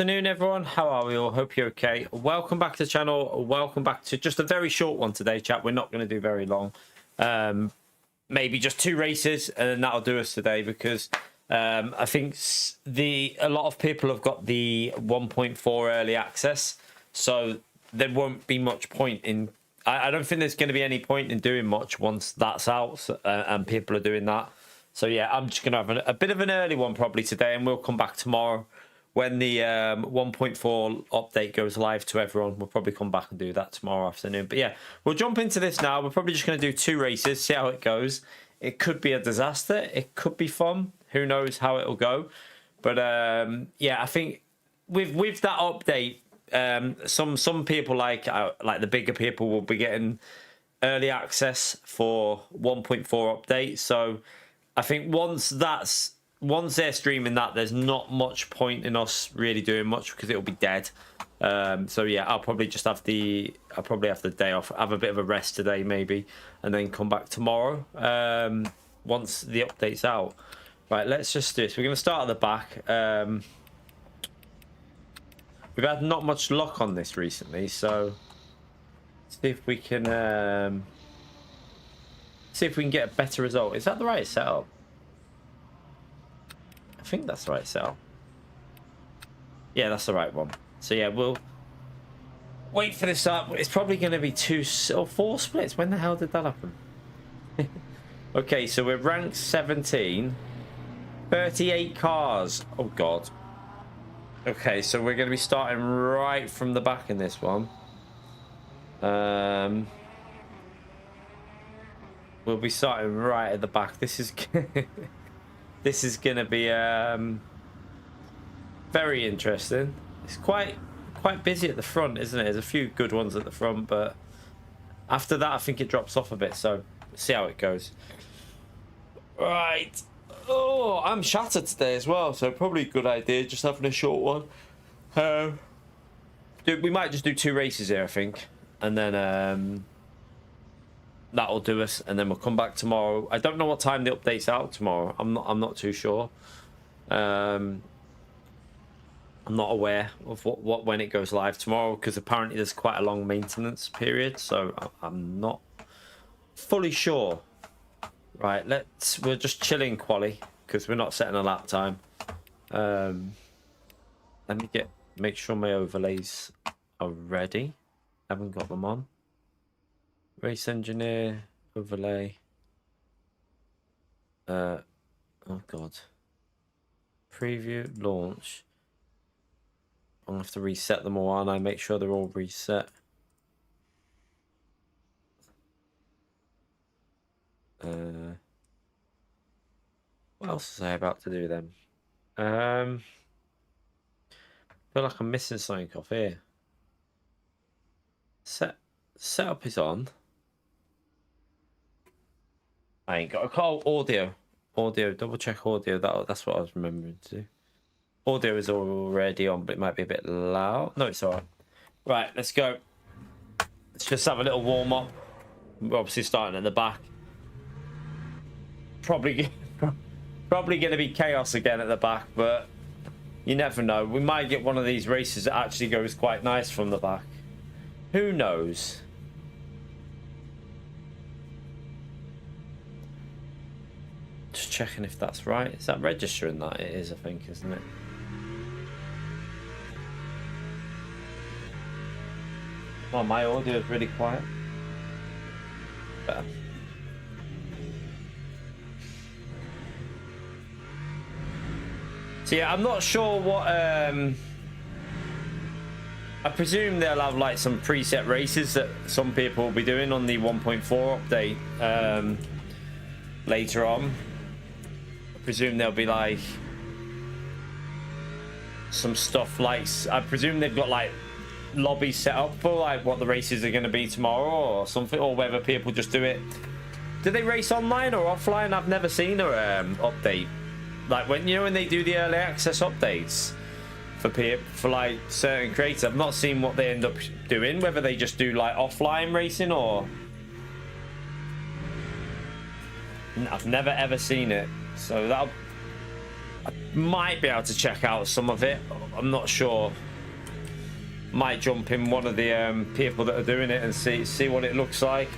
afternoon, everyone. How are we all? Hope you're okay. Welcome back to the channel. Welcome back to just a very short one today, chat. We're not going to do very long. Maybe just 2 races, and then that'll do us today, because I think a lot of people have got the 1.4 early access, so there won't be much point in. I don't think there's going to be any point in doing much once that's out and people are doing that. So yeah, I'm just going to have a bit of an early one probably today, and we'll come back tomorrow when the 1.4 update goes live to everyone. We'll probably come back and do that tomorrow afternoon. But yeah, we'll jump into this now. We're probably just going to do 2 races, see how it goes. It could be a disaster. It could be fun. Who knows how it'll go. But yeah, I think with that update, some people like the bigger people will be getting early access for 1.4 update. So I think once they're streaming that, there's not much point in us really doing much, because it'll be dead. So yeah, I'll probably have the day off, have a bit of a rest today maybe, and then come back tomorrow once the update's out. Right, let's just do this. We're going to start at the back. We've had not much luck on this recently, so see if we can get a better result. Is that the right setup? I think that's the right setup. Yeah, that's the right one. So yeah, we'll wait for this up. It's probably going to be 2 or 4 splits. When the hell did that happen? Okay, so we're ranked 17. 38 cars. Oh god. Okay, so we're going to be starting right from the back in this one. We'll be starting right at the back. This is this is going to be very interesting. It's quite busy at the front, isn't it? There's a few good ones at the front, but after that I think it drops off a bit, so let's see how it goes. Right. Oh, I'm shattered today as well, so probably a good idea just having a short one. We might just do 2 races here, I think, and then that'll do us, and then we'll come back tomorrow. I don't know what time the update's out tomorrow. I'm not too sure. I'm not aware of when it goes live tomorrow, because apparently there's quite a long maintenance period, so I'm not fully sure. Right, we're just chilling quali, because we're not setting a lap time. Let me make sure my overlays are ready. Haven't got them on. Race engineer overlay. Oh god. Preview launch. I'm gonna have to reset them all, and I make sure they're all reset. What else was I about to do then? I feel like I'm missing something off here. Setup is on. I ain't got a call. Audio, double check audio. That's what I was remembering to do. Audio is already on, but it might be a bit loud. No, it's alright. Right, let's go. Let's just have a little warm up. We're obviously starting at the back. Probably going to be chaos again at the back, but you never know. We might get one of these races that actually goes quite nice from the back. Who knows? Just checking if that's right. Is that registering that? It is, I think, isn't it? Oh, my audio is really quiet. Better. So yeah, I'm not sure what I presume they'll have like some preset races that some people will be doing on the 1.4 update later on. I presume there'll be like some stuff like, I presume they've got like lobbies set up for like what the races are going to be tomorrow or something, or whether people just do it. Do they race online or offline? I've never seen a update. Like when they do the early access updates for like certain creators, I've not seen what they end up doing. Whether they just do like offline racing or I've never ever seen it. So might be able to check out some of it. I'm not sure. Might jump in one of the people that are doing it and see what it looks like.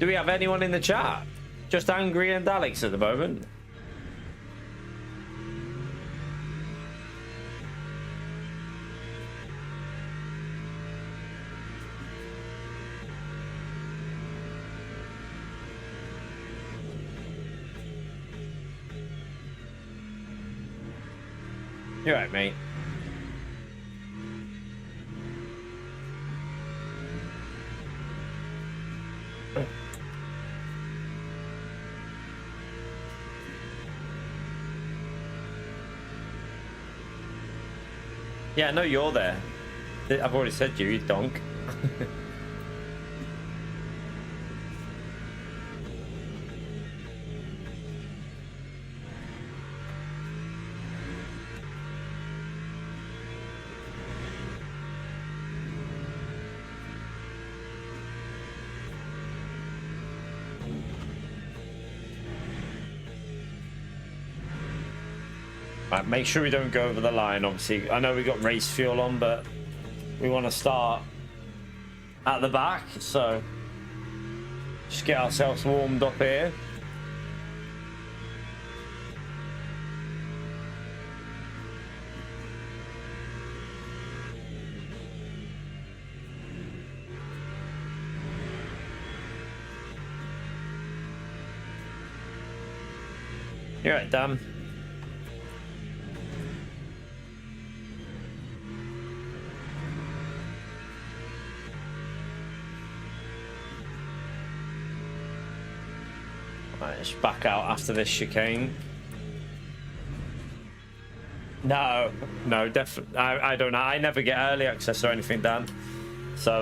Do we have anyone in the chat? Just Angry and Alex at the moment. You're right, mate. Yeah, I know you're there. I've already said you donk. Right, make sure we don't go over the line. Obviously, I know we got race fuel on, but we want to start at the back, so just get ourselves warmed up here. You're right, Dan. Let's back out after this chicane. No, definitely. I don't know. I never get early access or anything, Dan. So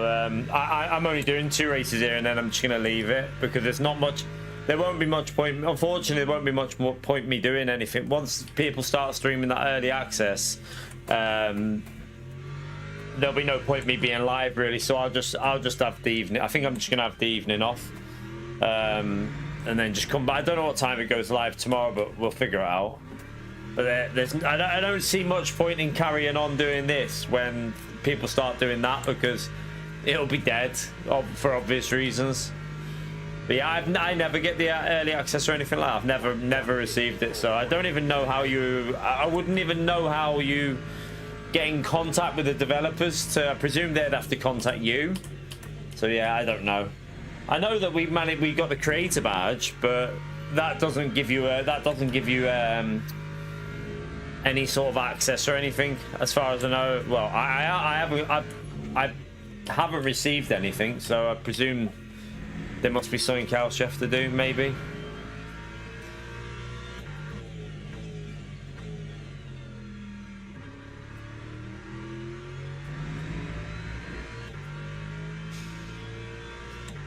I'm only doing 2 races here, and then I'm just gonna leave it because there's not much. There won't be much point. Unfortunately, there won't be much more point me doing anything once people start streaming that early access. There'll be no point me being live really. So I'll just have the evening. I think I'm just gonna have the evening off. And then just come back. I don't know what time it goes live tomorrow, but we'll figure it out. But I don't see much point in carrying on doing this when people start doing that because it'll be dead for obvious reasons. But yeah, I never get the early access or anything like that. I've never received it, so I don't even know how you. I wouldn't even know how you get in contact with the developers. I presume they'd have to contact you. So yeah, I don't know. I know that we got the creator badge, but that doesn't give you any sort of access or anything, as far as I know. Well, I haven't received anything, so I presume there must be something else you have to do, maybe.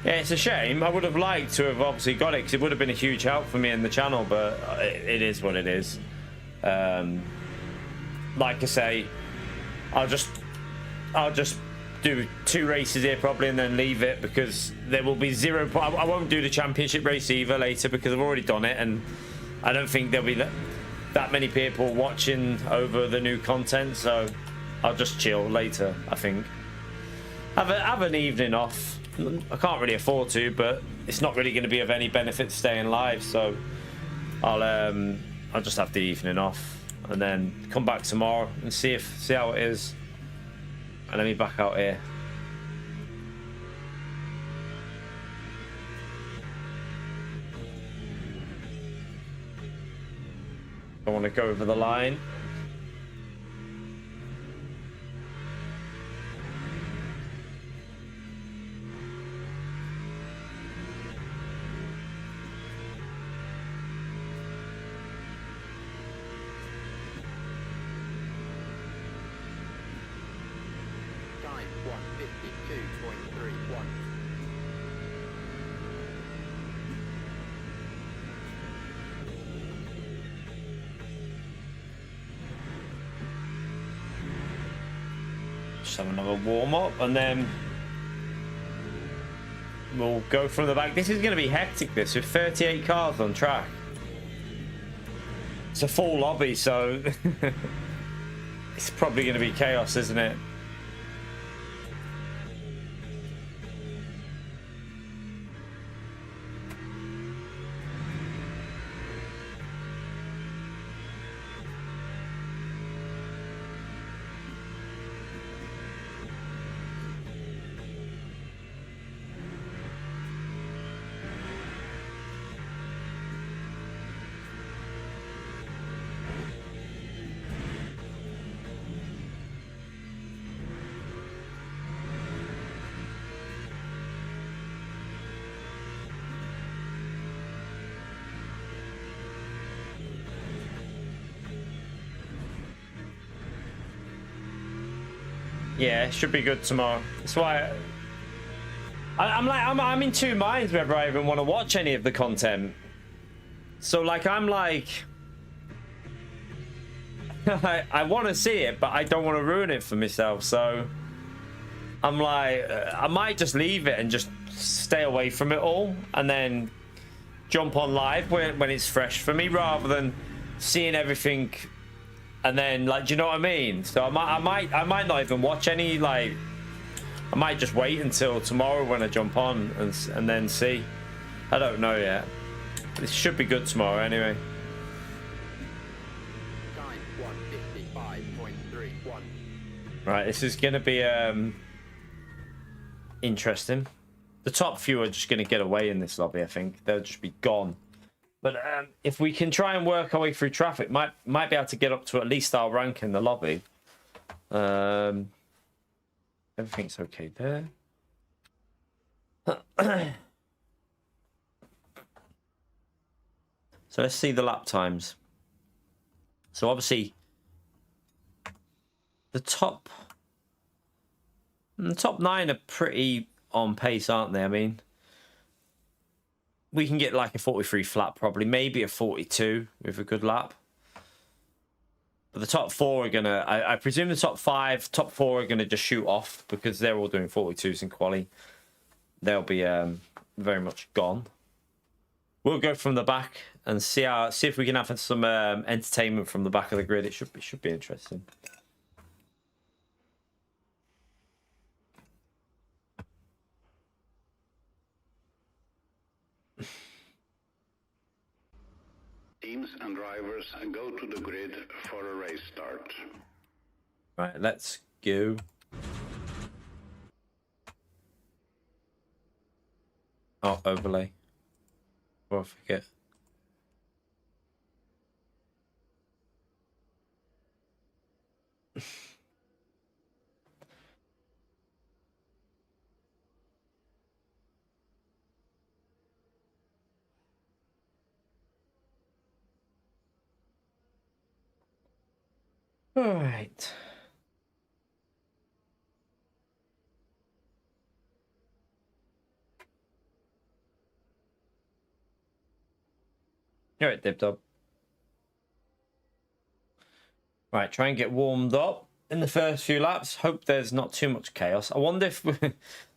Yeah, it's a shame. I would have liked to have obviously got it because it would have been a huge help for me in the channel, but it is what it is. Like I say, I'll just do 2 races here probably and then leave it because there will be zero. I won't do the championship race either later because I've already done it, and I don't think there'll be that many people watching over the new content. So I'll just chill later. I think have an evening off. I can't really afford to, but it's not really going to be of any benefit staying live, so I'll just have the evening off and then come back tomorrow and see how it is. And let me back out here. I want to go over the line. Just have another warm up and then we'll go from the back. This is going to be hectic, this, with 38 cars on track. It's a full lobby, so it's probably going to be chaos, isn't it? Yeah, it should be good tomorrow. That's why I'm in two minds whether I even want to watch any of the content. So like I'm like I want to see it, but I don't want to ruin it for myself. So I'm like I might just leave it and just stay away from it all, and then jump on live when it's fresh for me, rather than seeing everything. And then, like, do you know what I mean? So I might not even watch any. Like, I might just wait until tomorrow when I jump on and then see. I don't know yet. It should be good tomorrow anyway. Right, this is gonna be interesting. The top few are just gonna get away in this lobby. I think they'll just be gone. But if we can try and work our way through traffic, might be able to get up to at least our rank in the lobby. Everything's okay there. So let's see the lap times. So obviously, the top 9 are pretty on pace, aren't they? I mean, we can get like a 43 flat, probably, maybe a 42 with a good lap. But the top 4 are gonna, I presume the top 5, top 4 are gonna just shoot off because they're all doing 42s in quali. They'll be very much gone. We'll go from the back and see if we can have some entertainment from the back of the grid. It should be interesting. Teams and drivers go to the grid for a race start. Right, let's go. Oh, overlay. Before I forget. All right. You're right, Dib-Dob. Right, try and get warmed up in the first few laps. Hope there's not too much chaos. I wonder if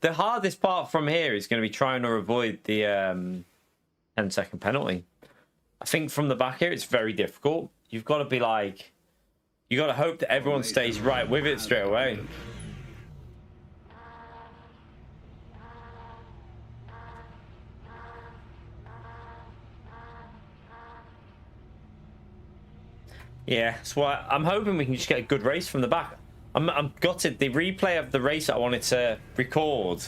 the hardest part from here is going to be trying to avoid the 10-second penalty. I think from the back here, it's very difficult. You've got to be like, you got to hope that everyone stays right with it straight away. Yeah, so I'm hoping we can just get a good race from the back. I'm gutted. The replay of the race that I wanted to record,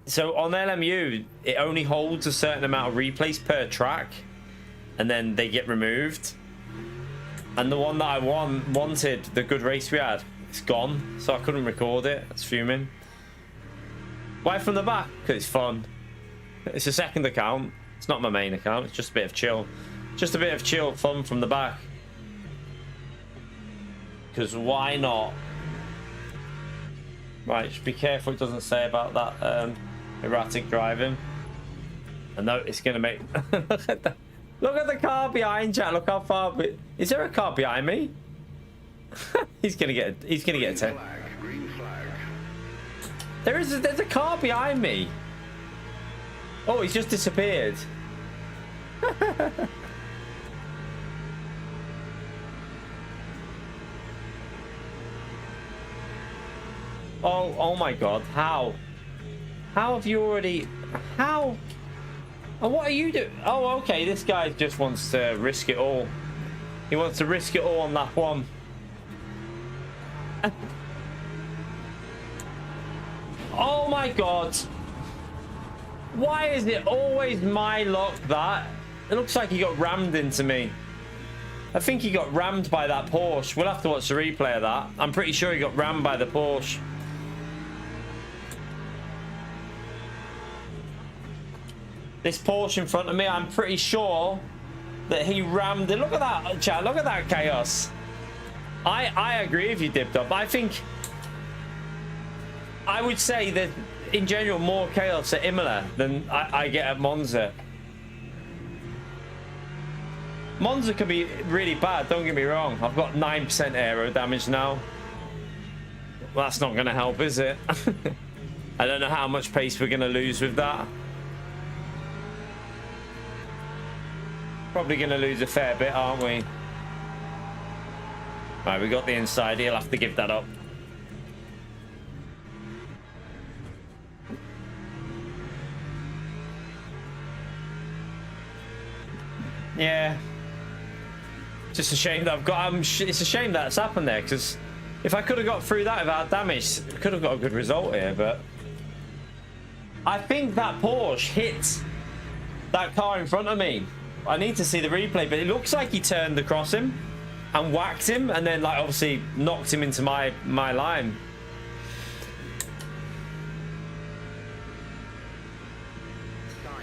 so on LMU, it only holds a certain amount of replays per track, and then they get removed. And the one that I wanted, the good race we had, it's gone, so I couldn't record it. That's fuming. Why from the back? Because it's fun. It's a second account. It's not my main account. It's just a bit of chill. Just a bit of chill fun from the back. Because why not? Right, just be careful it doesn't say about that erratic driving. I know it's going to make... Look at the car behind, chat. Look how far... Is there a car behind me? He's going to get a 10. Green flag. There's a car behind me. Oh, he's just disappeared. Oh my God. How? How have you already... How? And what are you doing? Oh, okay. This guy just wants to risk it all. He wants to risk it all on that one. Oh my God. Why is it always my luck that... It looks like he got rammed into me. I think he got rammed by that Porsche. We'll have to watch the replay of that. I'm pretty sure he got rammed by the Porsche. This Porsche in front of me, I'm pretty sure that he rammed it. Look at that, chat. Look at that chaos. I agree if you dipped up. I think... I would say that, in general, more chaos at Imola than I get at Monza. Monza could be really bad, don't get me wrong. I've got 9% aero damage now. Well, that's not going to help, is it? I don't know how much pace we're going to lose with that. Probably going to lose a fair bit, aren't we? Right, we got the inside. He'll have to give that up. Yeah. Just a shame that I've got... it's a shame that's happened there, because if I could have got through that without damage, I could have got a good result here, but... I think that Porsche hit that car in front of me. I need to see the replay, but it looks like he turned across him and whacked him, and then, like, obviously knocked him into my line.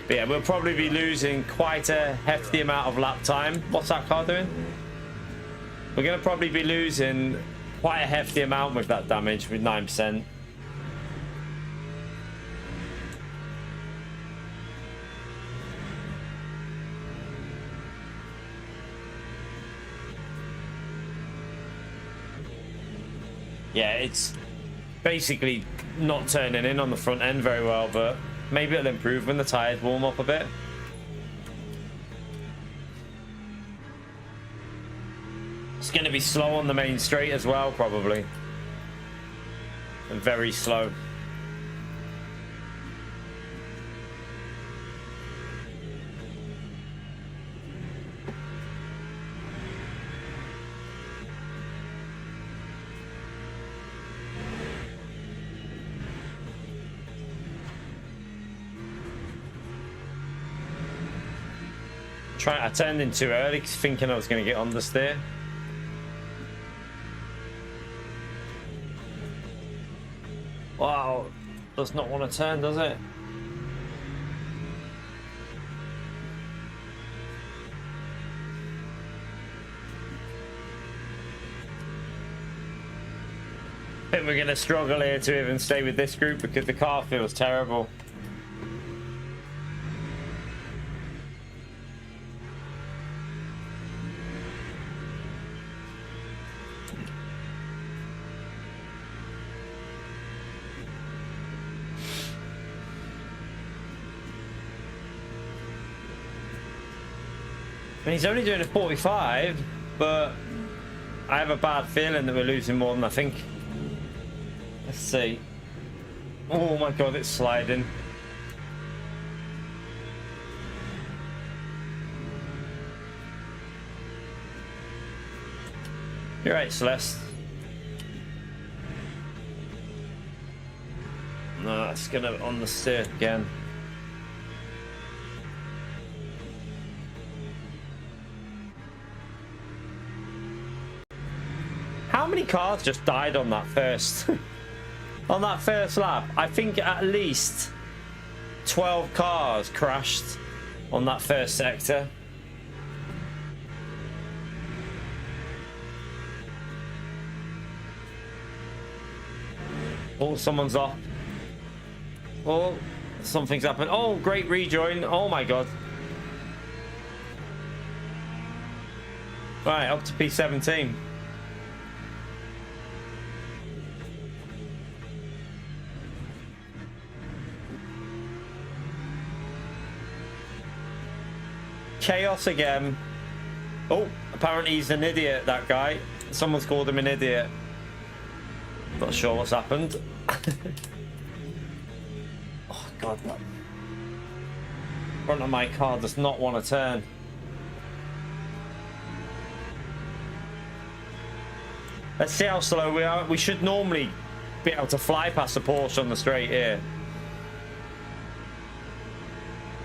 But yeah, we'll probably be losing quite a hefty amount of lap time. What's that car doing? We're going to probably be losing quite a hefty amount with that damage, with 9%. Yeah, it's basically not turning in on the front end very well, but maybe it'll improve when the tires warm up a bit. It's going to be slow on the main straight as well, probably. And very slow. I turned in too early thinking I was going to get understeer. Wow, does not want to turn, does it? I think we're going to struggle here to even stay with this group because the car feels terrible. I mean, he's only doing a 45, but I have a bad feeling that we're losing more than I think. Let's see. Oh my God, it's sliding. You're right, Celeste. No, that's gonna on the steer again. How many cars just died on that first on that first lap? I think at least 12 cars crashed on that first sector. Oh, someone's off. Oh, something's happened. Oh, great rejoin. Oh my God. Right, up to P17. Chaos again. Oh, apparently he's an idiot, that guy. Someone's called him an idiot. Not sure what's happened. Oh, God. That front of my car does not want to turn. Let's see how slow we are. We should normally be able to fly past the Porsche on the straight here.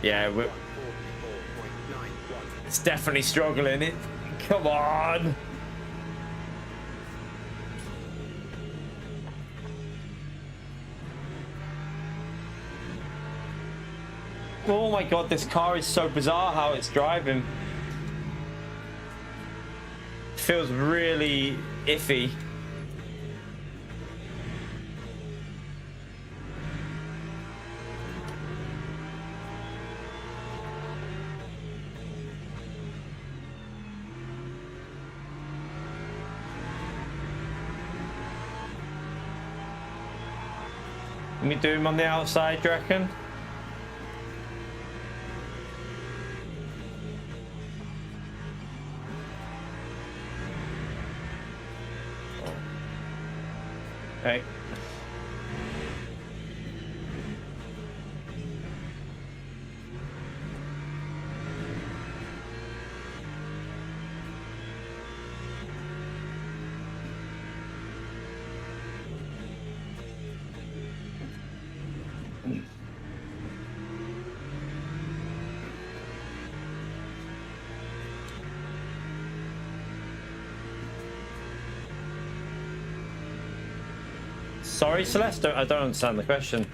Yeah, it's definitely struggling. Come on. Oh my God, this car is so bizarre how it's driving. It feels really iffy. Can we do him on the outside, do you reckon? Okay. Sorry, Celeste, I don't understand the question.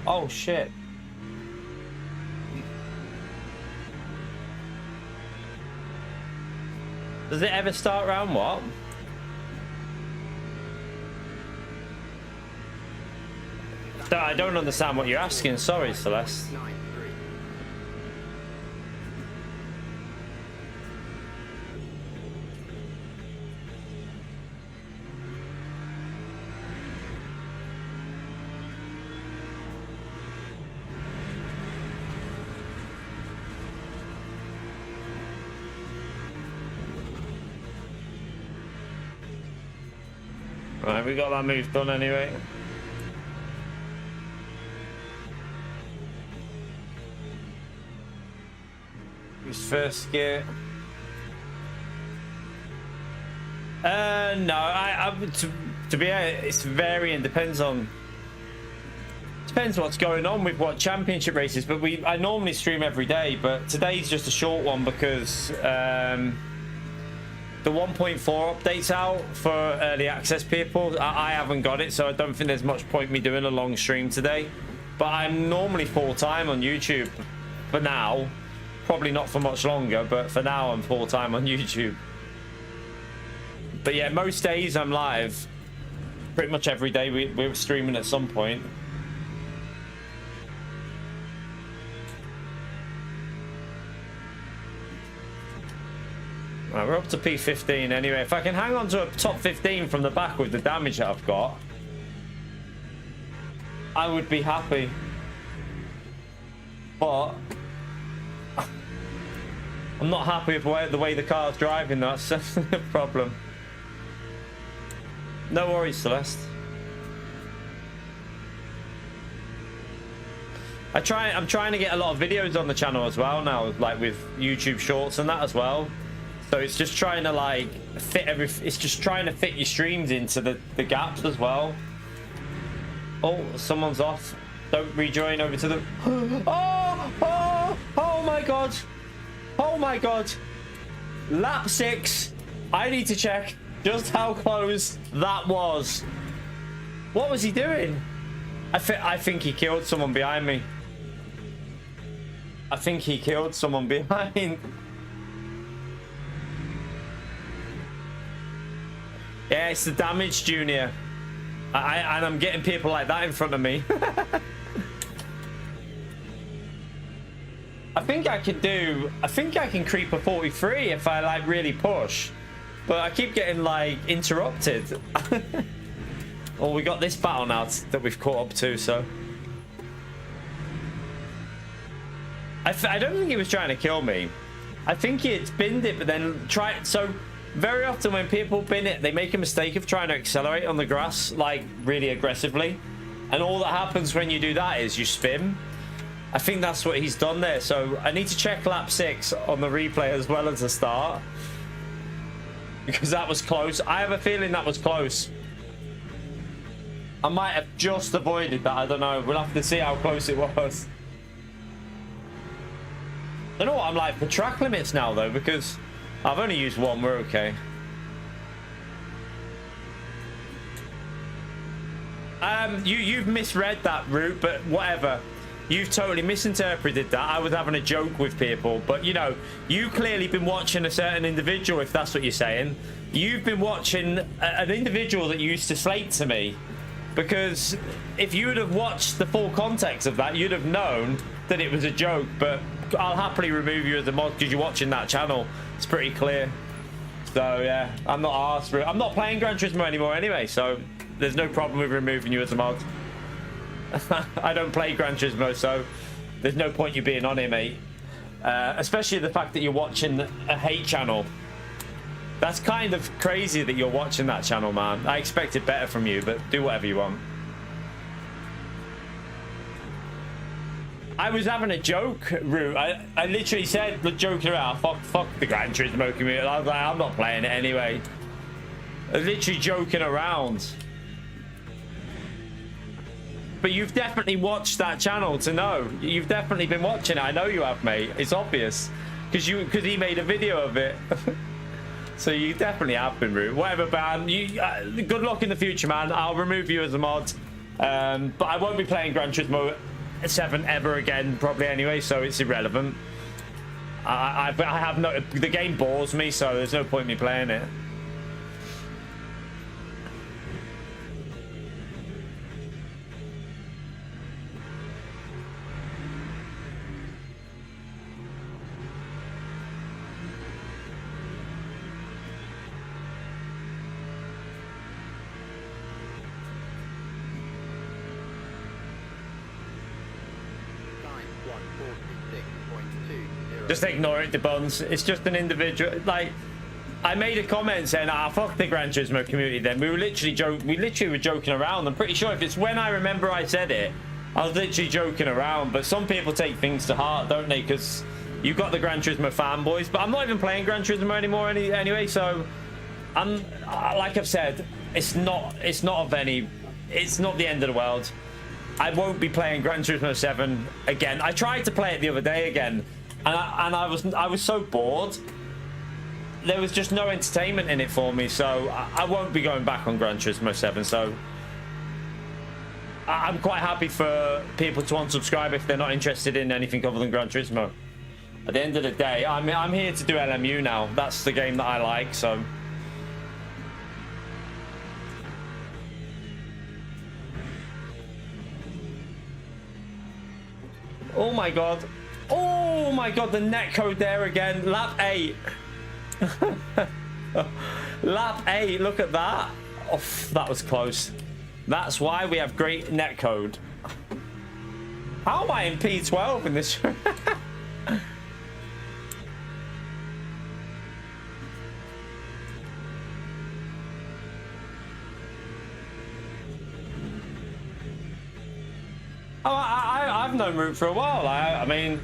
Oh, shit. Does it ever start round what? I don't understand what you're asking. Sorry, Celeste. Right, we got that move done anyway. Who's first gear? No, to be honest, it's varying. Depends what's going on with what championship races. But I normally stream every day, but today's just a short one because the 1.4 update's out for early access people. I haven't got it, so I don't think there's much point me doing a long stream today. But I'm normally full-time on YouTube for now. Probably not for much longer, but for now I'm full-time on YouTube. But yeah, most days I'm live. Pretty much every day we're streaming at some point. Right, we're up to P15 anyway. If I can hang on to a top 15 from the back with the damage that I've got, I would be happy. But I'm not happy with the way the car's driving. That's the problem. No worries, Celeste. I'm trying to get a lot of videos on the channel as well now, like with YouTube Shorts and that as well. So it's just trying to like fit it's just trying to fit your streams into the gaps as well. Oh, someone's off. Don't rejoin over to the. Oh my God. Oh my God. Lap 6. I need to check just how close that was. What was he doing? I think he killed someone behind me. I think he killed someone behind. Yeah, it's the damage, Junior. And I'm getting people like that in front of me. I think I can creep a 43 if I like really push. But I keep getting like interrupted. Well, we got this battle now that we've caught up to, so. I don't think he was trying to kill me. I think he had binned it, but then so very often when people bin it, they make a mistake of trying to accelerate on the grass, like really aggressively. And all that happens when you do that is you spin. I think that's what he's done there. So I need to check lap 6 on the replay as well as the start, because that was close. I have a feeling that was close. I might have just avoided that. I don't know. We'll have to see how close it was. I don't know what I'm like for track limits now, though, because I've only used one. We're okay. You've misread that route, but whatever. You've totally misinterpreted that. I was having a joke with people, but you know, you clearly been watching a certain individual, if that's what you're saying. You've been watching an individual that used to slate to me, because if you would have watched the full context of that, you'd have known that it was a joke. But I'll happily remove you as a mod because you're watching that channel. It's pretty clear. So yeah, I'm not asked for it. I'm not playing Gran Turismo anymore anyway, so there's no problem with removing you as a mod. I don't play Gran Turismo, so there's no point you being on here, mate. Especially the fact that you're watching a hate channel. That's kind of crazy that you're watching that channel, man. I expected better from you, but do whatever you want. I was having a joke, Rue. I literally said, joking around, fuck the Gran Turismo community. I was like, I'm not playing it anyway. I was literally joking around. But you've definitely watched that channel to know. You've definitely been watching it. I know you have, mate. It's obvious. Because he made a video of it. So you definitely have been, Rue. Whatever, man. Good luck in the future, man. I'll remove you as a mod. But I won't be playing Gran Turismo 7 ever again, probably anyway, so it's irrelevant. I have no... The game bores me, so there's no point in me playing it. Just ignore it, Debons. It's just an individual. Like, I made a comment saying, fuck the Gran Turismo community then. We literally were joking around. I'm pretty sure if it's when I remember I said it, I was literally joking around. But some people take things to heart, don't they? Because you've got the Gran Turismo fanboys. But I'm not even playing Gran Turismo anymore anyway. So, like I've said, it's not the end of the world. I won't be playing Gran Turismo 7 again. I tried to play it the other day again. And I was so bored. There was just no entertainment in it for me, so I won't be going back on Gran Turismo 7. So I'm quite happy for people to unsubscribe if they're not interested in anything other than Gran Turismo. At the end of the day, I'm here to do LMU now. That's the game that I like. So oh my god. Oh my god, the netcode there again. Lap 8. Lap 8, look at that. Oh, that was close. That's why we have great netcode. How am I in P12 in this? I've known Root for a while. I mean,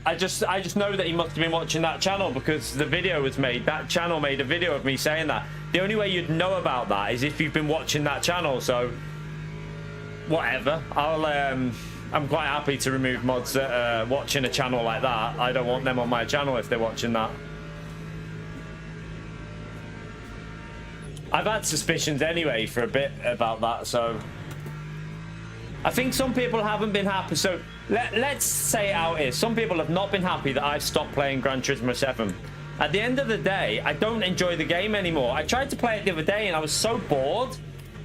I just know that he must have been watching that channel because the video was made. That channel made a video of me saying that. The only way you'd know about that is if you've been watching that channel. So, whatever. I'm quite happy to remove mods that are watching a channel like that. I don't want them on my channel if they're watching that. I've had suspicions anyway for a bit about that, so I think some people haven't been happy. So let's say it out here. Some people have not been happy that I've stopped playing Gran Turismo 7. At the end of the day, I don't enjoy the game anymore. I tried to play it the other day and I was so bored.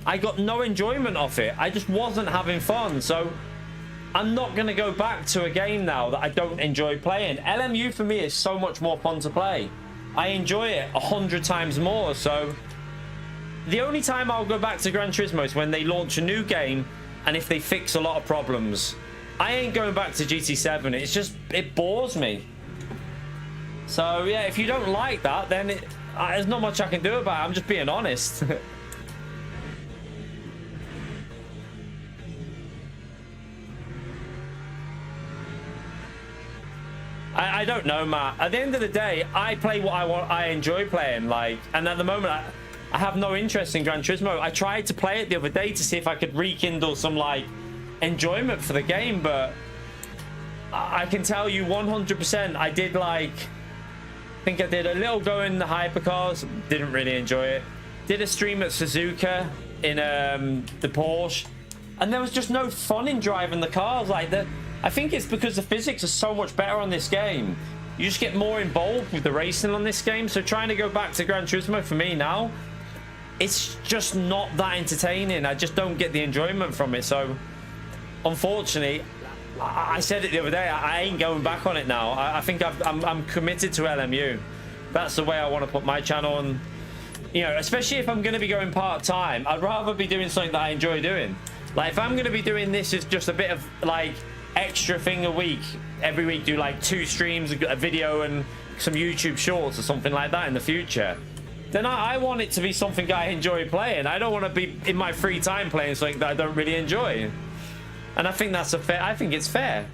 I got no enjoyment off it. I just wasn't having fun. So I'm not going to go back to a game now that I don't enjoy playing. LMU for me is so much more fun to play. I enjoy it 100 times more. So the only time I'll go back to Gran Turismo is when they launch a new game and if they fix a lot of problems. I ain't going back to GT7. It's just, it bores me. So yeah, if you don't like that, then there's not much I can do about it. I'm just being honest. I don't know, Matt. At the end of the day, I play what I want. I enjoy playing, like, and at the moment, I have no interest in Gran Turismo. I tried to play it the other day to see if I could rekindle some, like, enjoyment for the game, but I can tell you 100% I did, like, I think I did a little go in the hypercars, didn't really enjoy it. Did a stream at Suzuka in the Porsche, and there was just no fun in driving the cars. Like, I think it's because the physics are so much better on this game. You just get more involved with the racing on this game. So trying to go back to Gran Turismo for me now, it's just not that entertaining. I just don't get the enjoyment from it. So unfortunately, I said it the other day, I ain't going back on it now. I think I'm committed to LMU. That's the way I want to put my channel on. You know, especially if I'm going to be going part-time, I'd rather be doing something that I enjoy doing. Like, if I'm going to be doing this as just a bit of, like, extra thing a week, every week do like 2 streams, a video and some YouTube shorts or something like that in the future, then I want it to be something I enjoy playing. I don't want to be in my free time playing something that I don't really enjoy. And I think that's I think it's fair.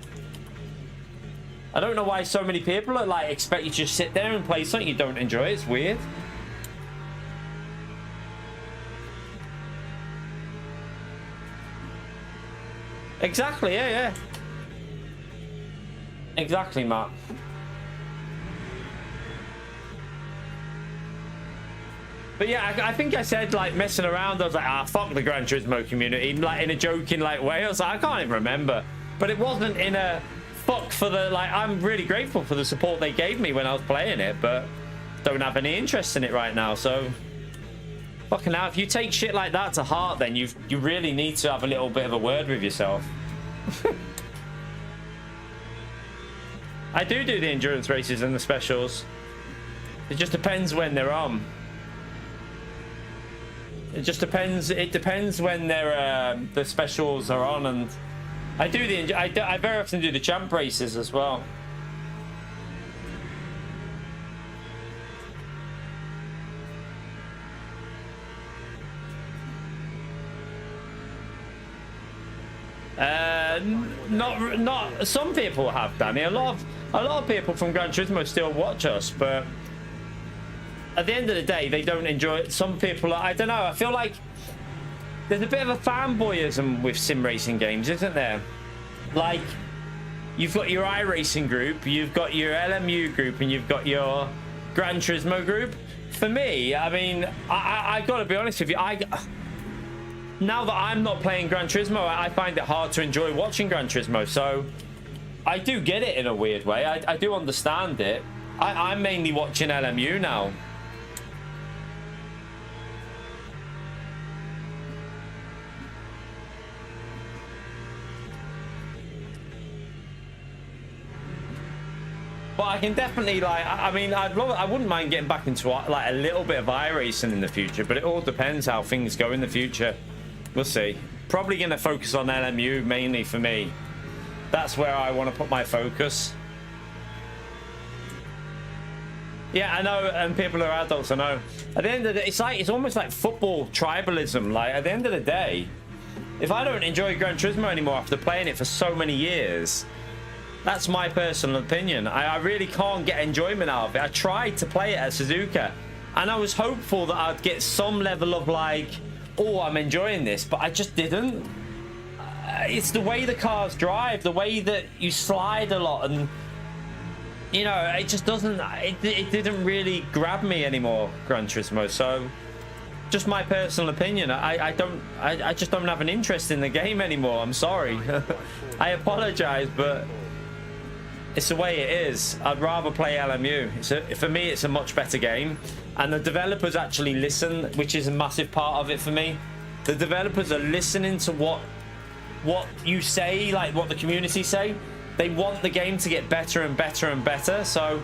I don't know why so many people are like expect you to just sit there and play something you don't enjoy. It's weird. Exactly, yeah. Exactly, Matt. But yeah, I think I said, like, messing around, I was like, fuck the Gran Turismo community, like, in a joking, like, way. I was like, I can't even remember. But it wasn't in a fuck for the, like, I'm really grateful for the support they gave me when I was playing it, but don't have any interest in it right now, so fucking hell, if you take shit like that to heart, then you really need to have a little bit of a word with yourself. I do the endurance races and the specials. It just depends when they're on. It just depends. It depends when they're the specials are on, and I very often do the champ races as well. Not some people have, Danny. A lot of people from Gran Turismo still watch us, but at the end of the day, they don't enjoy it. Some people, I don't know. I feel like there's a bit of a fanboyism with sim racing games, isn't there? Like, you've got your iRacing group, you've got your LMU group, and you've got your Gran Turismo group. For me, I mean, I got to be honest with you. Now that I'm not playing Gran Turismo, I find it hard to enjoy watching Gran Turismo. So I do get it in a weird way. I do understand it. I'm mainly watching LMU now. But I can definitely, like, I mean, I wouldn't mind getting back into like a little bit of iRacing in the future, but it all depends how things go in the future. We'll see. Probably going to focus on LMU mainly for me. That's where I want to put my focus. Yeah, I know, and people are adults, I know. At the end of the day, it's almost like football tribalism. Like, at the end of the day, if I don't enjoy Gran Turismo anymore after playing it for so many years, that's my personal opinion. I really can't get enjoyment out of it. I tried to play it at Suzuka, and I was hopeful that I'd get some level of, like, oh, I'm enjoying this, but I just didn't. It's the way the cars drive, the way that you slide a lot, and you know, it just doesn't, it didn't really grab me anymore, Gran Turismo. So just my personal opinion, I just don't have an interest in the game anymore. I'm sorry. I apologize, but it's the way it is. I'd rather play LMU. For me, it's a much better game. And the developers actually listen, which is a massive part of it for me. The developers are listening to what you say, like what the community say. They want the game to get better and better and better. So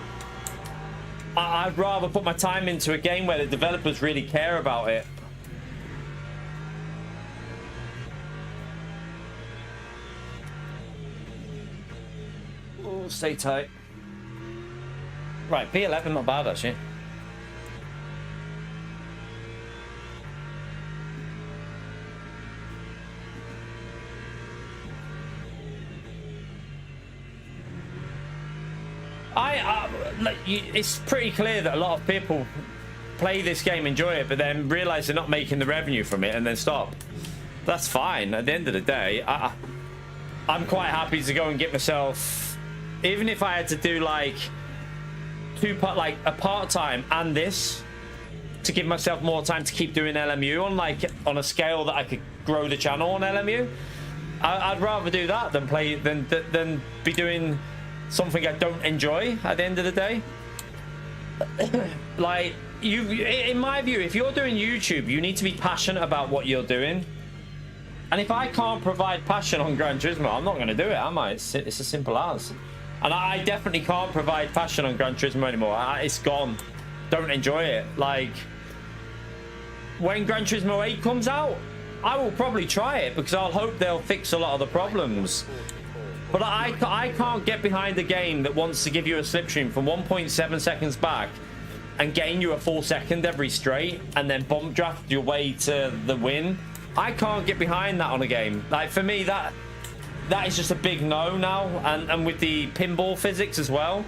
I'd rather put my time into a game where the developers really care about it. Oh, stay tight. Right, P11 not bad actually. It's pretty clear that a lot of people play this game, enjoy it, but then realize they're not making the revenue from it and then stop. That's fine. At the end of the day, I'm quite happy to go and get myself, even if I had to do like a part-time and this to give myself more time to keep doing LMU on a scale that I could grow the channel on LMU. I'd rather do that than be doing something I don't enjoy at the end of the day. Like, in my view, if you're doing YouTube, you need to be passionate about what you're doing. And if I can't provide passion on Gran Turismo, I'm not going to do it, am I? It's as simple as. And I definitely can't provide passion on Gran Turismo anymore. It's gone. Don't enjoy it. Like, when Gran Turismo 8 comes out, I will probably try it because I'll hope they'll fix a lot of the problems. But I can't get behind a game that wants to give you a slipstream from 1.7 seconds back and gain you a full second every straight and then bump draft your way to the win. I can't get behind that on a game. Like, for me, that is just a big no now. And with the pinball physics as well,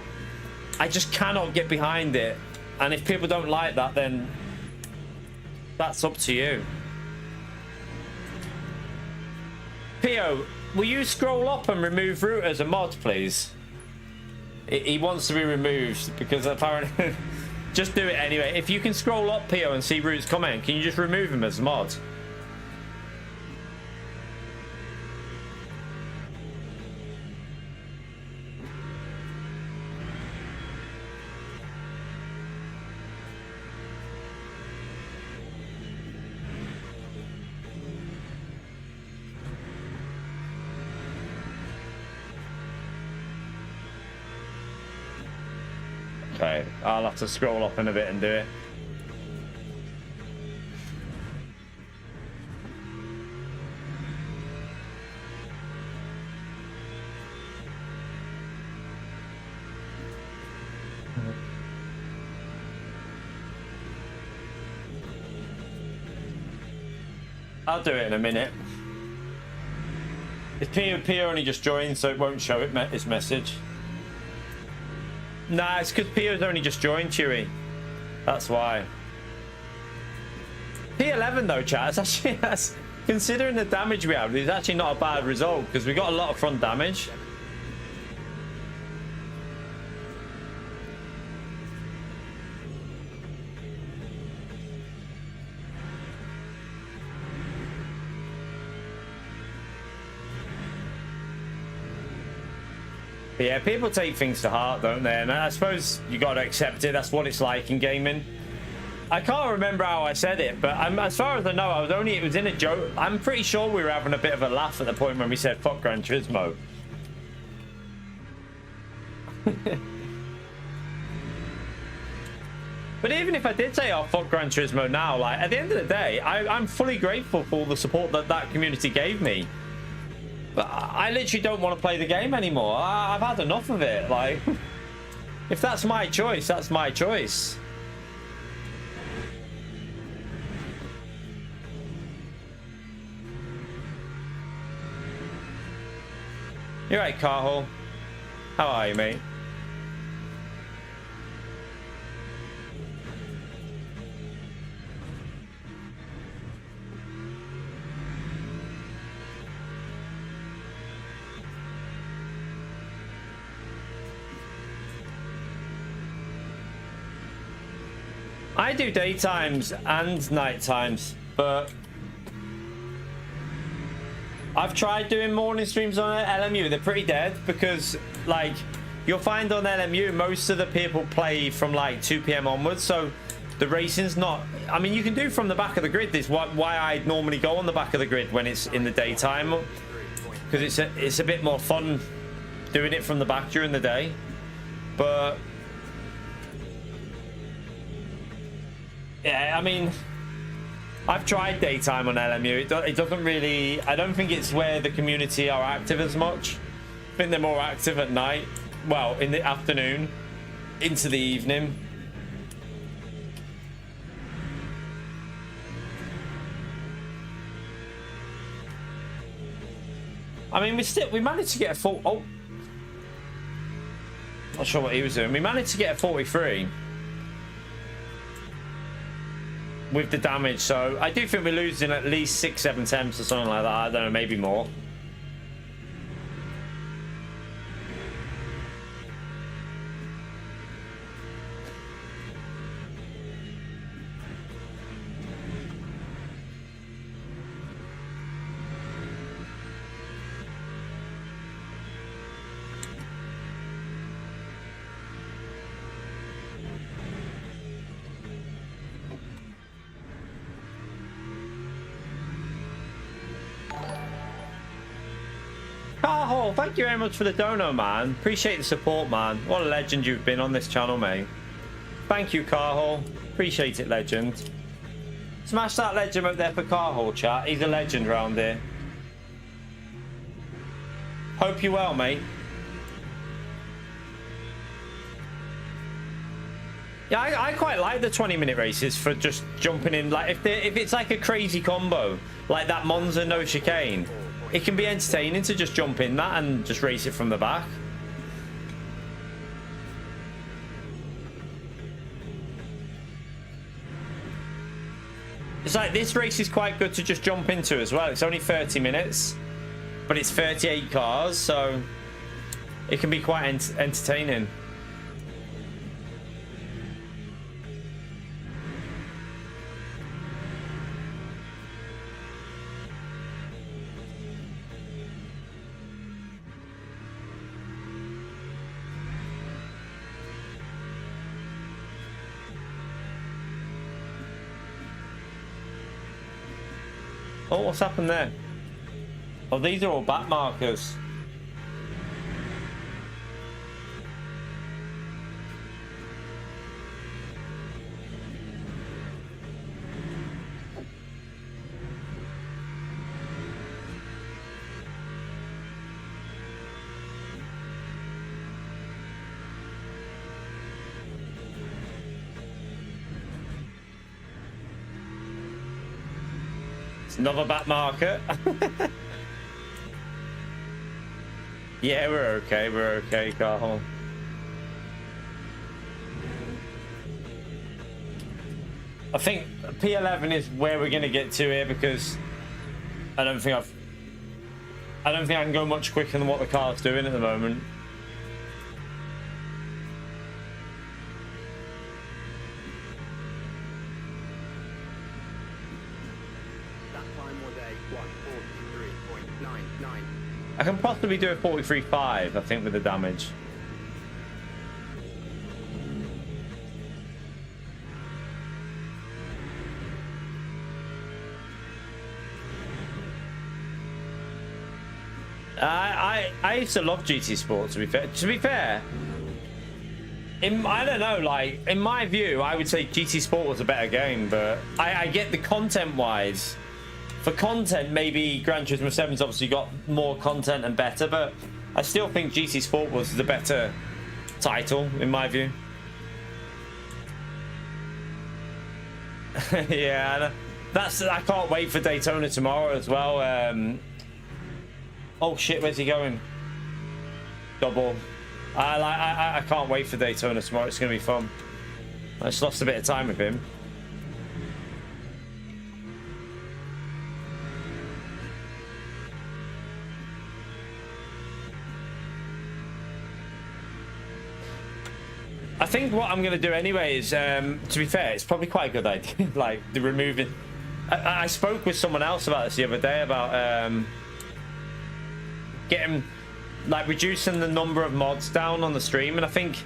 I just cannot get behind it. And if people don't like that, then that's up to you. Pio, will you scroll up and remove root as a mod, please? He wants to be removed because apparently... Just do it anyway. If you can scroll up, Pio, and see root's comment, can you just remove him as a mod? Okay, I'll have to scroll up in a bit and do it. I'll do it in a minute. It's Pio only just joined, so it won't show it his message. Nah, it's because Pio's only just joined, Chewy. That's why. P11 though, chat, it's actually, considering the damage we have, it's actually not a bad result because we got a lot of front damage. But yeah, people take things to heart, don't they? And I suppose you got to accept it. That's what it's like in gaming. I can't remember how I said it, but as far as I know, it was in a joke. I'm pretty sure we were having a bit of a laugh at the point when we said fuck Gran Turismo. But even if I did say, oh, fuck Gran Turismo now, like, at the end of the day, I'm fully grateful for all the support that community gave me. But I literally don't want to play the game anymore. I've had enough of it. Like, if that's my choice, that's my choice. You're right, Carhol. How are you, mate? I do daytimes and night times, but I've tried doing morning streams on LMU. They're pretty dead because, like, you'll find on LMU most of the people play from like 2 PM onwards, so the racing's not. I mean, you can do from the back of the grid. This is why I normally go on the back of the grid when it's in the daytime, because it's a bit more fun doing it from the back during the day. But yeah, I mean, I've tried daytime on LMU. It doesn't really. I don't think it's where the community are active as much. I think they're more active at night. well, in the afternoon into the evening. I mean, we managed to get a full. Oh, not sure what he was doing. We managed to get a 43 with the damage, so I do think we're losing at least 6-7 temps or something like that. I don't know, maybe more. Carhol, thank you very much for the dono, man. Appreciate the support, man. What a legend you've been on this channel, mate. Thank you, Carhol. Appreciate it, legend. Smash that legend up there for Carhol, chat. He's a legend around here. Hope you're well, mate. Yeah, I quite like the 20-minute races for just jumping in. Like, if it's like a crazy combo, like that Monza no chicane, it can be entertaining to just jump in that and just race it from the back. It's like this race is quite good to just jump into as well. It's only 30 minutes, but it's 38 cars, so it can be quite entertaining. Oh, what's happened there? Oh, these are all back markers. Another back marker. Yeah, we're okay, Carhol. I think P11 is where we're gonna get to here, because I don't think I can go much quicker than what the car's doing at the moment. I can possibly do a 43.5, I think, with the damage. I used to love GT Sport, to be fair. I don't know, like, in my view, I would say GT Sport was a better game, but I get the content-wise. For content, maybe Gran Turismo 7's obviously got more content and better, but I still think GT Sport was the better title, in my view. Yeah, I can't wait for Daytona tomorrow as well. Oh shit, where's he going? Double. I can't wait for Daytona tomorrow. It's going to be fun. I just lost a bit of time with him. I think what I'm going to do anyway is, to be fair, it's probably quite a good idea. Like, the removing. I spoke with someone else about this the other day about reducing the number of mods down on the stream, and I think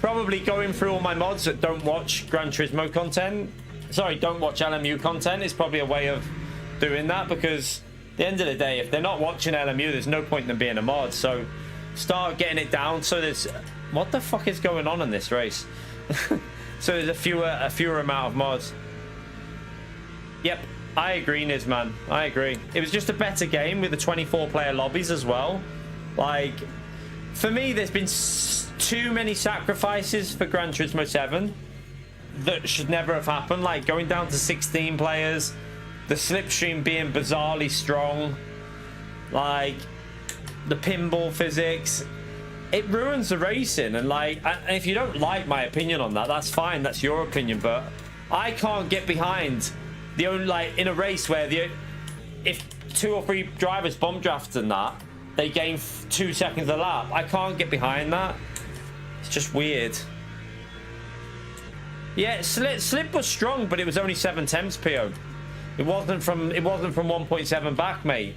probably going through all my mods that don't watch Gran Turismo content, don't watch LMU content, is probably a way of doing that, because at the end of the day, if they're not watching LMU, there's no point in them being a mod. So start getting it down so there's, what the fuck is going on in this race? So there's a fewer amount of mods. Yep, I agree, Nizman. I agree. It was just a better game with the 24-player lobbies as well. Like, for me, there's been too many sacrifices for Gran Turismo 7 that should never have happened. Like going down to 16 players, the slipstream being bizarrely strong, like the pinball physics. It ruins the racing. And like, and if you don't like my opinion on that, that's fine. That's your opinion. But I can't get behind the only, like, in a race where if 2 or 3 drivers bomb draft and that, they gain 2 seconds a lap. I can't get behind that. It's just weird. Yeah, slip was strong, but it was only 7 temps, PO. It wasn't from 1.7 back, mate.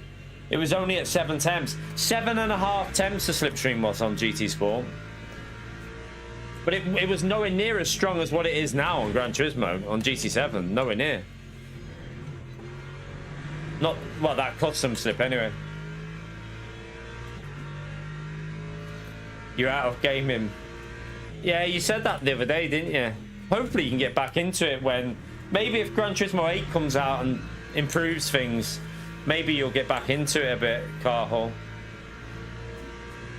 It was only at 7 temps. 7.5 temps the slipstream was on GT Sport. But it was nowhere near as strong as what it is now on Gran Turismo, on GT7. Nowhere near. Not, well, that custom slip anyway. You're out of gaming. Yeah, you said that the other day, didn't you? Hopefully you can get back into it when... Maybe if Gran Turismo 8 comes out and improves things, maybe you'll get back into it a bit, Carhol.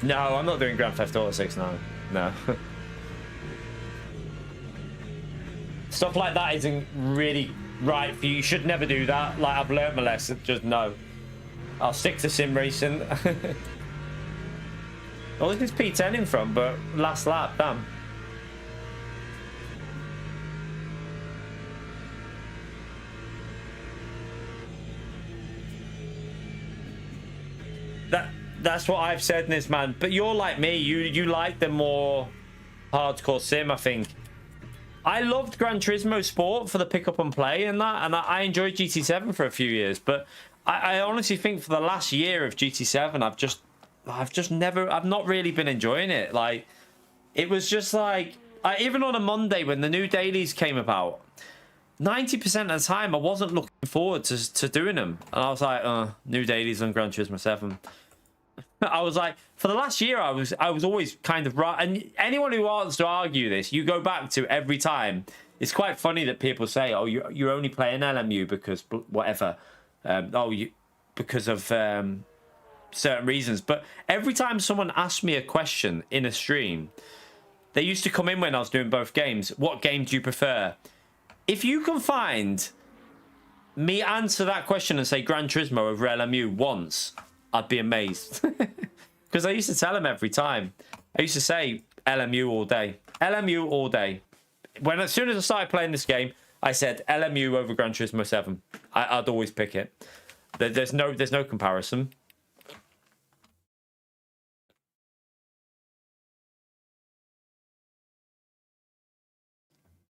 No, I'm not doing Grand Theft Auto 6 now. No. Stuff like that isn't really right for you. You should never do that. Like, I've learned my lesson. Just no. I'll stick to sim racing. Well, this is P10 in front, but last lap, damn. That's what I've said in this, man. But you're like me. You like the more hardcore sim, I think. I loved Gran Turismo Sport for the pick up and play and that, and I enjoyed GT7 for a few years. But I honestly think for the last year of GT7, I've not really been enjoying it. Like, it was just like, even on a Monday when the new dailies came about, 90% of the time I wasn't looking forward to doing them, and I was like, new dailies on Gran Turismo 7. I was like, for the last year, I was always kind of right. And anyone who wants to argue this, you go back to every time. It's quite funny that people say, "Oh, you're only playing LMU because whatever." Because of certain reasons. But every time someone asked me a question in a stream, they used to come in when I was doing both games. What game do you prefer? If you can find me answer that question and say Gran Turismo over LMU once, I'd be amazed. Because I used to tell him every time. I used to say LMU all day. LMU all day. As soon as I started playing this game, I said LMU over Gran Turismo 7. I'd always pick it. There's no comparison.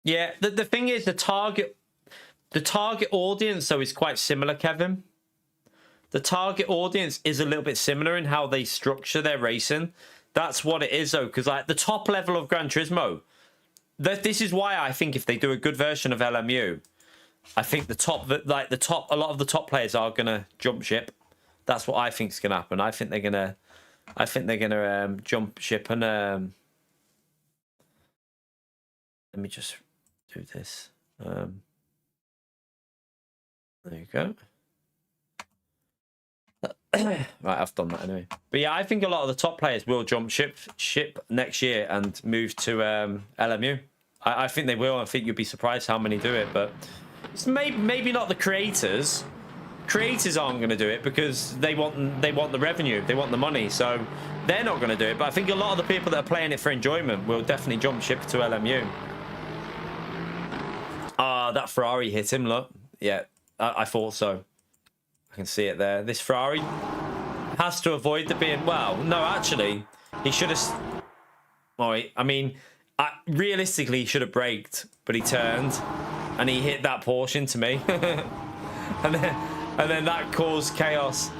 Yeah, the thing is, the target audience, though, is quite similar, Kevin. The target audience is a little bit similar in how they structure their racing. That's what it is, though, because like the top level of Gran Turismo, this is why I think if they do a good version of LMU, I think a lot of the top players are gonna jump ship. That's what I think is gonna happen. I think they're gonna jump ship. And let me just do this. There you go. Right, I've done that anyway. But yeah, I think a lot of the top players will jump ship next year and move to LMU. I think they will. I think you'd be surprised how many do it. But it's maybe not the creators. Creators aren't going to do it because they want the revenue, they want the money, so they're not going to do it. But I think a lot of the people that are playing it for enjoyment will definitely jump ship to LMU. That Ferrari hit him. Look, yeah, I thought so. I can see it there. This Ferrari has to avoid the being... Well, no, actually, he should have... Well, I mean, realistically, he should have braked, but he turned, and he hit that Porsche into me. and then that caused chaos.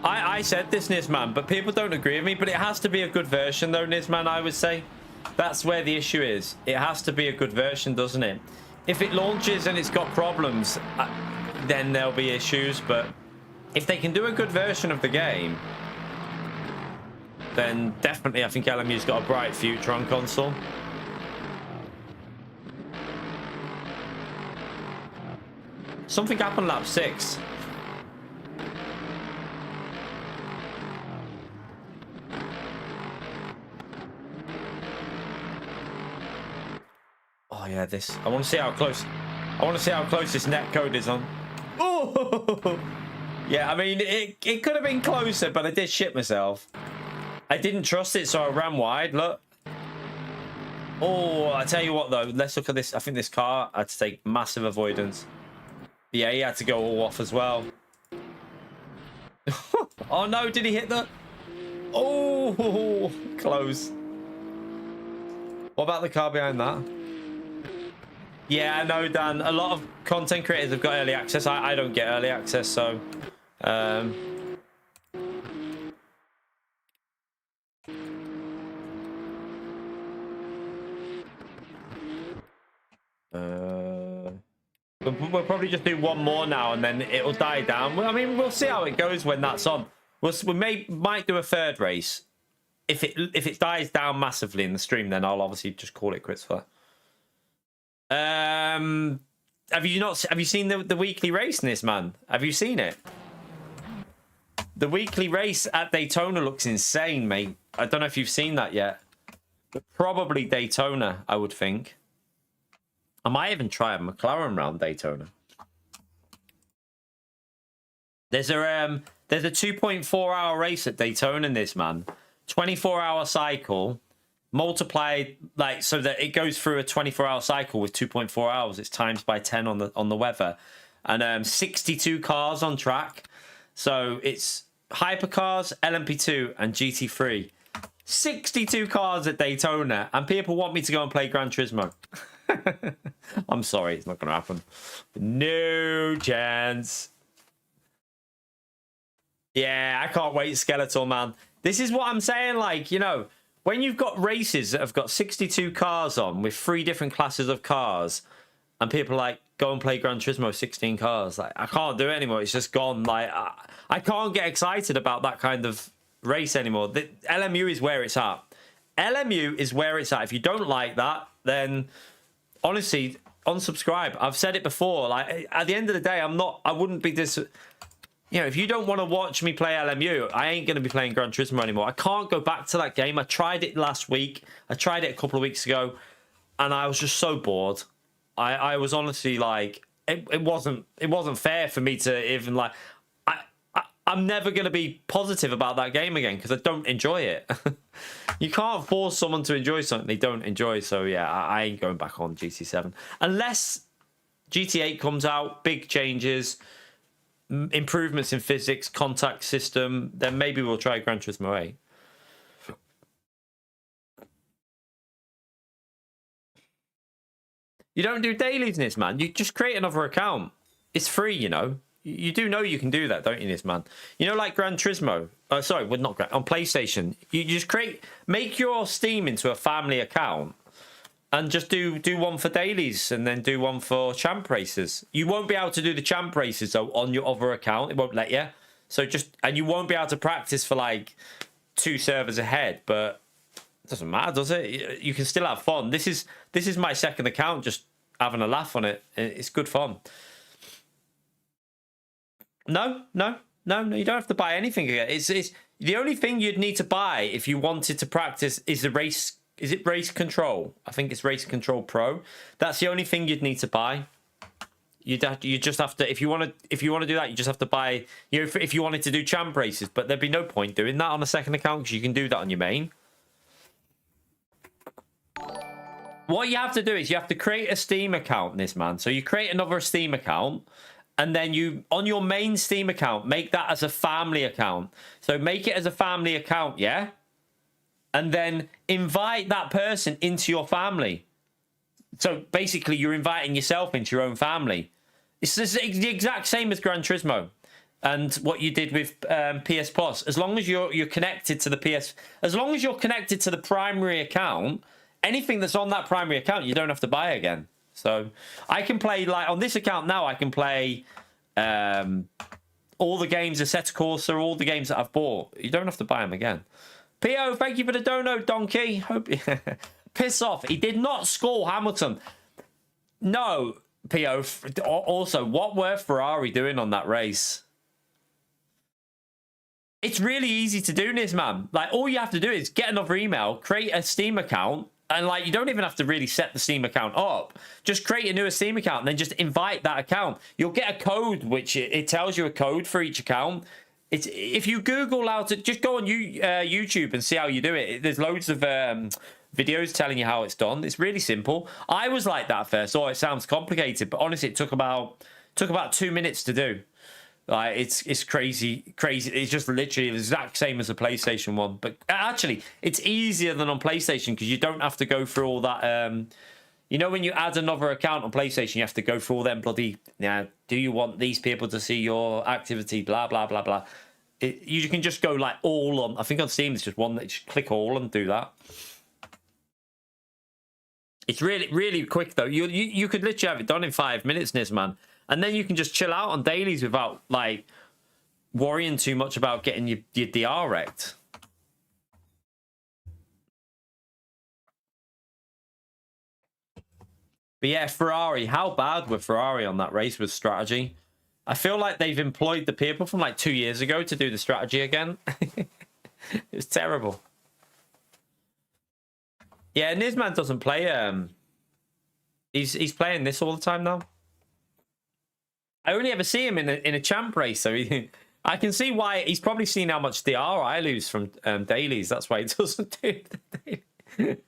I said this, Nizman, but people don't agree with me. But it has to be a good version, though, Nizman, I would say. That's where the issue is. It has to be a good version, doesn't it? If it launches and it's got problems, then there'll be issues. But if they can do a good version of the game, then definitely I think LMU's got a bright future on console. Something happened lap 6. Oh yeah, this. I want to see how close. I want to see how close this net code is on. Oh, yeah. I mean, it could have been closer, but I did shit myself. I didn't trust it, so I ran wide. Look. Oh, I tell you what, though. Let's look at this. I think this car had to take massive avoidance. Yeah, he had to go all off as well. Oh no! Did he hit the? Oh, close. What about the car behind that? Yeah, I know, Dan. A lot of content creators have got early access. I don't get early access, so... We'll probably just do one more now, and then it'll die down. Well, I mean, we'll see how it goes when that's on. We might do a third race. If it dies down massively in the stream, then I'll obviously just call it quits for that. Have you seen the weekly race in this, man? Have you seen it? The weekly race at Daytona looks insane, mate. I don't know if you've seen that yet. But probably Daytona, I would think. I might even try a McLaren round Daytona. There's a 2.4-hour race at Daytona in this, man. 24-hour cycle. Multiplied, like, so that it goes through a 24-hour cycle with 2.4 hours. It's times by 10 on the weather, and 62 cars on track. So it's hypercars, LMP2, and GT3. 62 cars at Daytona, and people want me to go and play Gran Turismo. I'm sorry, it's not going to happen. No chance. Yeah, I can't wait, Skeletor, man. This is what I'm saying, like, you know. When you've got races that have got 62 cars on with 3 different classes of cars, and people are like, go and play Gran Turismo 16 cars, like, I can't do it anymore. It's just gone. Like, I can't get excited about that kind of race anymore. The LMU is where it's at. LMU is where it's at. If you don't like that, then honestly, unsubscribe. I've said it before. Like, at the end of the day, I wouldn't be this. You know, if you don't want to watch me play LMU, I ain't going to be playing Gran Turismo anymore. I can't go back to that game. I tried it last week. I tried it a couple of weeks ago, and I was just so bored. I was honestly like, it wasn't fair for me to even like. I'm never going to be positive about that game again because I don't enjoy it. You can't force someone to enjoy something they don't enjoy. So yeah, I ain't going back on GT7 unless GT8 comes out, big changes. Improvements in physics, contact system, then maybe we'll try Gran Turismo 8. You don't do dailies in this, man. You just create another account. It's free, you know. You do know you can do that, don't you, this man? You know, like Gran Turismo. Sorry, well, not Gran. On PlayStation, you just make your Steam into a family account. And just do one for dailies and then do one for champ races. You won't be able to do the champ races though on your other account. It won't let you. So and you won't be able to practice for like 2 servers ahead. But it doesn't matter, does it? You can still have fun. This is my second account, just having a laugh on it. It's good fun. No. You don't have to buy anything again. It's the only thing you'd need to buy if you wanted to practice is the race. Is it Race Control? I think it's Race Control Pro. That's the only thing you'd need to buy. You just have to if you want to do that, you just have to buy. You know, if you wanted to do champ races, but there'd be no point doing that on a second account because you can do that on your main. What you have to do is you have to create a Steam account, this man. So you create another Steam account, and then you on your main Steam account make that as a family account. So make it as a family account, yeah. And then invite that person into your family. So basically, you're inviting yourself into your own family. It's the exact same as Gran Turismo and what you did with PS Plus. As long as you're connected to the PS, as long as you're connected to the primary account, anything that's on that primary account, you don't have to buy again. So I can play like on this account now. I can play all the games, Assetto Corsa, all the games that I've bought. You don't have to buy them again. P.O., thank you for the dono, Donkey. Hope piss off. He did not score Hamilton. No, PO. Also, what were Ferrari doing on that race? It's really easy to do this, man. Like, all you have to do is get another email, create a Steam account, and like, you don't even have to really set the Steam account up. Just create a new Steam account and then just invite that account. You'll get a code, which it tells you a code for each account. It's, if you Google how to, just go on YouTube and see how you do it. There's loads of videos telling you how it's done. It's really simple. I was like that at first. Oh, it sounds complicated, but honestly, it took about 2 minutes to do. Like, it's crazy. It's just literally the exact same as a PlayStation one, but actually, it's easier than on PlayStation because you don't have to go through all that. You know, when you add another account on PlayStation, you have to go through all them bloody. Yeah, do you want these people to see your activity? Blah blah blah blah. You can just go like all on. I think on Steam, it's just one that you just click all and do that. It's really quick though. You could literally have it done in 5 minutes, Nizman. And then you can just chill out on dailies without, like, worrying too much about getting your DR wrecked. But yeah, Ferrari. How bad were Ferrari on that race with strategy? I feel like they've employed the people from, like, 2 years ago to do the strategy again. It's terrible. Yeah, Nizman doesn't play... He's playing this all the time now. I only ever see him in a champ race, so I can see why. He's probably seen how much DR I lose from dailies. That's why he doesn't do it.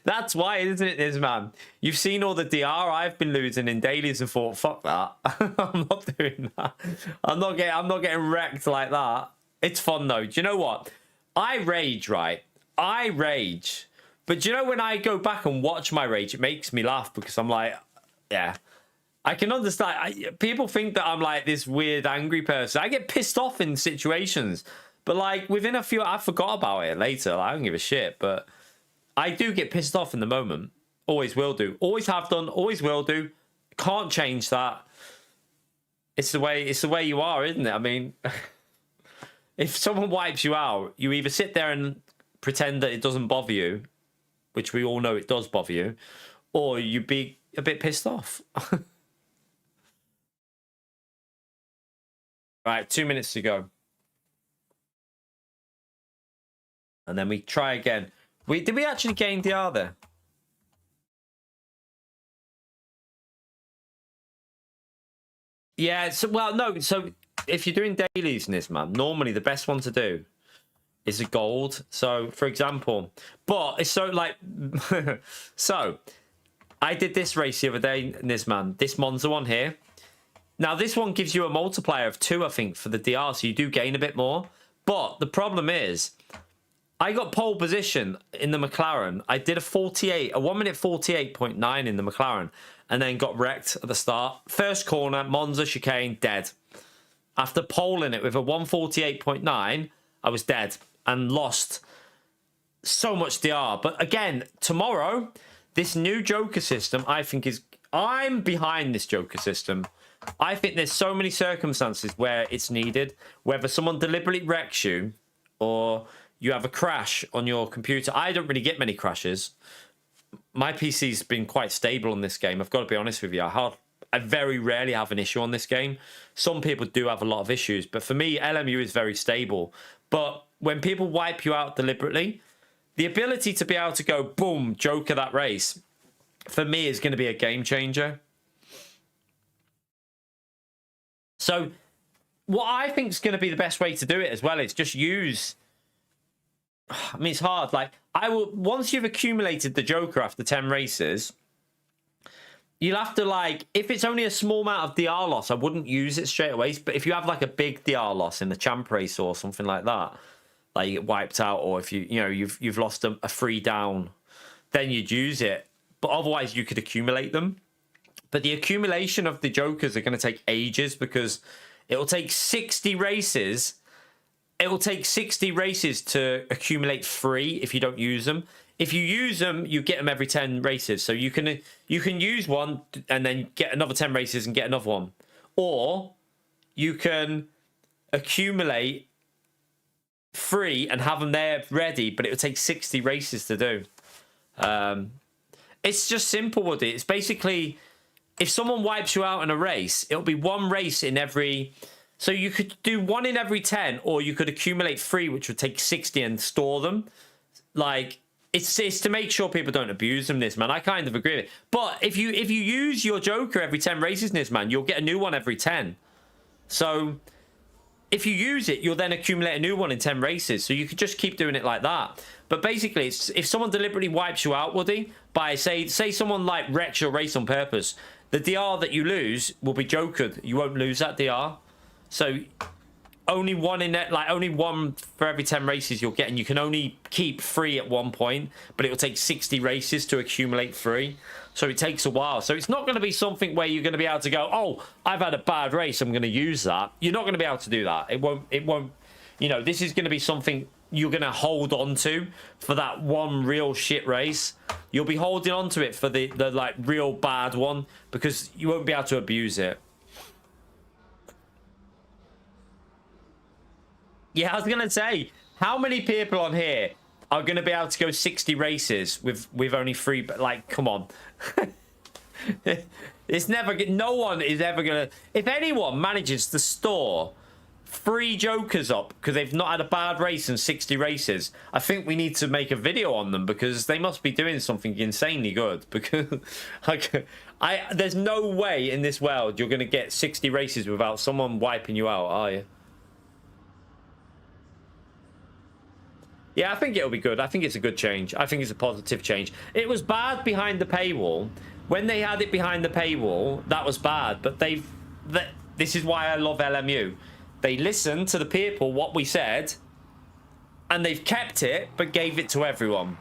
That's why, isn't it, this man? You've seen all the DR I've been losing in dailies and thought, fuck that. I'm not doing that. I'm not getting wrecked like that. It's fun though. Do you know what? I rage, right? I rage. But do you know, when I go back and watch my rage, it makes me laugh because I'm like, yeah. I can understand. People think that I'm like this weird, angry person. I get pissed off in situations. But like within a few, I forgot about it later. Like, I don't give a shit. But I do get pissed off in the moment. Always will do. Always have done. Always will do. Can't change that. It's the way you are, isn't it? I mean, if someone wipes you out, you either sit there and pretend that it doesn't bother you, which we all know it does bother you, or you be a bit pissed off. Right, 2 minutes to go. And then we try again. Did we actually gain DR there? Yeah, so, well, no. So if you're doing dailies in this, man, normally the best one to do is a gold. So, for example, but it's so like... So, I did this race the other day, Nizman. This Monza one here. Now, this one gives you a multiplier of 2, I think, for the DR, so you do gain a bit more. But the problem is, I got pole position in the McLaren. I did a 1 minute 48.9 in the McLaren, and then got wrecked at the start. First corner, Monza chicane, dead. After poling it with a 148.9, I was dead and lost so much DR. But again, tomorrow, this new Joker system, I think is... I'm behind this Joker system. I think there's so many circumstances where it's needed, whether someone deliberately wrecks you or you have a crash on your computer. I don't really get many crashes. My PC's been quite stable on this game. I've got to be honest with you. I very rarely have an issue on this game. Some people do have a lot of issues, but for me, LMU is very stable. But when people wipe you out deliberately, the ability to be able to go, boom, Joker that race, for me is going to be a game changer. So what I think is going to be the best way to do it as well is just use... I mean, it's hard. Like, once you've accumulated the Joker after 10 races, you'll have to, like, if it's only a small amount of DR loss, I wouldn't use it straight away. But if you have like a big DR loss in the champ race or something like that, like you get wiped out, or if you've lost a free down, then you'd use it. But otherwise, you could accumulate them. But the accumulation of the Jokers are going to take ages because it will take 60 races. It will take 60 races to accumulate 3 if you don't use them. If you use them, you get them every 10 races. So you can use one and then get another 10 races and get another one. Or you can accumulate 3 and have them there ready, but it would take 60 races to do. It's just simple, Woody. It's basically... if someone wipes you out in a race, it'll be one race in every... So you could do one in every 10, or you could accumulate 3, which would take 60 and store them. Like, it's to make sure people don't abuse them, this, man. I kind of agree with it. But if you use your Joker every 10 races, this, man, you'll get a new one every 10. So if you use it, you'll then accumulate a new one in 10 races. So you could just keep doing it like that. But basically, it's, if someone deliberately wipes you out, Woody, by, say someone, like, wrecks your race on purpose, the DR that you lose will be Jokered. You won't lose that DR. So only one in it, like only one for every 10 races you'll get, and you can only keep 3 at one point, but it will take 60 races to accumulate 3. So it takes a while. So it's not going to be something where you're going to be able to go, oh, I've had a bad race, I'm going to use that. You're not going to be able to do that. It won't, you know, this is going to be something you're going to hold on to for that one real shit race. You'll be holding on to it for the like real bad one, because you won't be able to abuse it. Yeah, I was going to say, how many people on here are going to be able to go 60 races with only 3? But like, come on. It's never, no one is ever going to, if anyone manages to store 3 Jokers up because they've not had a bad race in 60 races, I think we need to make a video on them, because they must be doing something insanely good. Because like, there's no way in this world you're going to get 60 races without someone wiping you out, are you? Yeah, I think it'll be good. I think it's a good change. I think it's a positive change. It was bad behind the paywall. When they had it behind the paywall, that was bad. But this is why I love LMU. They listened to the people, what we said, and they've kept it, but gave it to everyone.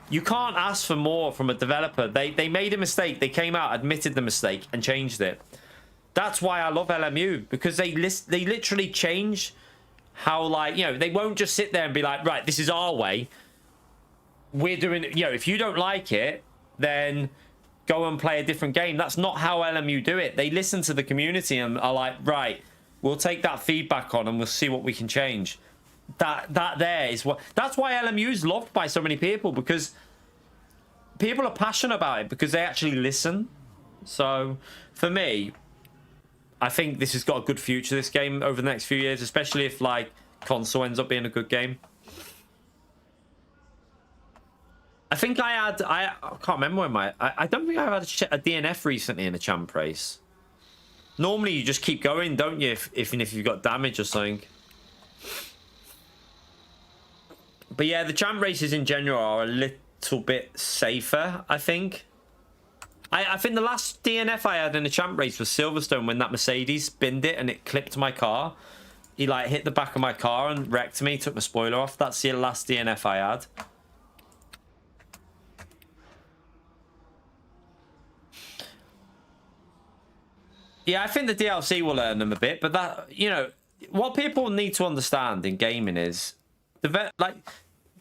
You can't ask for more from a developer. They made a mistake. They came out, admitted the mistake, and changed it. That's why I love LMU, because they literally change how, like, you know, they won't just sit there and be like, right, this is our way. We're doing it. You know, if you don't like it, then go and play a different game. That's not how LMU do it. They listen to the community and are like, right, we'll take that feedback on and we'll see what we can change. That there is what, that's why LMU is loved by so many people, because people are passionate about it, because they actually listen. So for me, I think this has got a good future, this game, over the next few years, especially if, like, console ends up being a good game. I think I can't remember when I don't think I've had a DNF recently in a champ race. Normally you just keep going, don't you, even if you've got damage or something. But yeah, the champ races in general are a little bit safer, I think. I think the last DNF I had in a champ race was Silverstone, when that Mercedes binned it and it clipped my car. He, like, hit the back of my car and wrecked me, took my spoiler off. That's the last DNF I had. Yeah, I think the DLC will earn them a bit, but that, you know, what people need to understand in gaming is,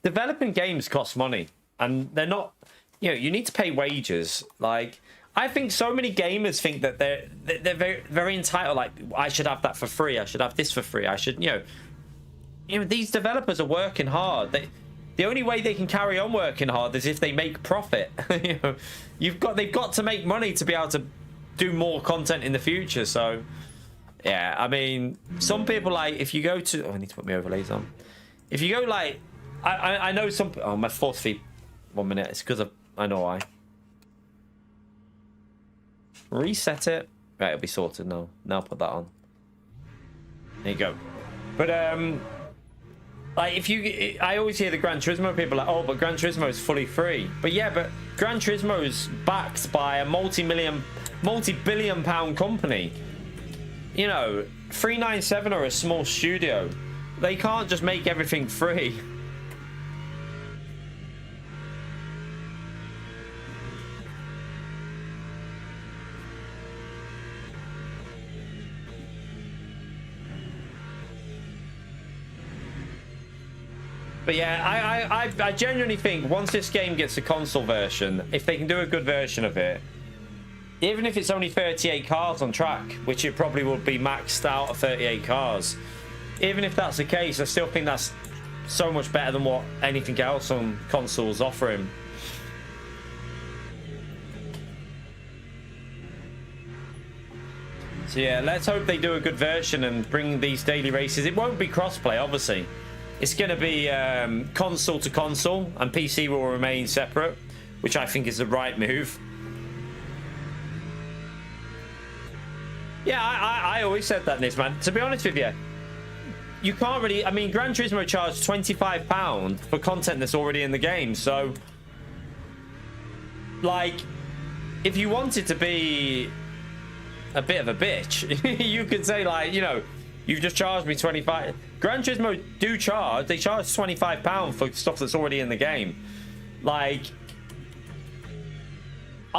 developing games costs money, and they're not, you know, you need to pay wages. Like, I think so many gamers think that they're very, very entitled. Like, I should have that for free. I should have this for free. I should, you know, these developers are working hard. The only way they can carry on working hard is if they make profit. You know, they've got to make money to be able to do more content in the future. So, yeah, I mean, some people, like, if you go to, oh, I need to put my overlays on. If you go, like, I know some. Oh, my force feed. 1 minute. It's because I know why. Reset it. Right, it'll be sorted now. Now put that on. There you go. But like, I always hear the Gran Turismo people like, oh, but Gran Turismo is fully free. But yeah, but Gran Turismo is backed by a multi-billion pound company. You know, 397 are a small studio. They can't just make everything free. But yeah, I genuinely think once this game gets a console version, if they can do a good version of it, even if it's only 38 cars on track, which it probably will be maxed out at 38 cars, even if that's the case, I still think that's so much better than what anything else on consoles offering. So yeah, let's hope they do a good version and bring these daily races. It won't be crossplay, obviously. It's going to be console to console, and PC will remain separate, which I think is the right move. Yeah, I always said that in this, man. To be honest with you, you can't really... I mean, Gran Turismo charged £25 for content that's already in the game. So, like, if you wanted to be a bit of a bitch, you could say, like, you know, you've just charged me 25. Gran Turismo do charge. They charge £25 for stuff that's already in the game. Like...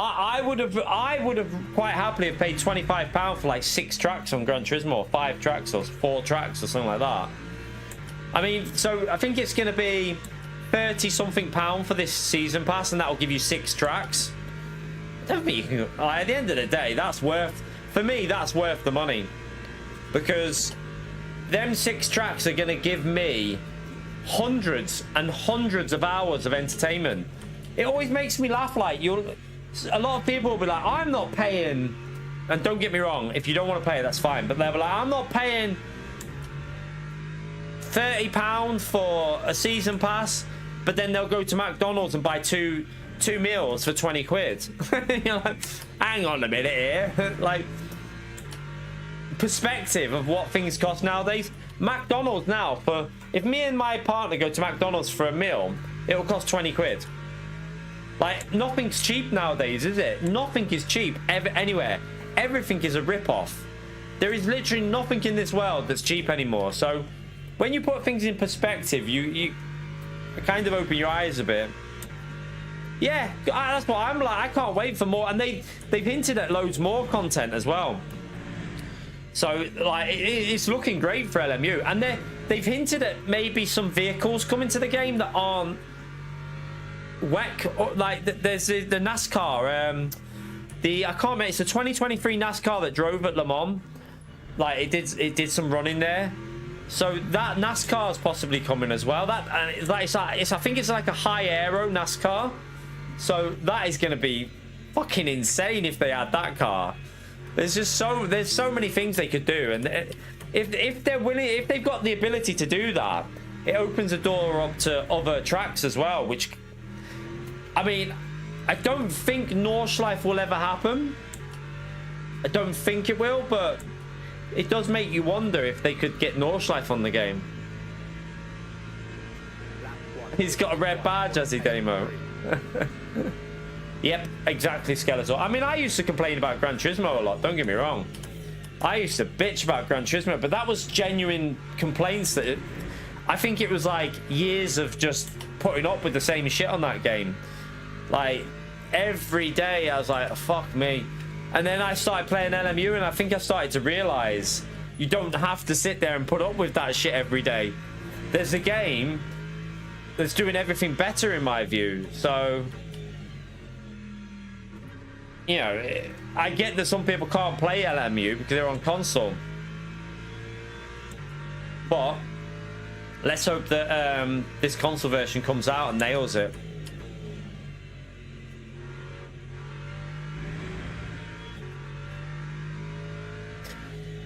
I would have quite happily have paid £25 for like 6 tracks on Gran Turismo, or 5 tracks, or 4 tracks, or something like that. I mean, so I think it's going to be 30 something pound for this season pass, and that will give you 6 tracks. I don't think you can, like, at the end of the day, that's worth, for me, that's worth the money, because them 6 tracks are going to give me hundreds and hundreds of hours of entertainment. It always makes me laugh. Like, a lot of people will be like, I'm not paying, and don't get me wrong, if you don't want to pay, that's fine, but they'll be like, I'm not paying £30 for a season pass, but then they'll go to McDonald's and buy two meals for 20 quid. You're like, hang on a minute here. Like, perspective of what things cost nowadays. McDonald's now, for, if me and my partner go to McDonald's for a meal, it'll cost 20 quid. Like, nothing's cheap nowadays, is it? Nothing is cheap anywhere. Everything is a rip-off. There is literally nothing in this world that's cheap anymore. So, when you put things in perspective, you kind of open your eyes a bit. Yeah, that's what I'm like. I can't wait for more. And they've hinted at loads more content as well. So, like, it's looking great for LMU. And they've hinted at maybe some vehicles coming to the game that aren't WEC, like there's the NASCAR, I can't remember, it's the 2023 NASCAR that drove at Le Mans. Like, it did some running there, so that NASCAR is possibly coming as well. That, and like, I think it's like a high aero NASCAR, so that is going to be fucking insane if they add that car. There's so many things they could do, and if they're willing, if they've got the ability to do that, it opens the door up to other tracks as well, which, I mean, I don't think Nordschleife will ever happen. I don't think it will, but it does make you wonder if they could get Nordschleife on the game. He's got a red badge, has he, Demo? Yep, exactly, Skeletor. I mean, I used to complain about Gran Turismo a lot, don't get me wrong. I used to bitch about Gran Turismo, but that was genuine complaints that I think it was like years of just putting up with the same shit on that game. Like, every day I was like, fuck me. And then I started playing LMU, and I think I started to realize you don't have to sit there and put up with that shit every day. There's a game that's doing everything better in my view. So, you know, I get that some people can't play LMU because they're on console, but let's hope that this console version comes out and nails it.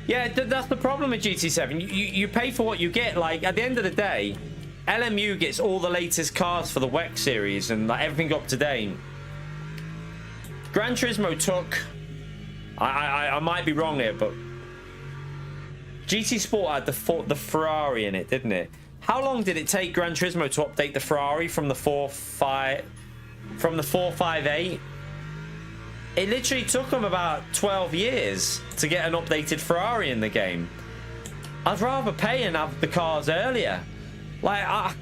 Yeah, that's the problem with GT7. You pay for what you get. Like, at the end of the day, LMU gets all the latest cars for the WEC series and like everything up to date. Gran Turismo took, I might be wrong here, but GT Sport had the Ferrari in it, didn't it? How long did it take Gran Turismo to update the Ferrari from the 458? It literally took them about 12 years to get an updated Ferrari in the game. I'd rather pay and have the cars earlier. Like,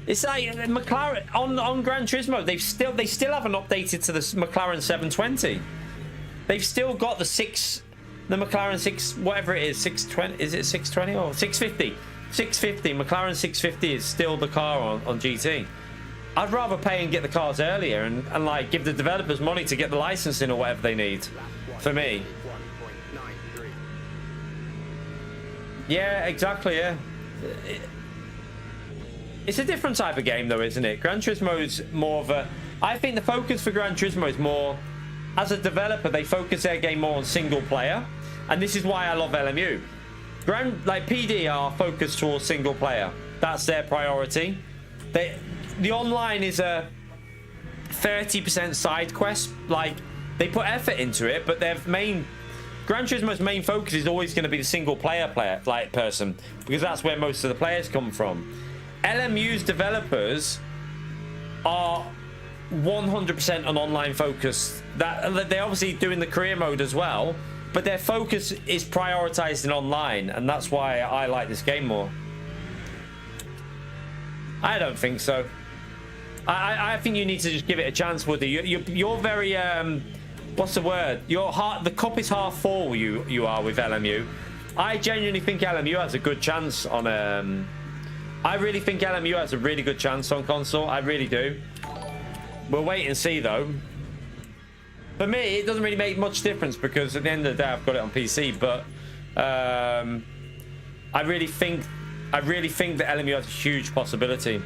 it's like McLaren on Gran Turismo. They still haven't updated to the McLaren 720. They've still got the McLaren 6, whatever it is, 620. Is it 620 or 650? 650. McLaren 650 is still the car on GT. I'd rather pay and get the cars earlier and like give the developers money to get the licensing or whatever they need. For me. Yeah, exactly. Yeah. It's a different type of game though, isn't it? Gran Turismo is more of a... I think the focus for Gran Turismo is more... As a developer, they focus their game more on single player. And this is why I love LMU. Like PD are focused towards single player. That's their priority. The online is a 30% side quest. Like, they put effort into it, but their main Gran Turismo's main focus is always going to be the single player person, because that's where most of the players come from. LMU's developers are 100% on online focus. That they're obviously doing the career mode as well, but their focus is prioritized in online, and that's why I like this game more. I don't think so. I think you need to just give it a chance, Woody. You're very what's the word? The cup is half full. You are with LMU. I genuinely think LMU has a good chance on. I really think LMU has a really good chance on console. I really do. We'll wait and see though. For me, it doesn't really make much difference because at the end of the day, I've got it on PC. But I really think that LMU has a huge possibility.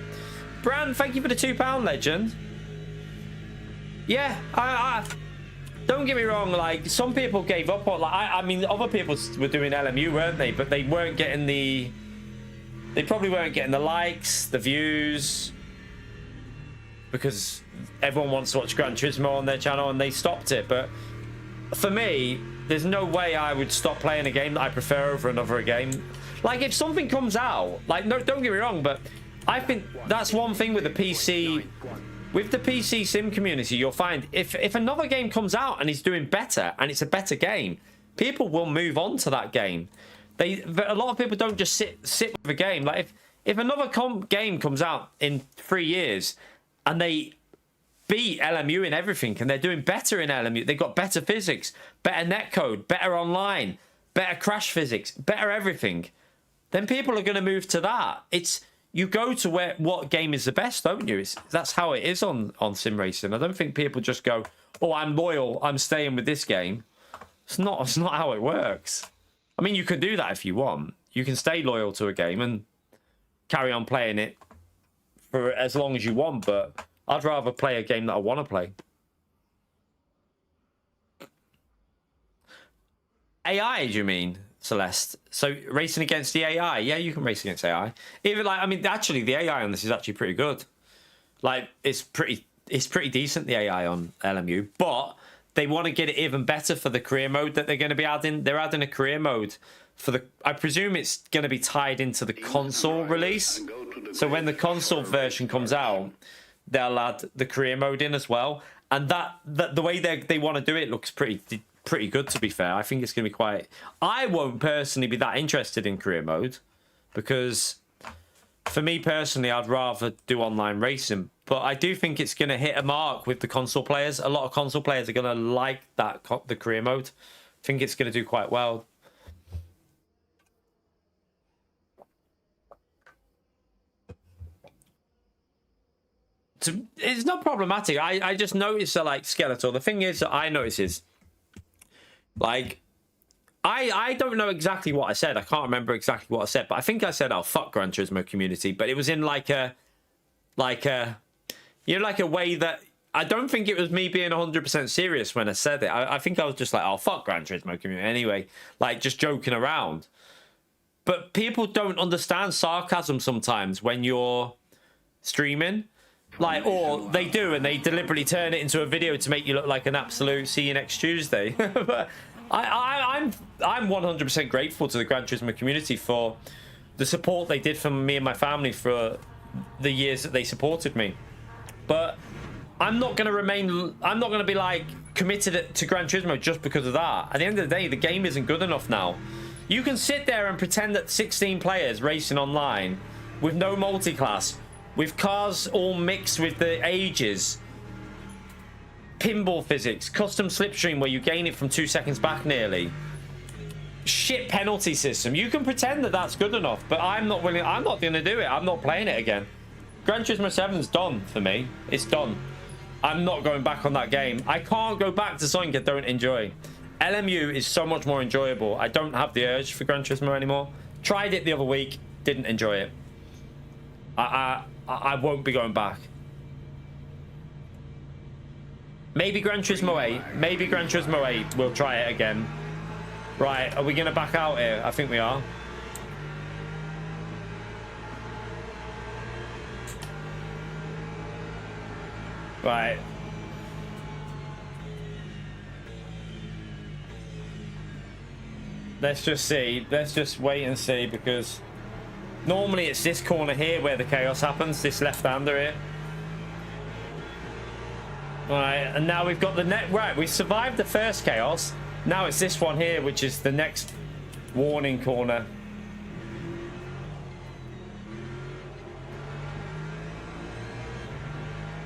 Bran, thank you for the £2 legend. Yeah, I don't get me wrong. Like, some people gave up on. Like, I mean, other people were doing LMU, weren't they? But they weren't getting the. They probably weren't getting the likes, the views, because everyone wants to watch Gran Turismo on their channel, and they stopped it. But for me, there's no way I would stop playing a game that I prefer over another game. Like, if something comes out, like, no, don't get me wrong, but I think that's one thing with the PC. With the PC sim community, you'll find if another game comes out and is doing better and it's a better game, people will move on to that game. A lot of people don't just sit with a game. Like, if another game comes out in 3 years and they beat LMU in everything and they're doing better in LMU, they've got better physics, better netcode, better online, better crash physics, better everything, then people are going to move to that. You go to what game is the best, don't you? That's how it is on sim racing. I don't think people just go, oh, I'm loyal, I'm staying with this game. It's not how it works. I mean, you can do that if you want. You can stay loyal to a game and carry on playing it for as long as you want, but I'd rather play a game that I want to play. AI, do you mean, Celeste? So racing against the AI? Yeah, you can race against AI. Even like, I mean, actually, the AI on this is actually pretty good. Like, it's pretty decent, the AI on LMU, but they want to get it even better for the career mode that they're going to be adding. They're adding a career mode for the. I presume it's going to be tied into the console release. So when the console version comes out, they'll add the career mode in as well. And that the way they want to do it looks pretty good, to be fair. I think it's going to be quite. I won't personally be that interested in career mode because, for me personally, I'd rather do online racing. But I do think it's going to hit a mark with the console players. A lot of console players are going to like the career mode. I think it's going to do quite well. It's not problematic. I just noticed that, like, Skeletor. The thing is that I notice is, like, I don't know exactly what I said. I can't remember exactly what I said, but I think I said, "Oh, fuck Gran Turismo community," but it was in like a way that I don't think it was me being 100% serious when I said it. I think I was just like, "Oh, fuck Gran Turismo community," anyway, like, just joking around. But people don't understand sarcasm sometimes when you're streaming. Like, or they do, and they deliberately turn it into a video to make you look like an absolute see you next Tuesday. But I'm 100% grateful to the Gran Turismo community for the support they did for me and my family for the years that they supported me. But I'm not going to be like committed to Gran Turismo just because of that. At the end of the day, the game isn't good enough now. You can sit there and pretend that 16 players racing online with no multi-class, with cars all mixed with the ages, pinball physics, custom slipstream where you gain it from 2 seconds back nearly, shit penalty system. You can pretend that that's good enough, but I'm not willing. I'm not going to do it. I'm not playing it again. Gran Turismo 7's done for me. It's done. I'm not going back on that game. I can't go back to something I don't enjoy. LMU is so much more enjoyable. I don't have the urge for Gran Turismo anymore. Tried it the other week. Didn't enjoy it. I won't be going back. Maybe Gran Turismo 8. Maybe Gran Turismo 8. We'll try it again. Right, are we going to back out here? I think we are. Right. Let's just see. Let's just wait and see, because normally it's this corner here where the chaos happens, this left-hander here. Right, and now we've got the net. Right, we survived the first chaos. Now it's this one here, which is the next warning corner.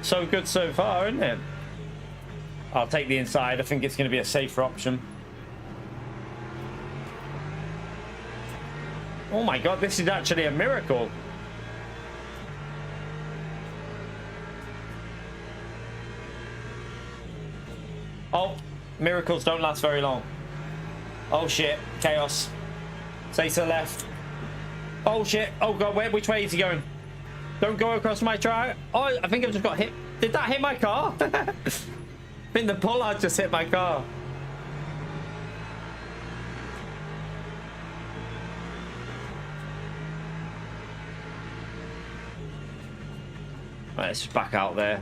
So good so far, isn't it? I'll take the inside. I think it's going to be a safer option. Oh my god, this is actually a miracle. Oh, miracles don't last very long. Oh shit, chaos. Stay to the left. Oh shit, oh god, which way is he going? Don't go across my track. Oh, I think I've just got hit. Did that hit my car? I think the bollard just hit my car. Right, let's just back out there.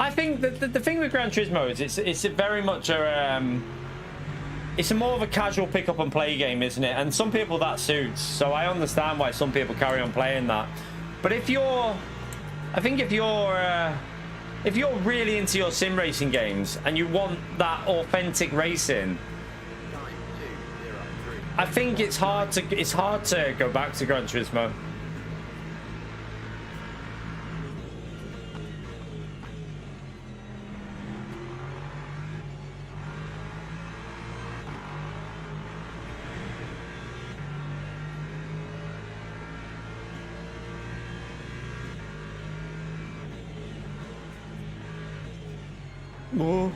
I think that the thing with Gran Turismo is it's very much a it's a more of a casual pick up and play game, isn't it? And some people that suits, so I understand why some people carry on playing that. But if you're, I think if you're really into your sim racing games and you want that authentic racing, I think it's hard to go back to Gran Turismo. Oh.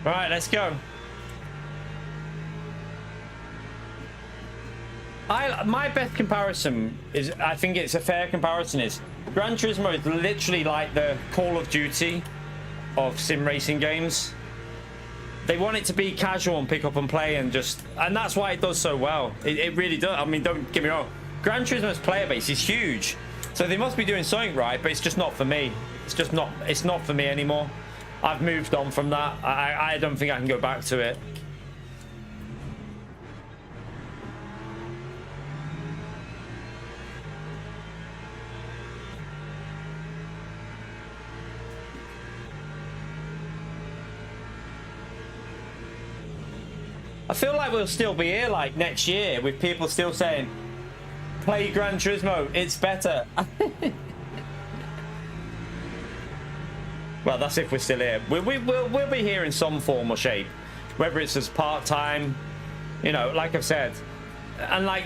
Right, let's go. My best comparison is, I think it's a fair comparison, is Gran Turismo is literally like the Call of Duty of sim racing games. They want it to be casual and pick up and play, and that's why it does so well. It really does. I mean, don't get me wrong. Gran Turismo's player base is huge, so they must be doing something right, but it's just not for me. It's not for me anymore. I've moved on from that. I don't think I can go back to it. I feel like we'll still be here like next year with people still saying, play Gran Turismo, it's better. Well, that's if we're still here. We'll be here in some form or shape, whether it's as part-time, you know, like I've said. And like,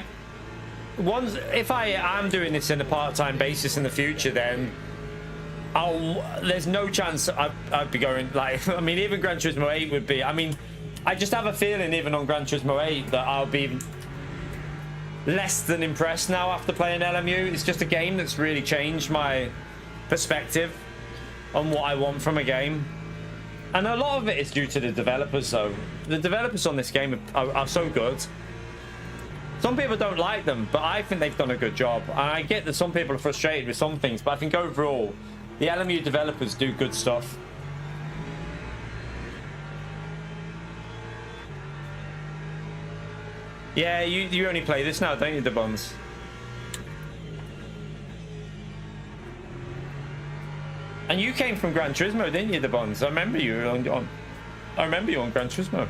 if I am doing this in a part-time basis in the future, then there's no chance I'd be going, like, I mean, even Gran Turismo 8 would be, I mean, I just have a feeling even on Gran Turismo 8 that I'll be less than impressed now after playing LMU. It's just a game that's really changed my perspective on what I want from a game. And a lot of it is due to the developers, though. The developers on this game are so good. Some people don't like them, but I think they've done a good job. And I get that some people are frustrated with some things, but I think overall, the LMU developers do good stuff. Yeah, you only play this now, don't you, the Buns? And you came from Gran Turismo, didn't you, the Buns? I remember you on Gran Turismo.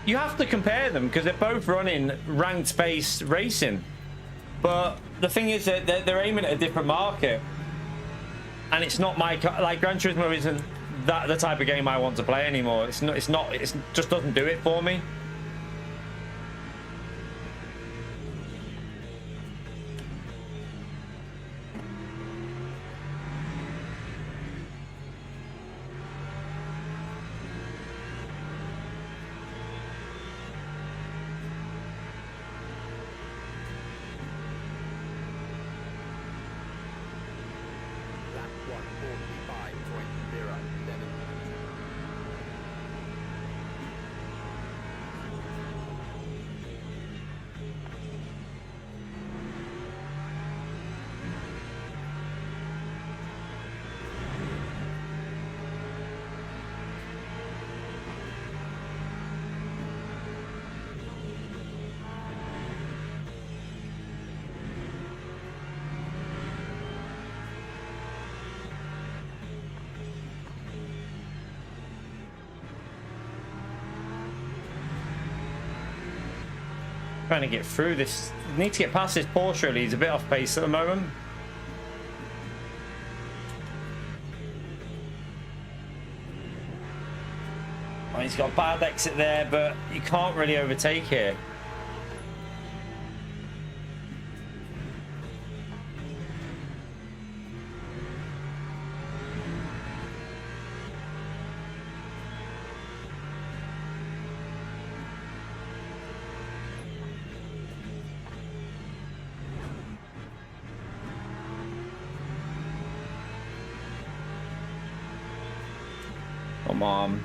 You have to compare them because they're both running ranked-based racing. But the thing is that they're aiming at a different market, and it's not my like Gran Turismo isn't that the type of game I want to play anymore. It's not. It just doesn't do it for me. Trying to get through this. Need to get past this Porsche really. He's a bit off pace at the moment. Oh, he's got a bad exit there, but you can't really overtake here. Come on.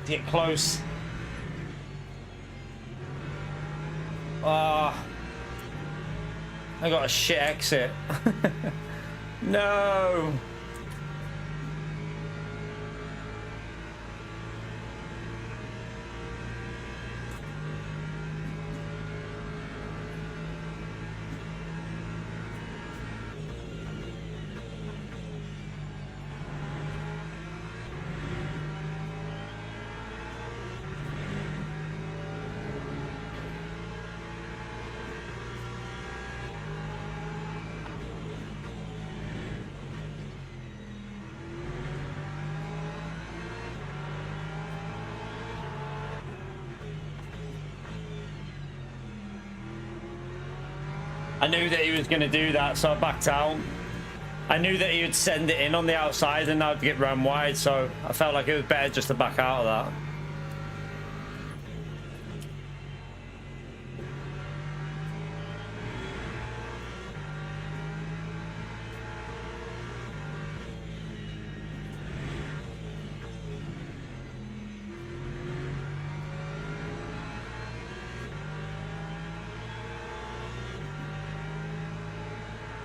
Get close. Ah, I got a shit exit. No. I knew that he was going to do that, so I backed out. I knew that he would send it in on the outside and I'd get run wide, so I felt like it was better just to back out of that.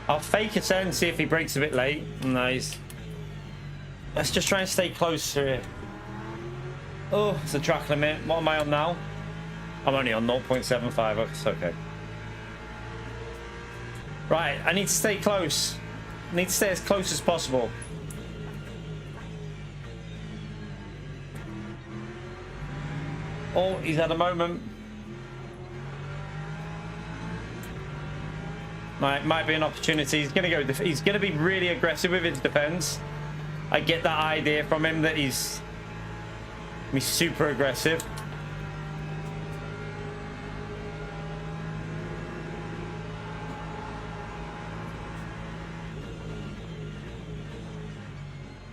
I'll fake it and see if he breaks a bit late. Nice. Let's just try and stay close to it. Oh, it's a track limit. What am I on now? I'm only on 0.75. It's okay. Right, I need to stay close. I need to stay as close as possible. Oh, he's had a moment. Might be an opportunity. He's gonna go. He's gonna be really aggressive with his defense. I get that idea from him that he's super aggressive.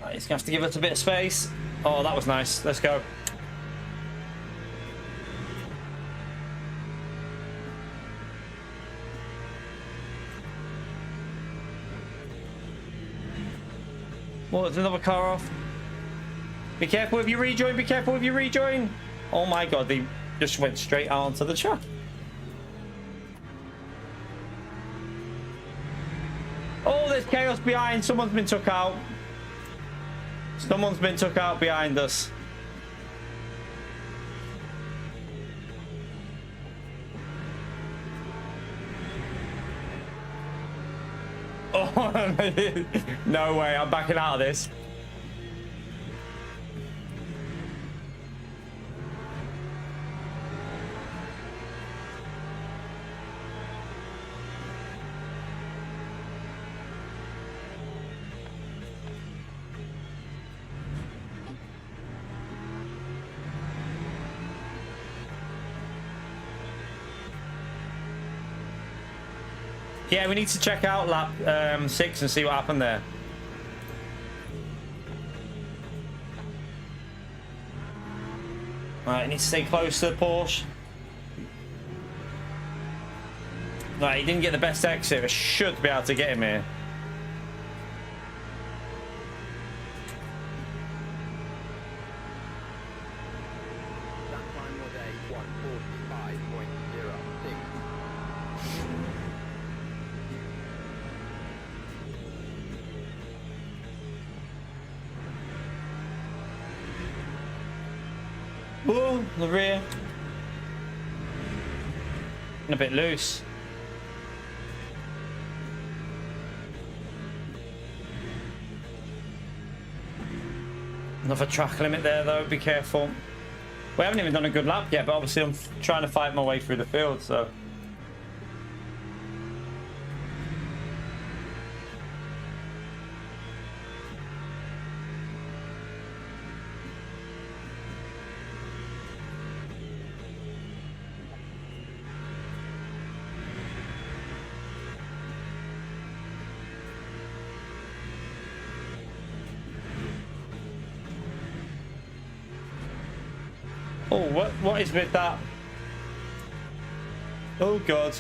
Right, he's gonna have to give us a bit of space. Oh, that was nice. Let's go. Oh, there's another car off. Be careful if you rejoin. Be careful if you rejoin. Oh my god, they just went straight out onto the track. Oh, there's chaos behind. Someone's been took out. Someone's been took out behind us. Oh, no way. I'm backing out of this. Yeah, we need to check out lap 6 and see what happened there. Right, I need to stay close to the Porsche. Right, he didn't get the best exit, but should be able to get him here. Oh, the rear. And a bit loose. Another track limit there though, be careful. We haven't even done a good lap yet, but obviously I'm trying to fight my way through the field, so. Oh, what is with that? Oh god.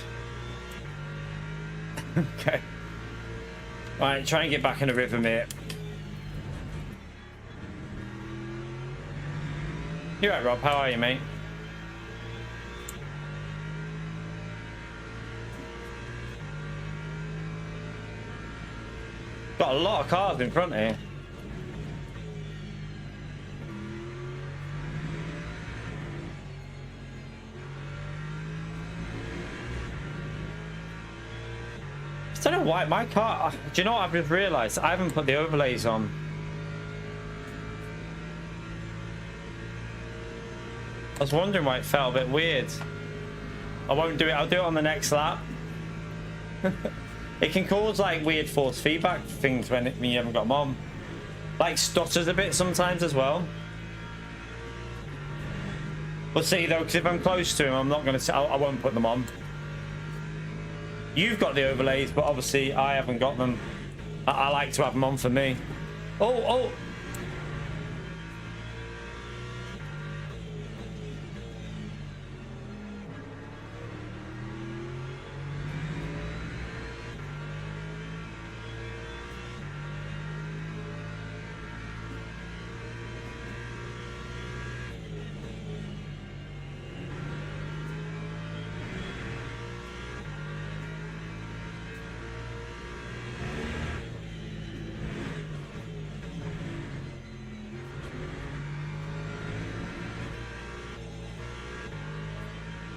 Okay. Right, try and get back in the rhythm here. You right, Rob? How are you, mate? Got a lot of cars in front here. I don't know why my car. Do you know what I've just realized? I haven't put the overlays on. I was wondering why it felt a bit weird. I won't do it. I'll do it on the next lap. It can cause like weird force feedback things when you haven't got them on. Like stutters a bit sometimes as well. But see though, because if I'm close to him, I'm not going to. I won't put them on. You've got the overlays, but obviously I haven't got them. I like to have them on for me. Oh.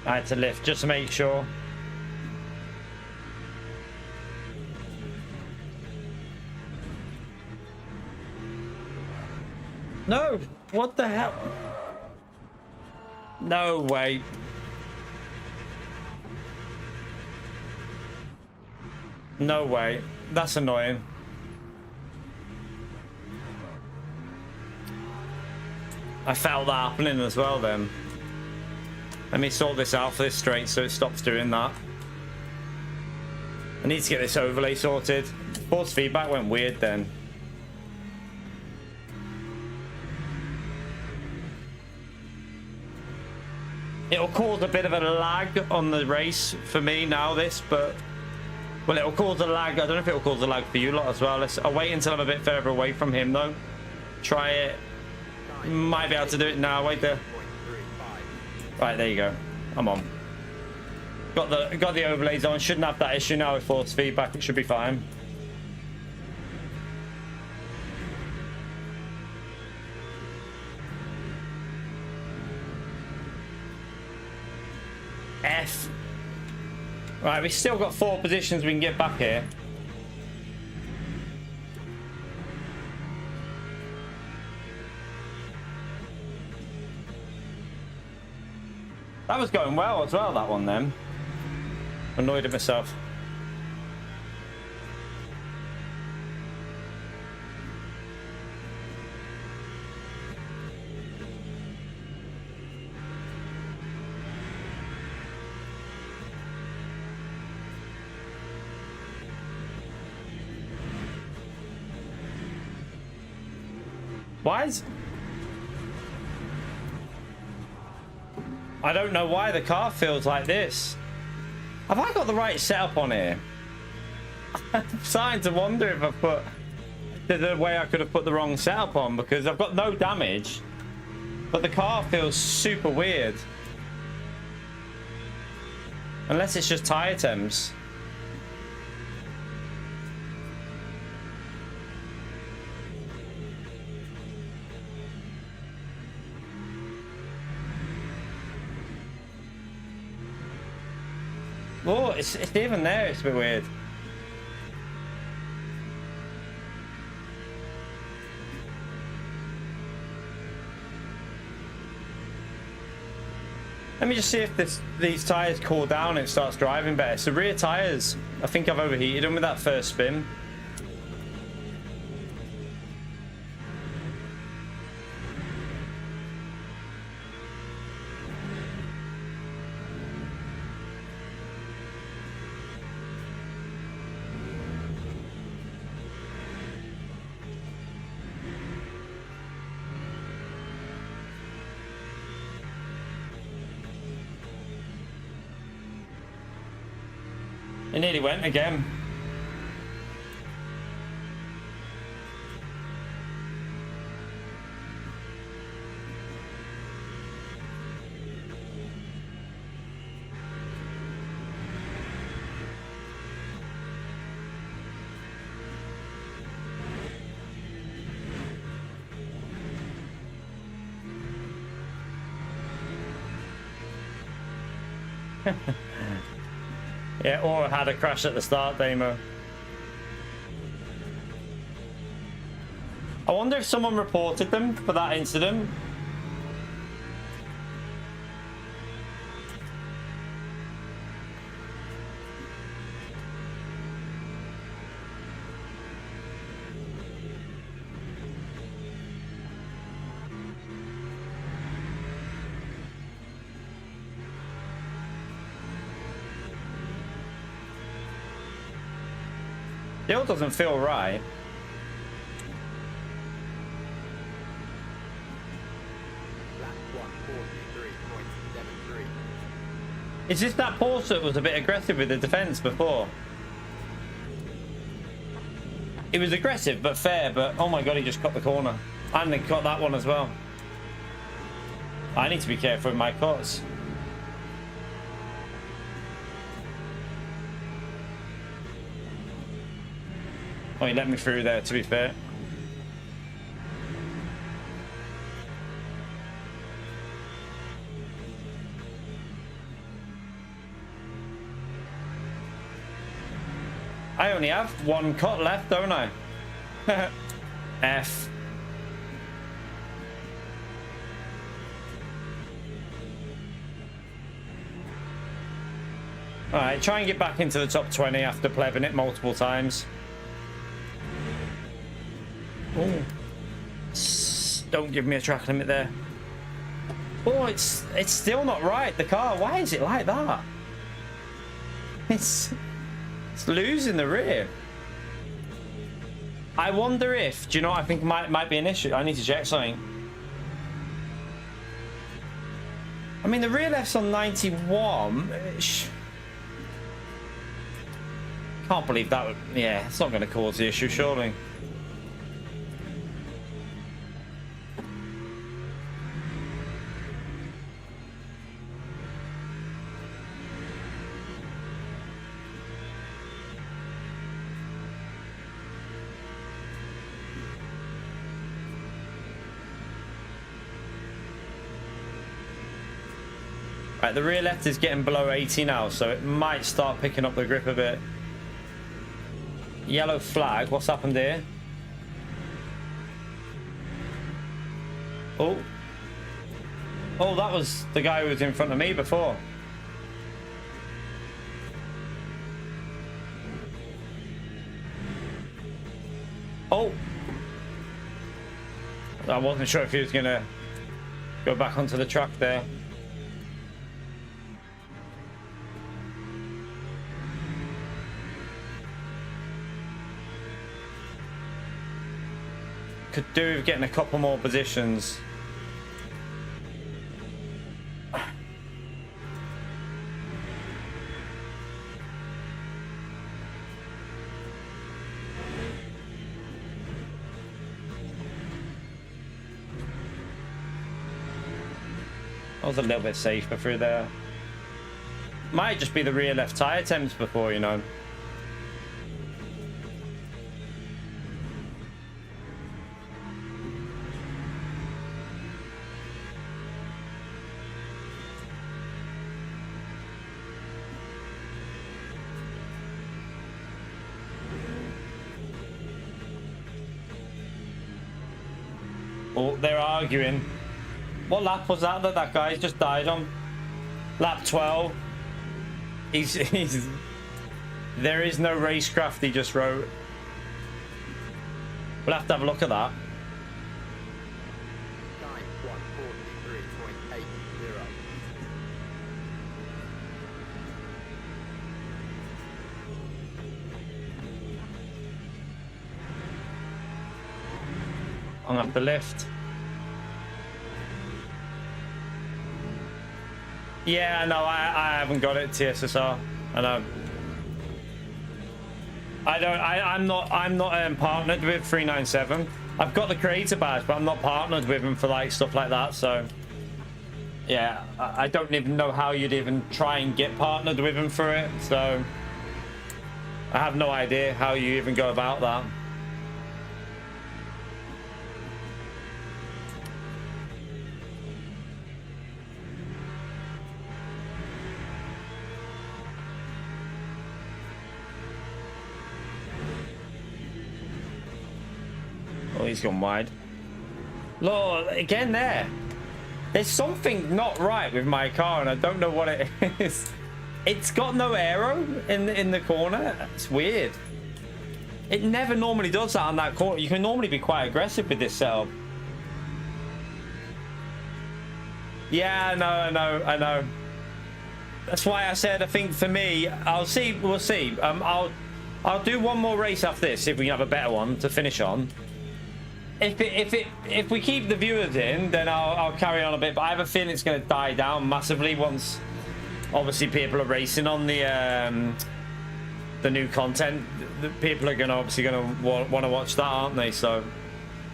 I had to lift just to make sure. No! What the hell? No way. No way. That's annoying. I felt that happening as well then. Let me sort this out for this straight so it stops doing that. I need to get this overlay sorted. Force feedback went weird then. It'll cause a bit of a lag on the race for me now, this, but... Well, it'll cause a lag. I don't know if it'll cause a lag for you lot as well. I'll wait until I'm a bit further away from him, though. Try it. Might be able to do it now. Wait there. Right, there you go. I'm on. Got the overlays on. Shouldn't have that issue now with force feedback. It should be fine. F. Right, we've still got 4 positions we can get back here. That was going well as well, that one then. Annoyed at myself. Why is... I don't know why the car feels like this. Have I got the right setup on here? I'm starting to wonder if I put the way I could have put the wrong setup on, because I've got no damage, but the car feels super weird. Unless it's just tire temps. Oh, it's even there. It's a bit weird. Let me just see if these tires cool down and it starts driving better. It's the rear tires. I think I've overheated them with that first spin. It nearly went again. Yeah, or had a crash at the start, Damo. I wonder if someone reported them for that incident. Still doesn't feel right. Is this that Porsche that was a bit aggressive with the defense before? It was aggressive but fair, but oh my god, he just cut the corner. And they got that one as well. I need to be careful with my cuts. Oh, he let me through there, to be fair. I only have one cut left, don't I? F. Alright, try and get back into the top 20 after pleving it multiple times. Ooh. Don't give me a track limit there. Oh, it's still not right, the car. Why is it like that? It's losing the rear. I wonder if, do you know what I think might be an issue? I need to check something. I mean, the rear left's on 91. Can't believe that would, yeah, it's not going to cause the issue, surely. Right, the rear left is getting below 80 now, so it might start picking up the grip a bit. Yellow flag, what's happened here? Oh. Oh, that was the guy who was in front of me before. Oh. I wasn't sure if he was gonna go back onto the track there. could do with getting a couple more positions. I was a little bit safer through there. Might just be the rear left tire attempts before, you know. Oh, they're arguing. What lap was that that guy just died on? Lap 12. He's there is no racecraft, he just wrote. We'll have to have a look at that. Time 1:43.80. I'm gonna have to lift. Yeah, no, I haven't got it, TSSR. I know. I'm not partnered with 397. I've got the creator badge, but I'm not partnered with him for like stuff like that. So yeah, I don't even know how you'd even try and get partnered with him for it. So I have no idea how you even go about that. Oh, he's gone wide. Lord, again there. There's something not right with my car, and I don't know what it is. It's got no aero in the corner. It's weird. It never normally does that on that corner. You can normally be quite aggressive with this setup. Yeah, I know. That's why I said I think for me, we'll see. I'll do one more race after this, see if we can have a better one to finish on. If we keep the viewers in, then I'll carry on a bit. But I have a feeling it's going to die down massively once, obviously, people are racing on the new content. The people are obviously going to want to watch that, aren't they? So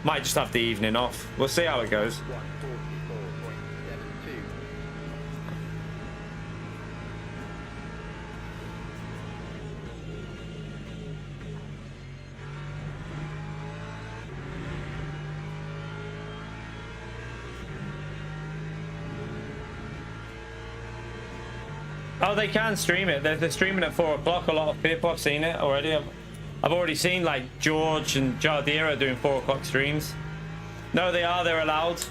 might just have the evening off. We'll see how it goes. 1:44.72. Oh, they can stream it. They're streaming at 4 o'clock. A lot of people, I've seen it already. I've already seen like George and Jardira doing 4 o'clock streams. No, they are. They're allowed.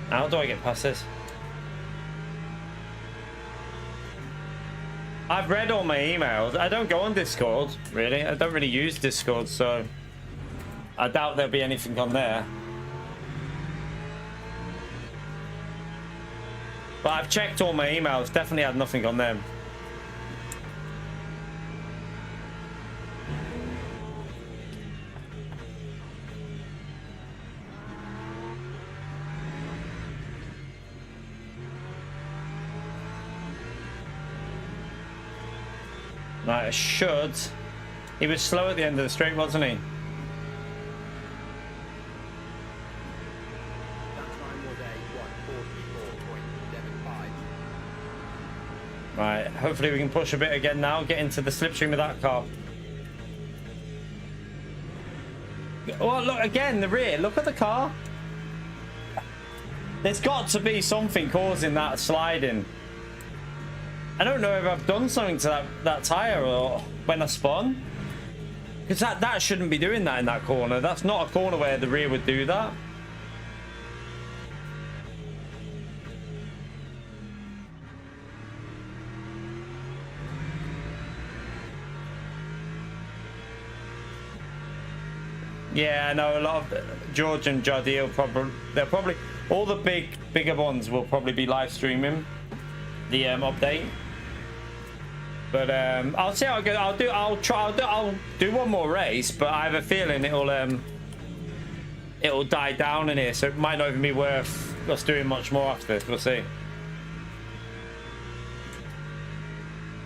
How do I get past this? I've read all my emails. I don't go on Discord, really. I don't really use Discord, so I doubt there'll be anything on there. But I've checked all my emails. Definitely had nothing on them. Right, I should. He was slow at the end of the straight, wasn't he? That time was a 1:44.75. Right, hopefully we can push a bit again now, get into the slipstream of that car. Oh, look, again, the rear. Look at the car. There's got to be something causing that sliding. I don't know if I've done something to that tire or when I spun. Because Because that shouldn't be doing that in that corner. That's not a corner where the rear would do that. Yeah, I know a lot of George and Jody will probably all the bigger ones will probably be live streaming the update. But I'll see how it goes. I'll do one more race, but I have a feeling it'll die down in here, so it might not even be worth us doing much more after this. We'll see.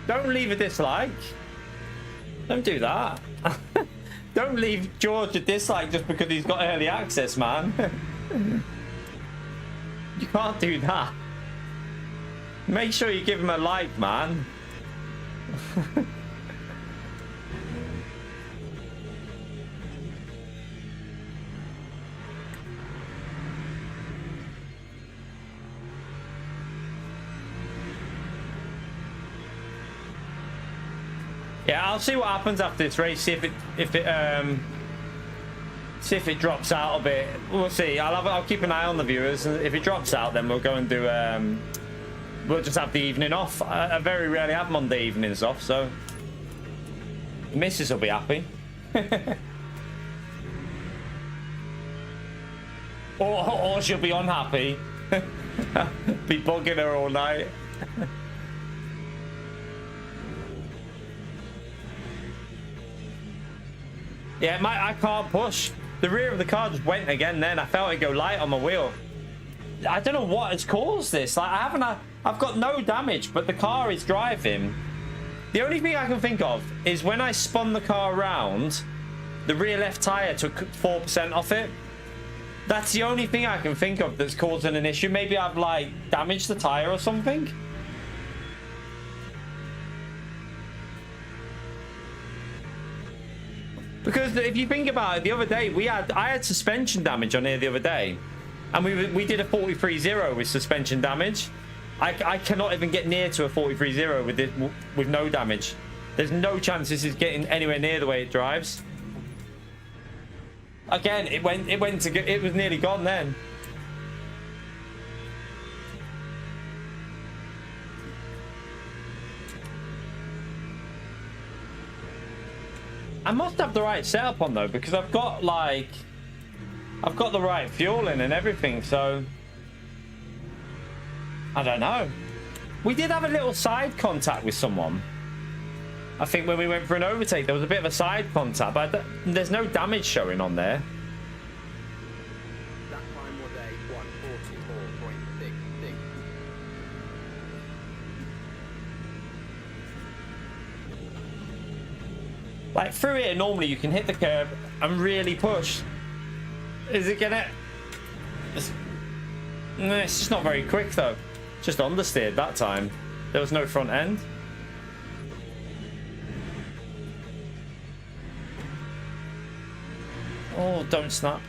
Don't leave a dislike. Don't do that. Don't leave George a dislike just because he's got early access, man. You can't do that. Make sure you give him a like, man. Yeah, I'll see what happens after this race. See if it drops out a bit. We'll see. I'll keep an eye on the viewers. If it drops out, then we'll go and do. We'll just have the evening off. I very rarely have Monday evenings off, so the missus will be happy. or she'll be unhappy. Be bugging her all night. Yeah, I can't push. The rear of the car just went again then. I felt it go light on my wheel. I don't know what has caused this. Like, I've got no damage, but the car is driving. The only thing I can think of is when I spun the car around, the rear left tyre took 4% off it. That's the only thing I can think of that's causing an issue. Maybe I've, like, damaged the tyre or something. Because if you think about it, the other day I had suspension damage on here the other day, and we did a 43.0 with suspension damage. I cannot even get near to a 43.0 with no damage. There's no chance this is getting anywhere near the way it drives. Again, it was nearly gone then. I must have the right setup on though, because I've got the right fueling and everything, so I don't know. We did have a little side contact with someone. I think when we went for an overtake, there was a bit of a side contact, but there's no damage showing on there. That time was a 144.66. Like through here, normally you can hit the curb and really push. Is it gonna? No, it's just not very quick though. Just understeered that time. There was no front end. Oh, don't snap.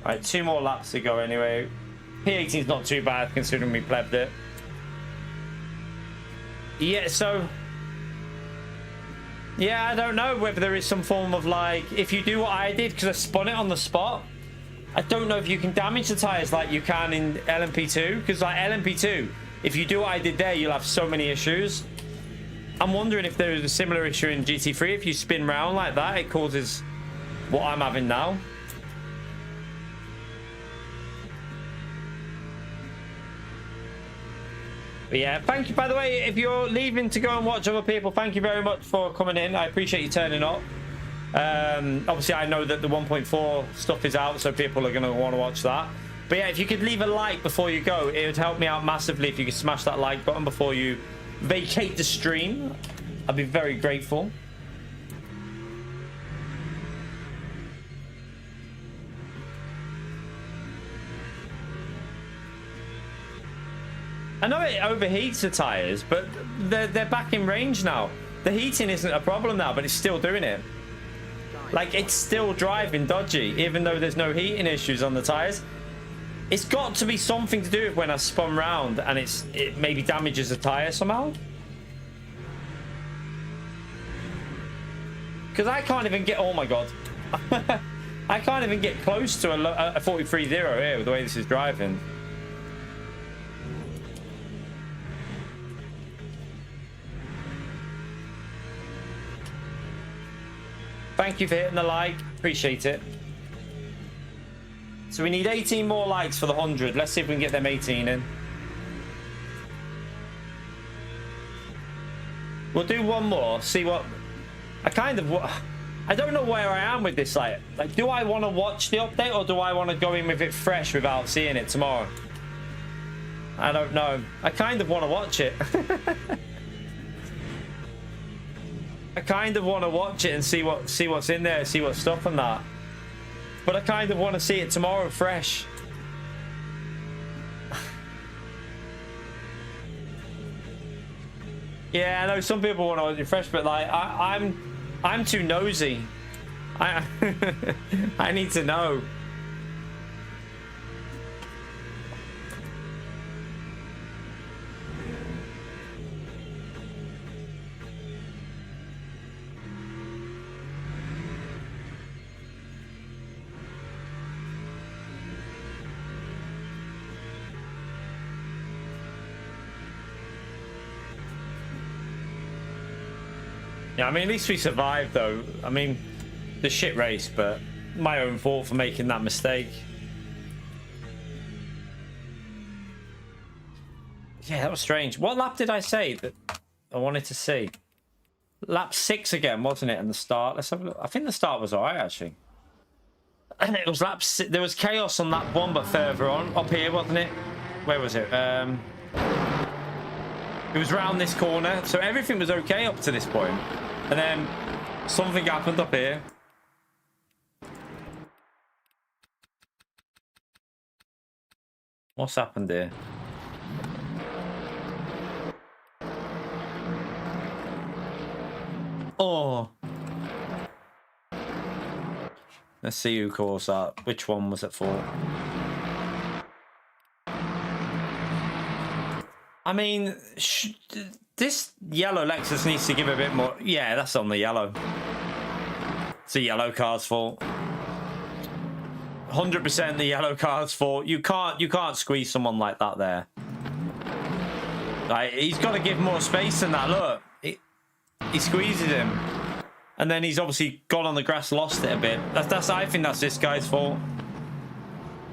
Right, 2 more laps to go anyway. P18's not too bad considering we plebbed it. Yeah, so yeah, I don't know whether there is some form of, like, if you do what I did, because I spun it on the spot, I don't know if you can damage the tires like you can in LMP2, because like LMP2, if you do what I did there, you'll have so many issues. I'm wondering if there is a similar issue in GT3. If you spin round like that, it causes what I'm having now. But yeah, thank you, by the way, if you're leaving to go and watch other people, thank you very much for coming in. I appreciate you turning up. Obviously, I know that the 1.4 stuff is out, so people are going to want to watch that. But yeah, if you could leave a like before you go, it would help me out massively if you could smash that like button before you vacate the stream. I'd be very grateful. I know it overheats the tires, but they're back in range now. The heating isn't a problem now, but it's still doing it. Like, it's still driving dodgy, even though there's no heating issues on the tires. It's got to be something to do with when I spun round and it maybe damages the tire somehow. Because I can't even get... Oh, my God. I can't even get close to a 43.0 here with the way this is driving. Thank you for hitting the like. Appreciate it. So we need 18 more likes for the 100. Let's see if we can get them 18 in. We'll do one more. See what... I don't know where I am with this. Like, do I want to watch the update or do I want to go in with it fresh without seeing it tomorrow? I don't know. I kind of want to watch it. I kind of want to watch it and see what's in there, see what's stuff and that. But I kind of want to see it tomorrow fresh. Yeah, I know some people want to watch it fresh, but like I'm too nosy. I I need to know. Yeah, I mean, at least we survived, though. I mean, the shit race, but my own fault for making that mistake. Yeah, that was strange. What lap did I say that I wanted to see? Lap 6 again, wasn't it? And the start. Let's have a look. I think the start was alright, actually. And it was lap 6. There was chaos on lap 1, but further on, up here, wasn't it? Where was it? It was round this corner, so everything was okay up to this point. And then something happened up here. What's happened here? Oh. Let's see who calls that. Which one was it for? I mean, this yellow Lexus needs to give a bit more. Yeah, that's on the yellow. It's a yellow car's fault. 100% the yellow car's fault. You can't squeeze someone like that there. Like, he's got to give more space than that. Look, he squeezes him, and then he's obviously gone on the grass, lost it a bit. I think that's this guy's fault.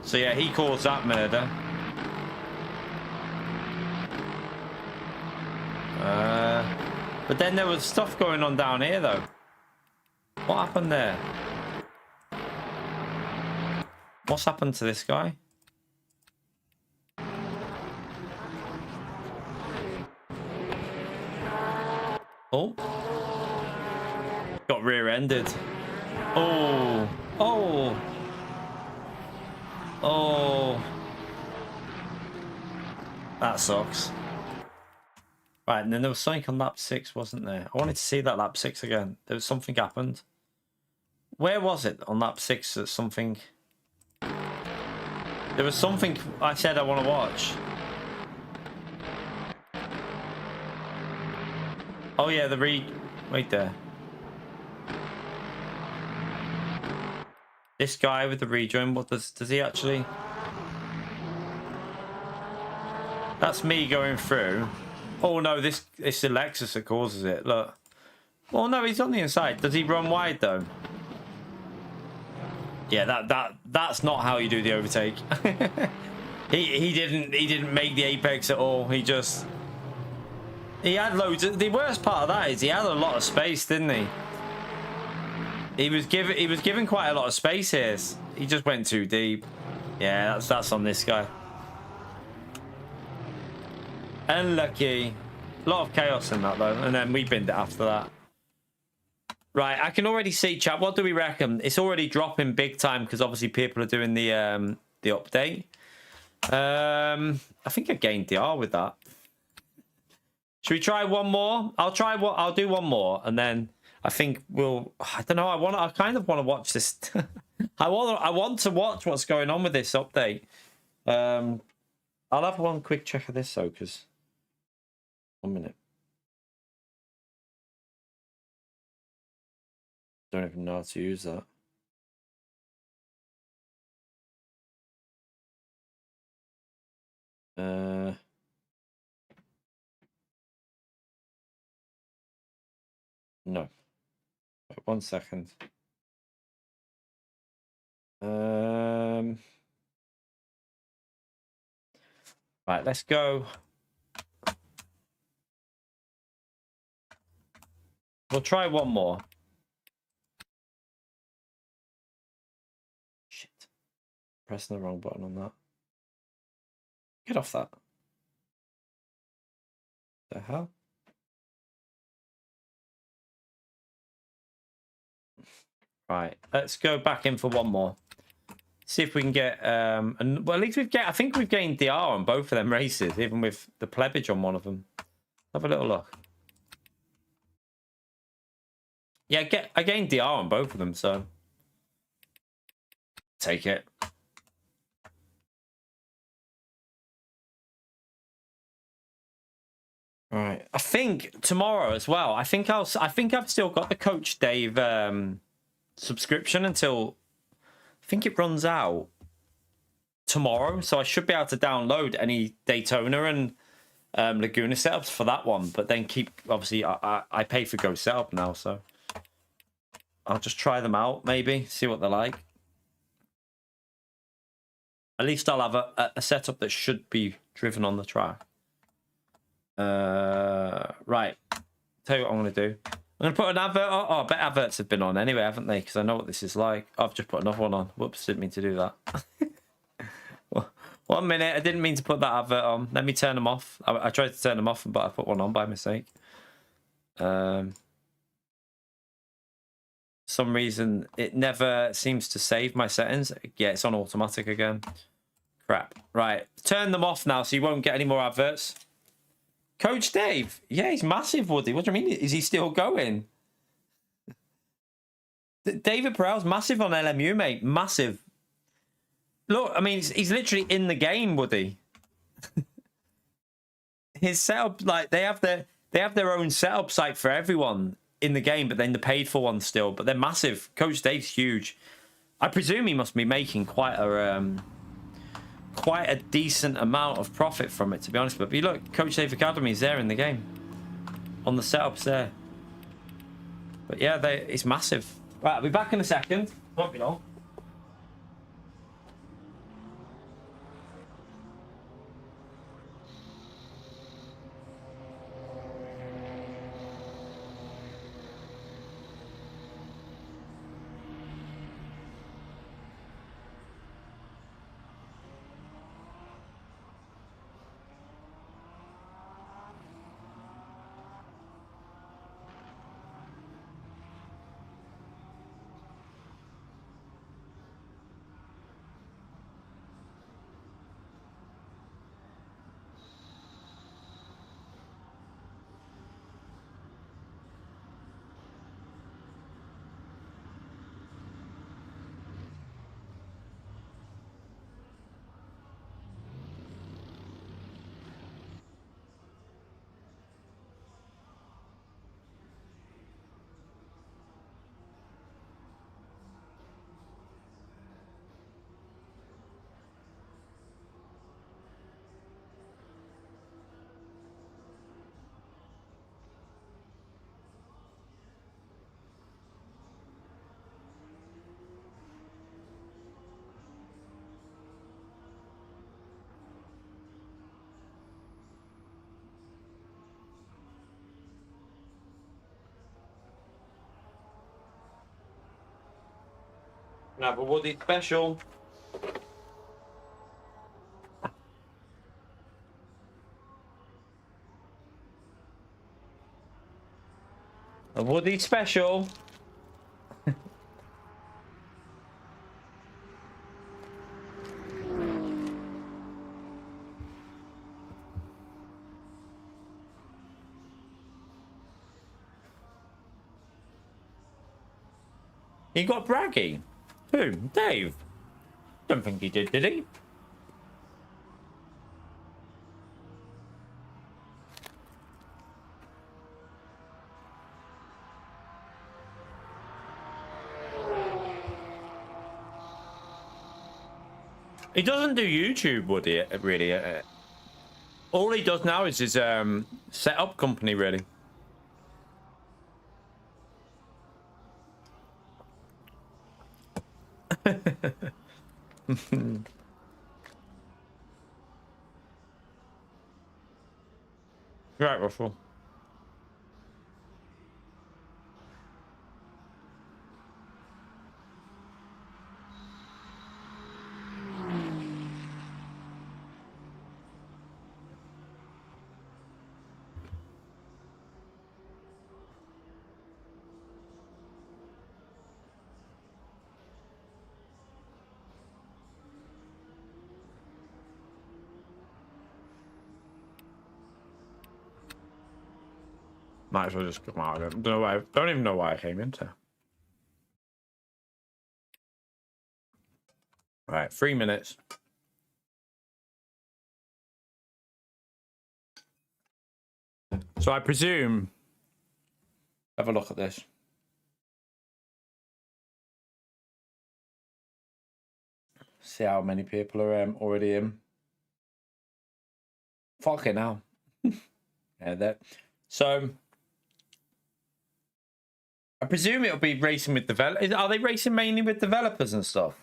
So yeah, he caused that murder. But then there was stuff going on down here, though. What happened there? What's happened to this guy? Oh. Got rear-ended. Oh. Oh. Oh. That sucks. Right, and then there was something on lap 6, wasn't there? I wanted to see that lap 6 again. There was something happened. Where was it on lap 6 that something... There was something I said I want to watch. Oh yeah, wait there. This guy with the rejoin, what does he actually... That's me going through. Oh no, it's the Lexus that causes it. Look. Oh no, he's on the inside. Does he run wide though? Yeah, that's not how you do the overtake. he didn't make the apex at all. He had loads of, the worst part of that is he had a lot of space, didn't he? He was given quite a lot of space here. He just went too deep. Yeah, that's on this guy. Unlucky. A lot of chaos in that though, and then we binned it after that. Right, I can already see, chat. What do we reckon? It's already dropping big time because obviously people are doing the update. I think I gained DR with that. Should we try one more? I'll do one more, and then I think we'll. I don't know. I kind of want to watch this. I want to watch what's going on with this update. I'll have one quick check of this though, because 1 minute. Don't even know how to use that. No. Wait, 1 second. Right, let's go. We'll try one more. Shit. Pressing the wrong button on that. Get off that. The hell? Right, let's go back in for one more. See if we can get and well, at least I think we've gained DR on both of them races, even with the plebage on one of them. Have a little look. Yeah, I gained DR on both of them, so take it. Right. I think tomorrow as well. I think I've still got the Coach Dave subscription until I think it runs out tomorrow, so I should be able to download any Daytona and Laguna setups for that one, but then keep, obviously I pay for Go Setup now, so I'll just try them out, maybe see what they're like. At least I'll have a setup that should be driven on the track. Right, tell you what I'm gonna do. I'm gonna put an advert on. Oh, I bet adverts have been on anyway, haven't they? Because I know what this is like. I've just put another one on. Whoops, didn't mean to do that. 1 minute, I didn't mean to put that advert on. Let me turn them off. I tried to turn them off, but I put one on by mistake. Some reason it never seems to save my settings. Yeah, it's on automatic again. Crap. Right, turn them off now so you won't get any more adverts. Coach Dave. Yeah, he's massive, Woody. What do you mean? Is he still going? David Perel's massive on LMU, mate. Massive. Look, I mean, he's literally in the game, Woody. His setup, like, they have their own setup site for everyone in the game, but then the paid for one still. But they're massive. Coach Dave's huge. I presume he must be making quite a decent amount of profit from it, to be honest. But if you look, Coach Dave Academy is there in the game. On the setups there. But yeah, it's massive. Right, I'll be back in a second. Won't be long. Now, but Woody special. A Woody special. He got braggy. Who? Dave? Don't think he did he? He doesn't do YouTube, would he? Really? All he does now is his set up company, really. Right, Russell. Might as well just come out. Don't know why. Don't even know why I came into. Right, 3 minutes. So I presume. Have a look at this. See how many people are already in. Fucking hell. Yeah, that. So I presume it'll be racing with developers. Are they racing mainly with developers and stuff?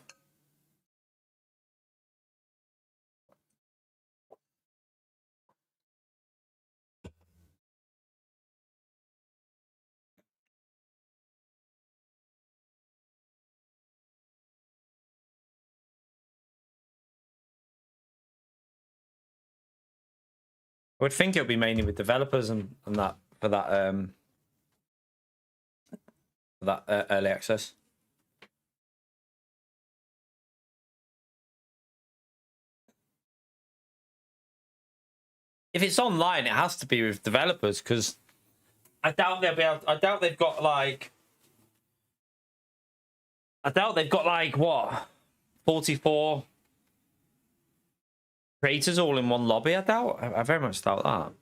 I would think it'll be mainly with developers and that for that early access. If it's online, it has to be with developers because I doubt they'll be able. I doubt they've got like. I doubt they've got like what, 44 creators all in one lobby. I doubt. I very much doubt that.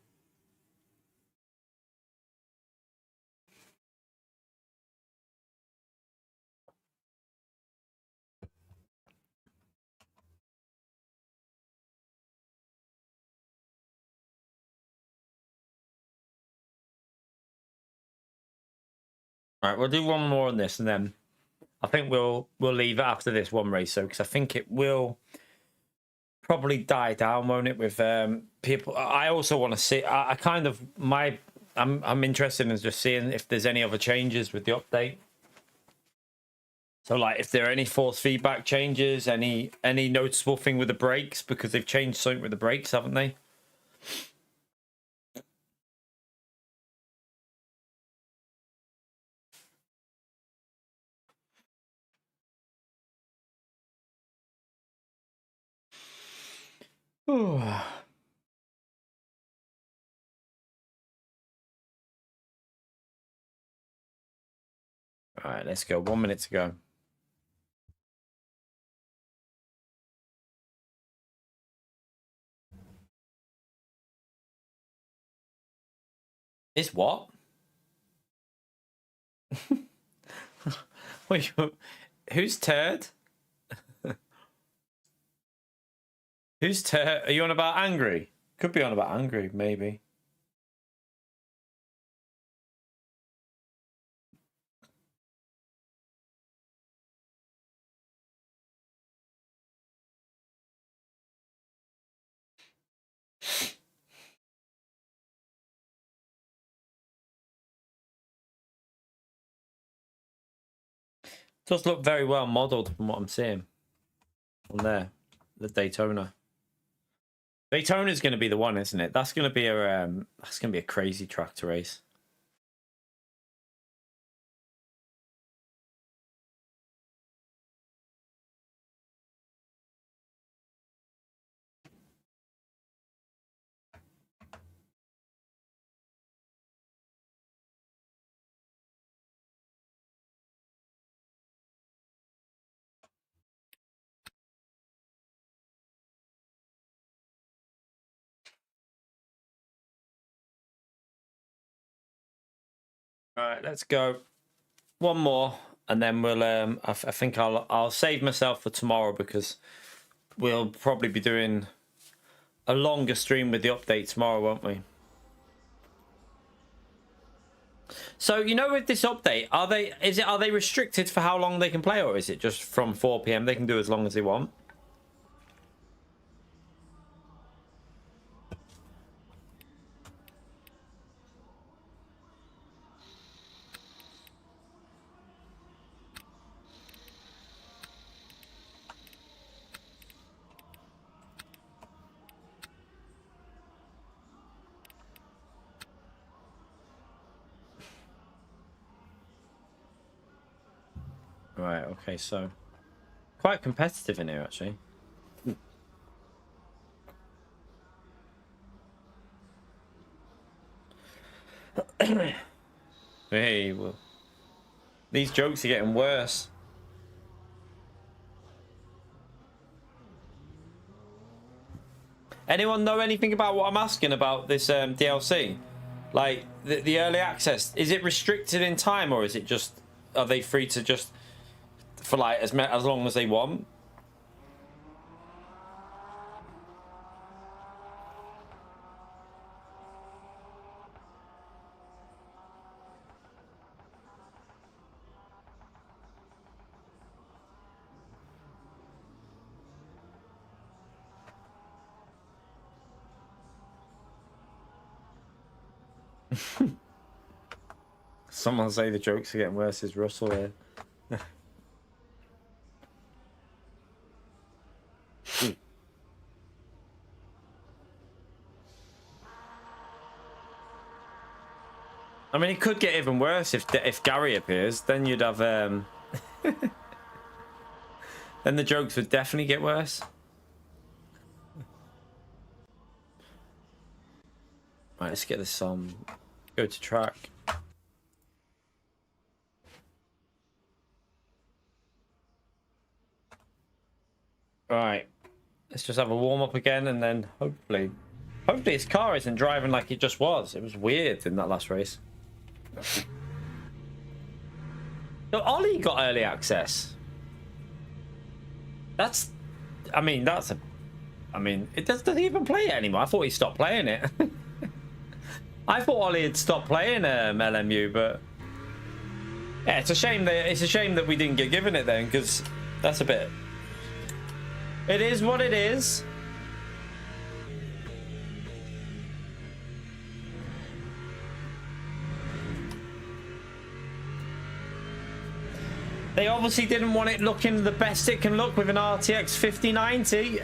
All right, we'll do one more on this, and then I think we'll leave it after this one race, so because I think it will probably die down, won't it? With people, I also want to see. I kind of I'm interested in just seeing if there's any other changes with the update. So, like, if there are any force feedback changes, any noticeable thing with the brakes, because they've changed something with the brakes, haven't they? All right, let's go. 1 minute to go. Is what? Wait, who's turd? Who's turd? Are you on about angry? Could be on about angry, maybe. Does look very well modeled from what I'm seeing on there. The Daytona. Daytona's going to be the one, isn't it? That's going to be a crazy track to race. All right, let's go. One more, and then we'll. I think I'll save myself for tomorrow because we'll probably be doing a longer stream with the update tomorrow, won't we? So, you know, with this update, are they restricted for how long they can play, or is it just from 4 PM they can do as long as they want? Right, okay, so quite competitive in here, actually. Hey, well, these jokes are getting worse. Anyone know anything about what I'm asking about this DLC? Like, the early access, is it restricted in time, or is it just, are they free to just, for like as long as they want? Someone say the jokes are getting worse. Is Russell here? I mean, it could get even worse if Gary appears. Then you'd have then the jokes would definitely get worse. Right, let's get this on. Go to track. Right, let's just have a warm up again, and then hopefully his car isn't driving like it just was. It was weird in that last race. So Ollie got early access. That's, I mean, it doesn't even play it anymore. I thought he stopped playing it. I thought Ollie had stopped playing LMU, but yeah, it's a shame that we didn't get given it then, because that's a bit. It is what it is. They obviously didn't want it looking the best it can look with an RTX 5090.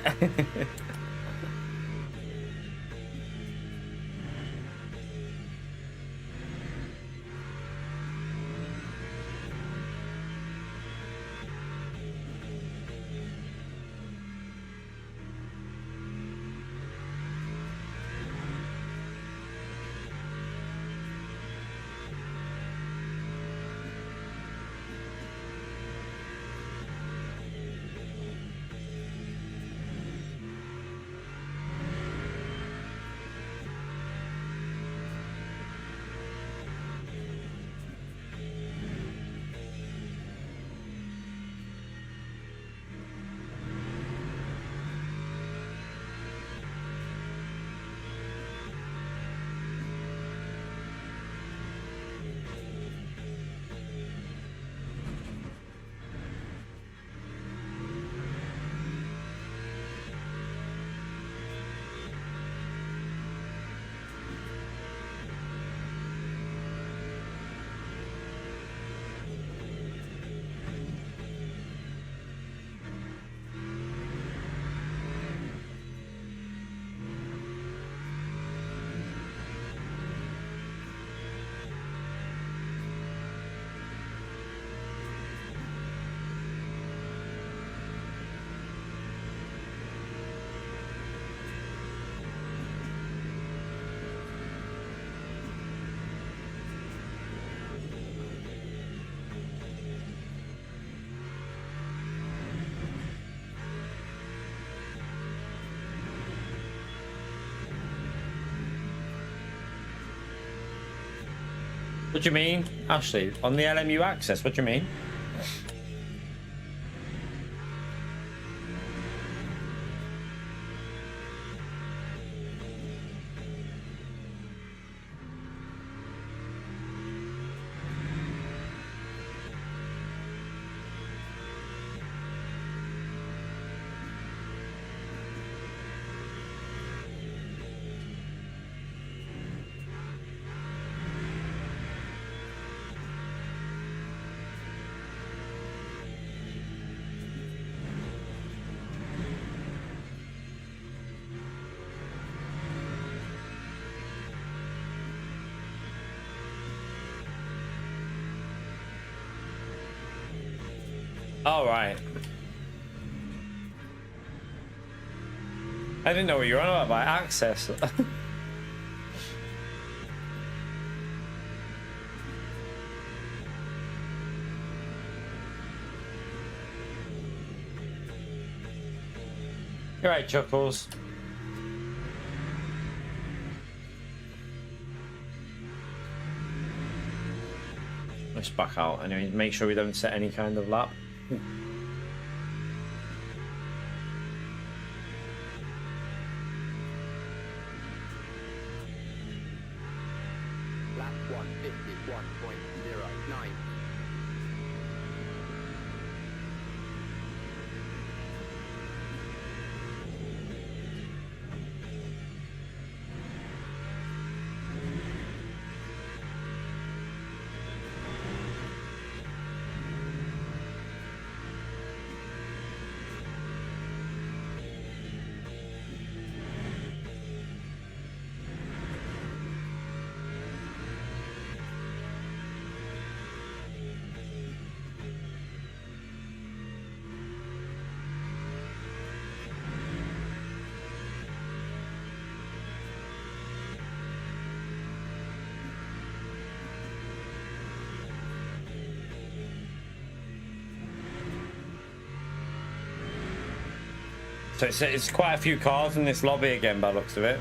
What do you mean, Ashley? On the LMU access, what do you mean? All right. I didn't know what you were on about by access. You're right, Chuckles. Let's back out anyway. Make sure we don't set any kind of lap. Lap 151.09. So it's quite a few cars in this lobby again by the looks of it.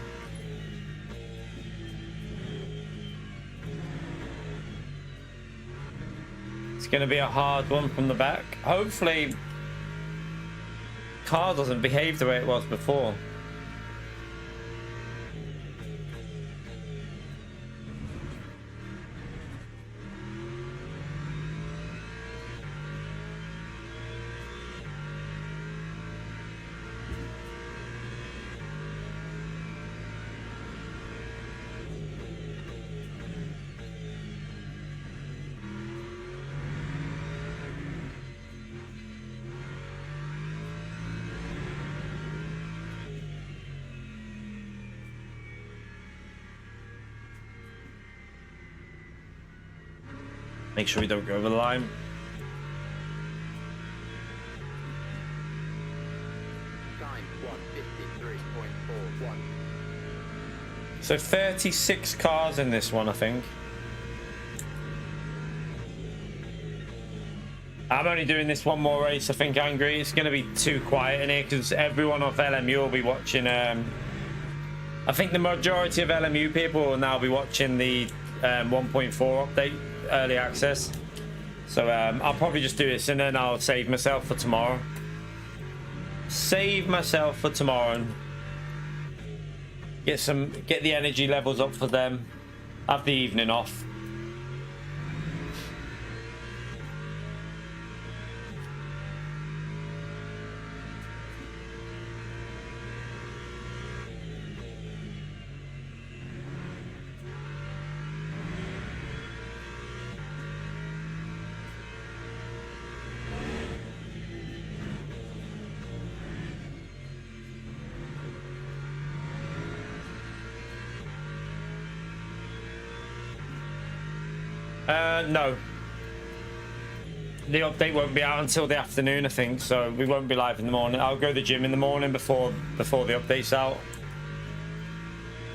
It's going to be a hard one from the back. Hopefully, car doesn't behave the way it was before. Make sure we don't go over the line. Time 153.41. So 36 cars in this one, I think. I'm only doing this one more race, I think, Angry. It's going to be too quiet in here because everyone off LMU will be watching. I think the majority of LMU people will now be watching the 1.4 update, early access. So I'll probably just do this and then I'll save myself for tomorrow. Save myself for tomorrow and get the energy levels up for them. Have the evening off. No. The update won't be out until the afternoon, I think, so we won't be live in the morning. I'll go to the gym in the morning before the update's out.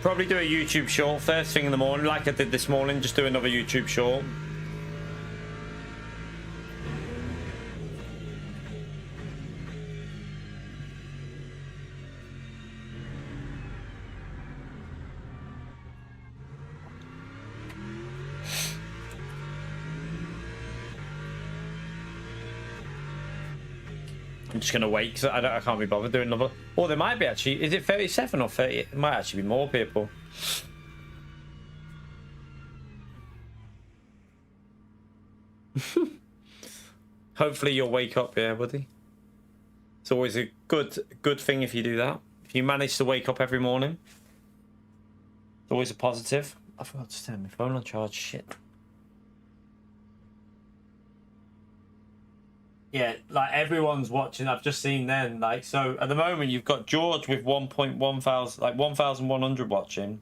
Probably do a YouTube short first thing in the morning, like I did this morning. Just do another YouTube short. I'm just gonna wait because I can't be bothered doing another. Or there might be actually. Is it 37 or 30? It might actually be more people. Hopefully you'll wake up, yeah, buddy. It's always a good thing if you do that. If you manage to wake up every morning, it's always a positive. I forgot to turn my phone on charge. Shit. Yeah, like everyone's watching. I've just seen then. Like, so at the moment you've got George with 1.1 thousand, like 1,100 watching.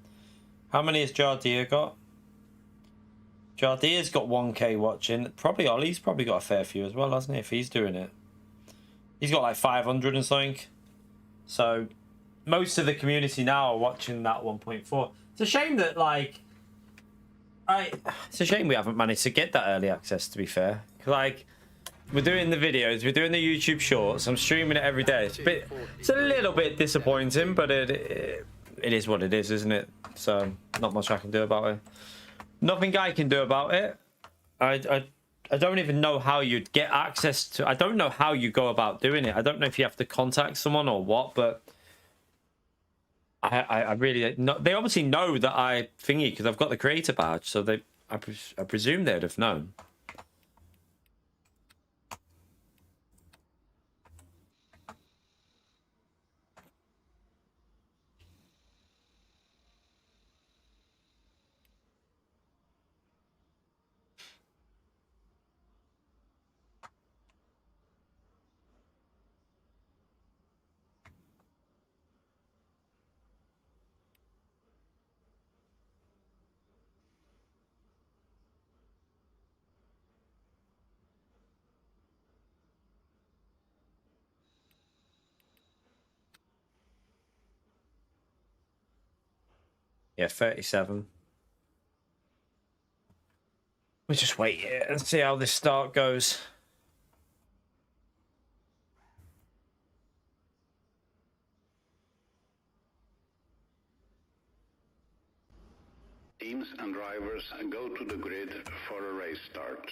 How many has Jardia got? Jardia's got 1K watching. Probably Ollie's probably got a fair few as well, hasn't he? If he's doing it, he's got like 500 and something. So most of the community now are watching that 1.4. It's a shame that it's a shame we haven't managed to get that early access. To be fair, like we're doing the videos, we're doing the YouTube shorts. I'm streaming it every day. It's a little bit disappointing, but it is what it is, isn't it? So not much I can do about it. Nothing I can do about it. I don't even know how you'd get access to. I don't know how you go about doing it. I don't know if you have to contact someone or what, but I really no, they obviously know that I thingy because I've got the creator badge, so I presume they'd have known. Yeah, 37. We'll just wait here and see how this start goes. Teams and drivers go to the grid for a race start.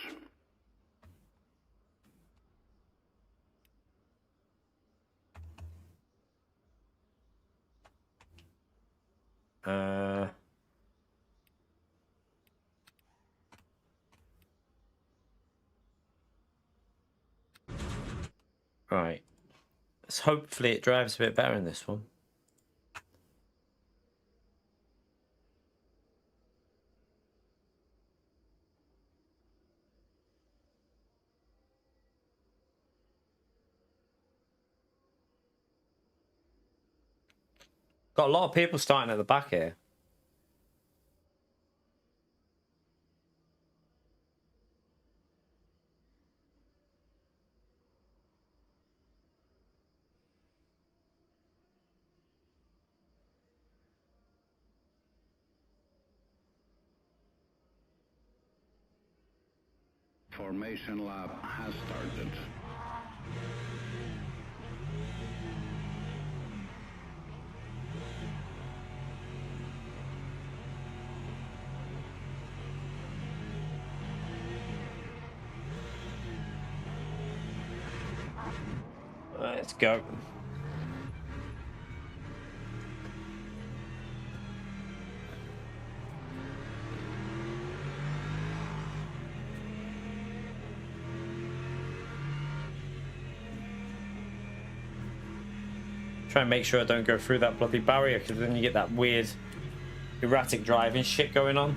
Right. So hopefully it drives a bit better in this one. Got a lot of people starting at the back here. Formation lap has started. Let's go. Try and make sure I don't go through that bloody barrier, because then you get that weird erratic driving shit going on.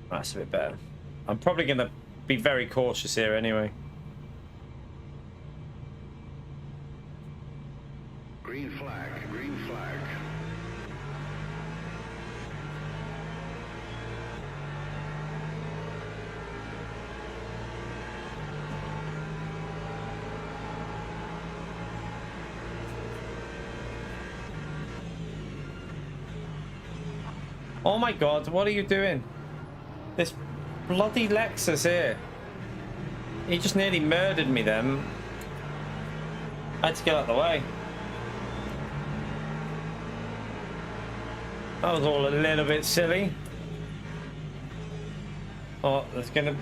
That's a bit better. I'm probably going to be very cautious here anyway. Green flag, green flag. Oh my god, what are you doing? This bloody Lexus here. He just nearly murdered me then. I had to get out of the way. That was all a little bit silly. Oh, there's gonna...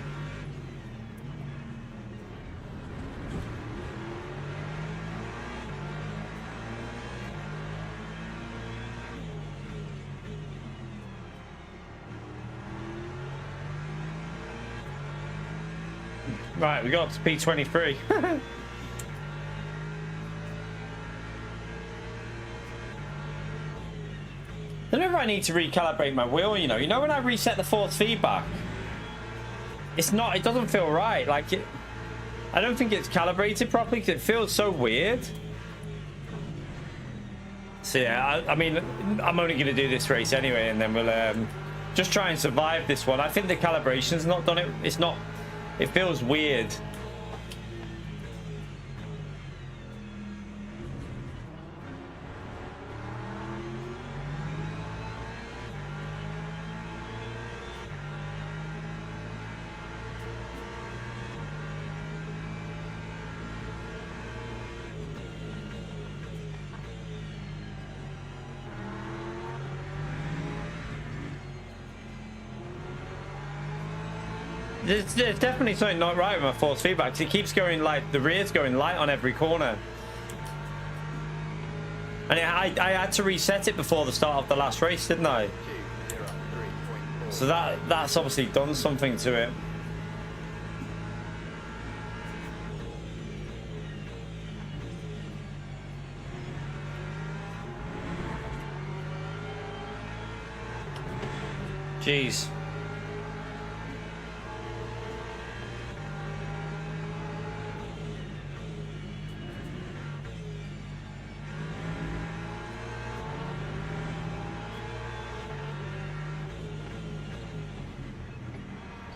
Right, we got up to P23. I don't know if I need to recalibrate my wheel, you know when I reset the force feedback, it doesn't feel right. Like I don't think it's calibrated properly because it feels so weird. So yeah, I mean, I'm only going to do this race anyway, and then we'll just try and survive this one. I think the calibration's not done it. It's not. It feels weird. There's definitely something not right with my force feedback. 'Cause it keeps going like the rear's going light on every corner, and I had to reset it before the start of the last race, didn't I? 203.4. So that's obviously done something to it. Jeez.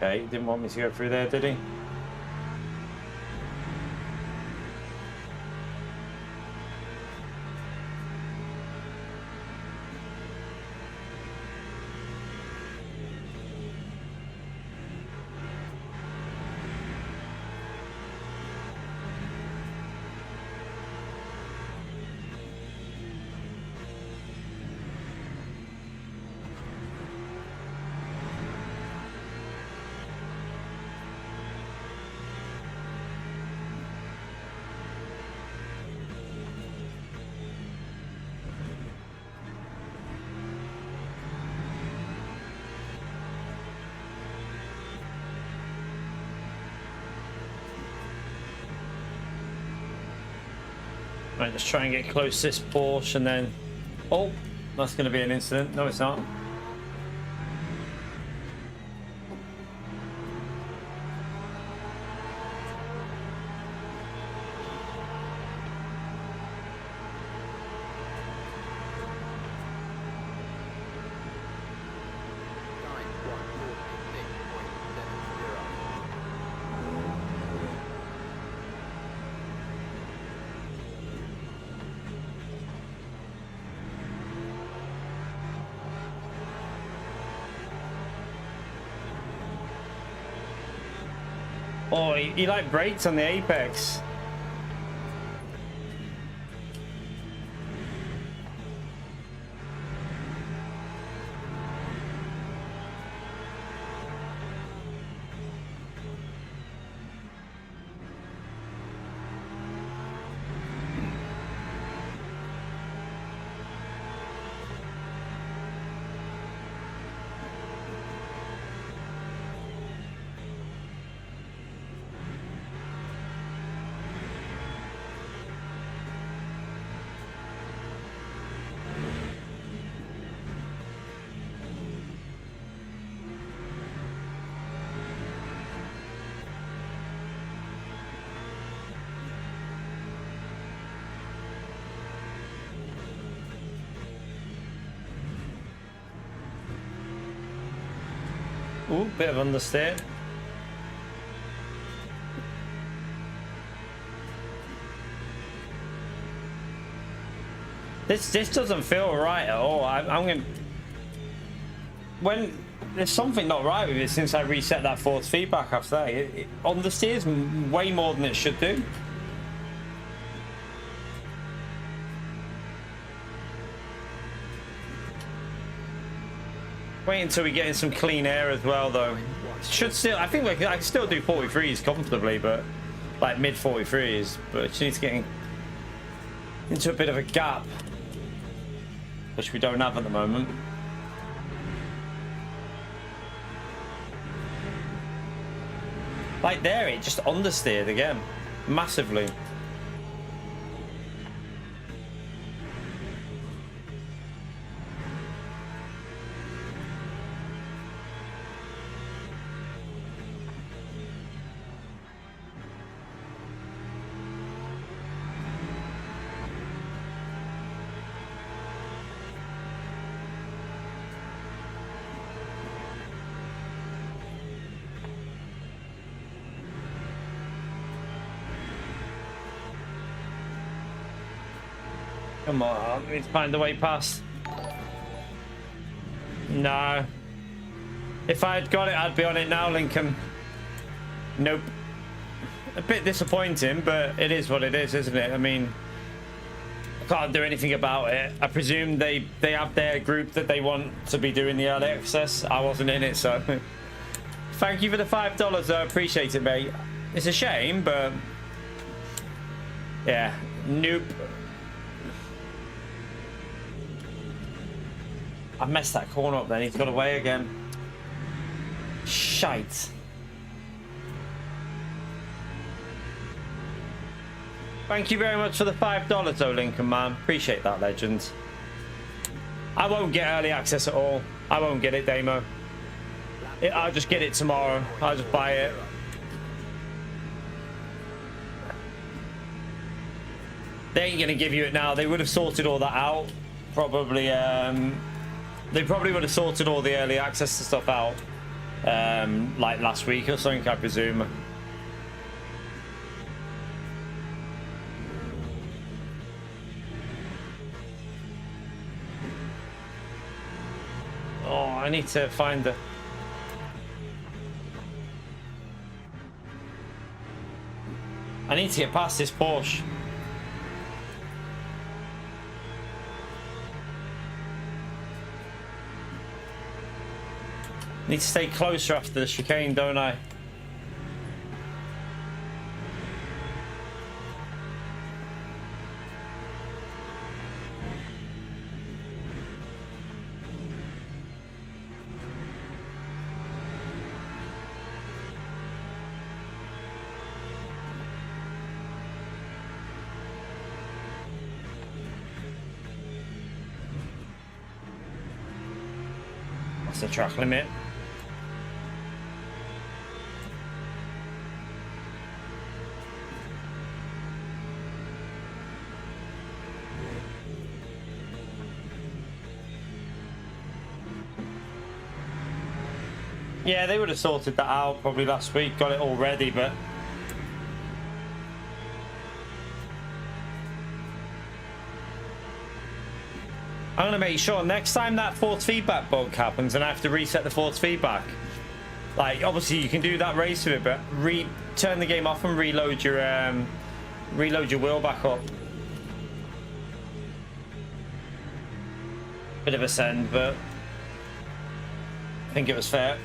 Okay, didn't want me to go through there, did he? Right, let's try and get close to this Porsche and then... Oh, that's going to be an incident. No, it's not. Time 146.70. Oh, he like brakes on the apex. Ooh, bit of understeer. This doesn't feel right at all. I'm gonna... When there's something not right with it since I reset that force feedback after that. It understeers way more than it should do. Wait until we get in some clean air as well, though. Should still, I think I can still do 43s comfortably, but like mid 43s. But she needs to get into a bit of a gap, which we don't have at the moment. Like there, it just understeered again, massively. Come on, let's find the way past. No. If I had got it, I'd be on it now, Lincoln. Nope. A bit disappointing, but it is what it is, isn't it? I mean, I can't do anything about it. I presume they have their group that they want to be doing the early access. I wasn't in it, so thank you for the $5. I appreciate it, mate. It's a shame, but yeah, nope. I messed that corner up then. He's got away again. Shite. Thank you very much for the $5 though, Lincoln, man. Appreciate that, legend. I won't get early access at all. I won't get it, Damo. I'll just get it tomorrow. I'll just buy it. They ain't gonna give you it now. They would have sorted all that out. Probably, they probably would have sorted all the early access stuff out, like last week or something, I presume. Oh, I need to find the... I need to get past this Porsche. Need to stay closer after the chicane, don't I? What's the track limit? Yeah, they would have sorted that out probably last week, got it all ready, but I'm gonna make sure next time that force feedback bug happens and I have to reset the force feedback, like obviously you can do that race with it, but turn the game off and reload your wheel back up. Bit of a send, but I think it was fair.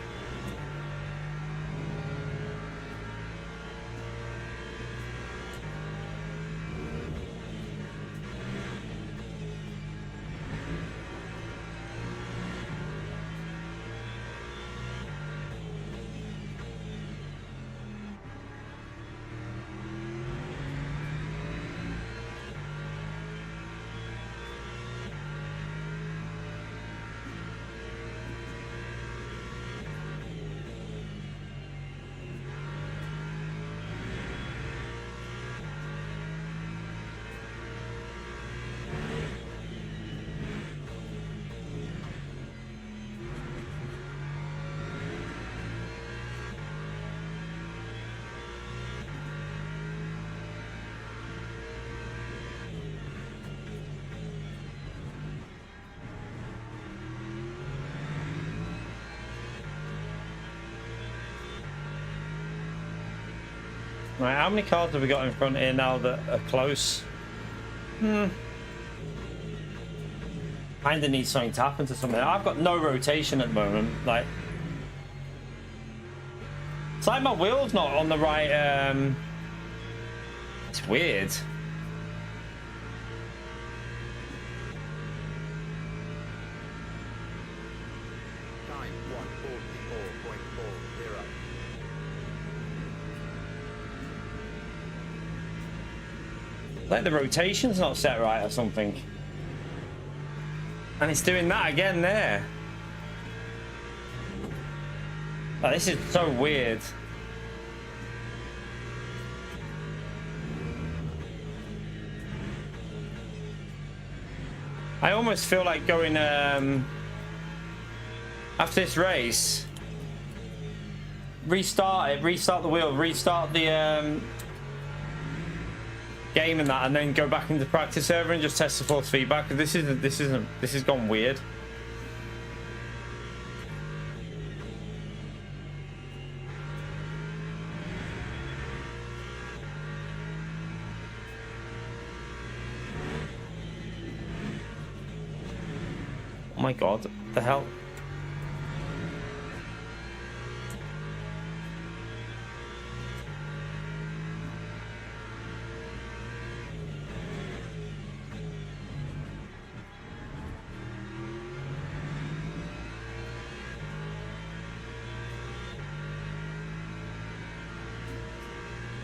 Right, how many cars have we got in front here now that are close? Kinda need something to happen to something. I've got no rotation at the moment. Like, it's like my wheel's not on the right. It's weird. Time 1:44.40. Like the rotation's not set right or something. And it's doing that again there. Oh, this is so weird. I almost feel like going after this race, restart it, restart the wheel, restart the game and that, and then go back into practice server and just test the force feedback. This has gone weird. Oh my god, what the hell?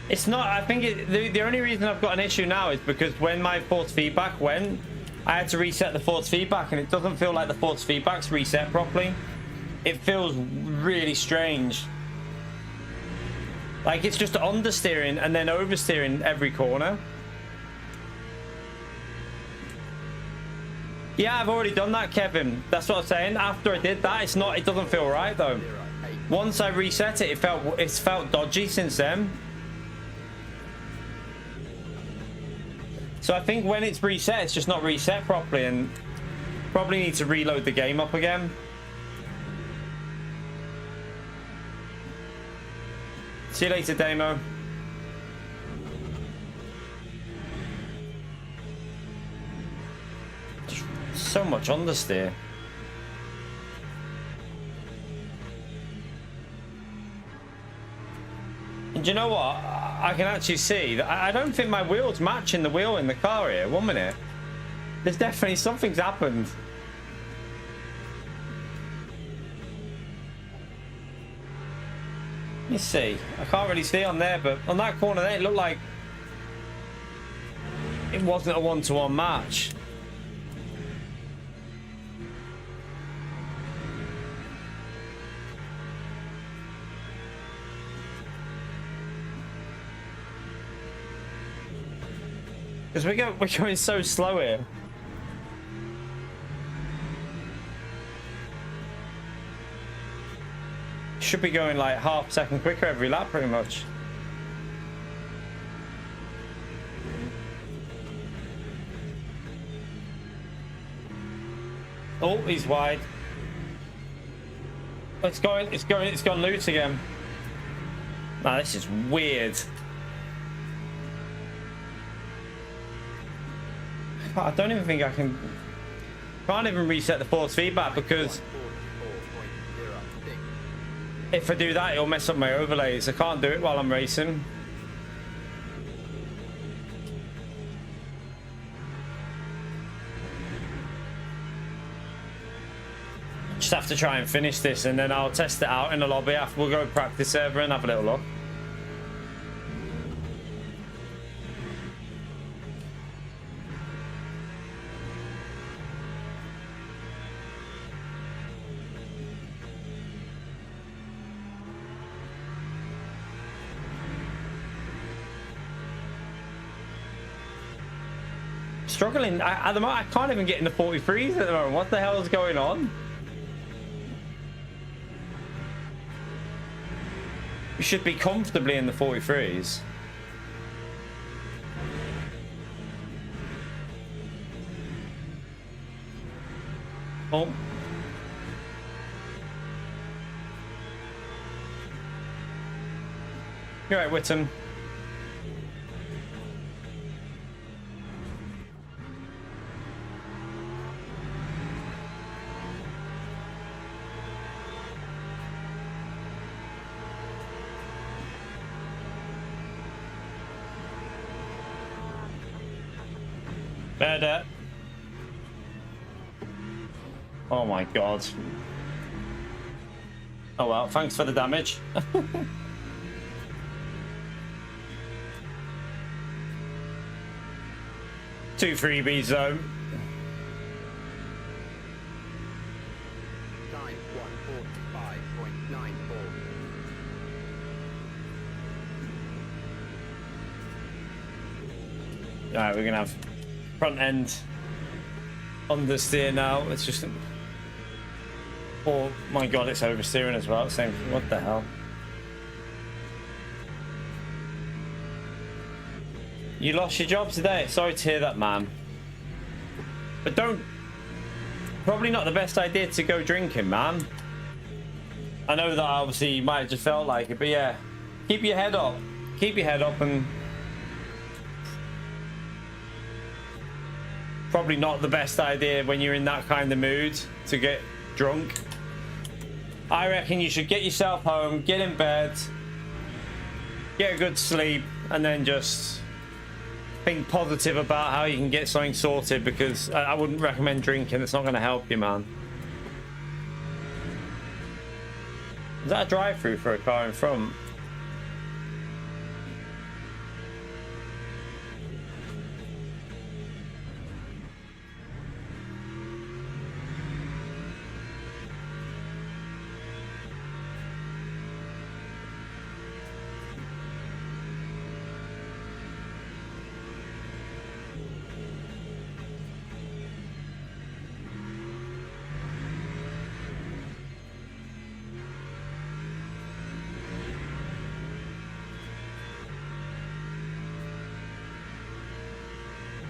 It's not, I think the only reason I've got an issue now is because when my force feedback went, I had to reset the force feedback, and it doesn't feel like the force feedback's reset properly. It feels really strange. Like it's just understeering and then oversteering every corner. Yeah, I've already done that, Kevin. That's what I'm saying. After I did that, it doesn't feel right though. Once I reset it, it's felt dodgy since then. So I think when it's reset, it's just not reset properly, and probably need to reload the game up again. See you later, Damo. Just so much understeer. And you know what? I can actually see that I don't think my wheel's matching the wheel in the car here. 1 minute. There's definitely something's happened. Let me see. I can't really see on there, but on that corner there, it looked like it wasn't a one-to-one match. Because we're going so slow here. Should be going like half a second quicker every lap pretty much. Oh, he's wide. It's gone loose again. Nah, this is weird. I don't even think I can. Can't even reset the force feedback because if I do that, it'll mess up my overlays. I can't do it while I'm racing. Just have to try and finish this, and then I'll test it out in the lobby. After we'll go practice server and have a little look. Struggling at the moment. I can't even get in the 43s at the moment. What the hell is going on? We should be comfortably in the 43s. Oh. You're right, Whittam. Better. Oh my god. Oh well, thanks for the damage. 2 freebies though. Time 145.94. Alright, we're gonna have front end understeer now. It's just, oh my god, it's oversteering as well. Same. What the hell? You lost your job today. Sorry to hear that, man. But don't... Probably not the best idea to go drinking, man. I know that obviously you might have just felt like it, but yeah. Keep your head up. Keep your head up and... Probably not the best idea when you're in that kind of mood to get drunk. I reckon you should get yourself home, get in bed, get a good sleep, and then just think positive about how you can get something sorted, because I wouldn't recommend drinking. It's not going to help you, man. Is that a drive-through for a car in front?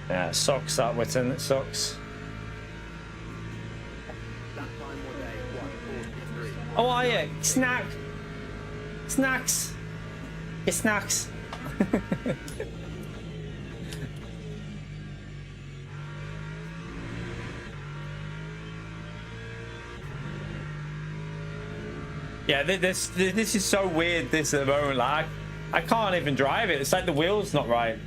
Yeah, it sucks that, Witten. It sucks. That time was a 1:43. Oh, are you? Snack. Snacks. Get snacks. Yeah, this is so weird. This at the moment, like I can't even drive it. It's like the wheel's not right.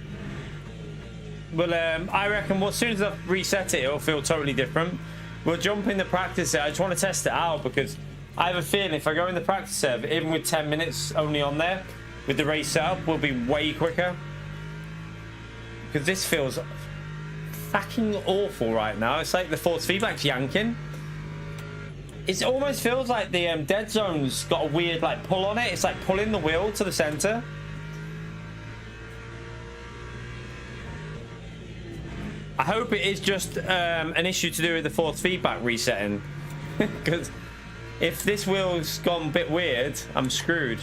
Well, I reckon as soon as I reset it, it'll feel totally different. We'll jump in the practice set. I just want to test it out because I have a feeling if I go in the practice server, even with 10 minutes only on there, with the race setup, we'll be way quicker. Because this feels fucking awful right now. It's like the force feedback's yanking. It almost feels like the dead zone's got a weird like pull on it. It's like pulling the wheel to the center. I hope it is just an issue to do with the force feedback resetting. Because if this wheel's gone a bit weird, I'm screwed.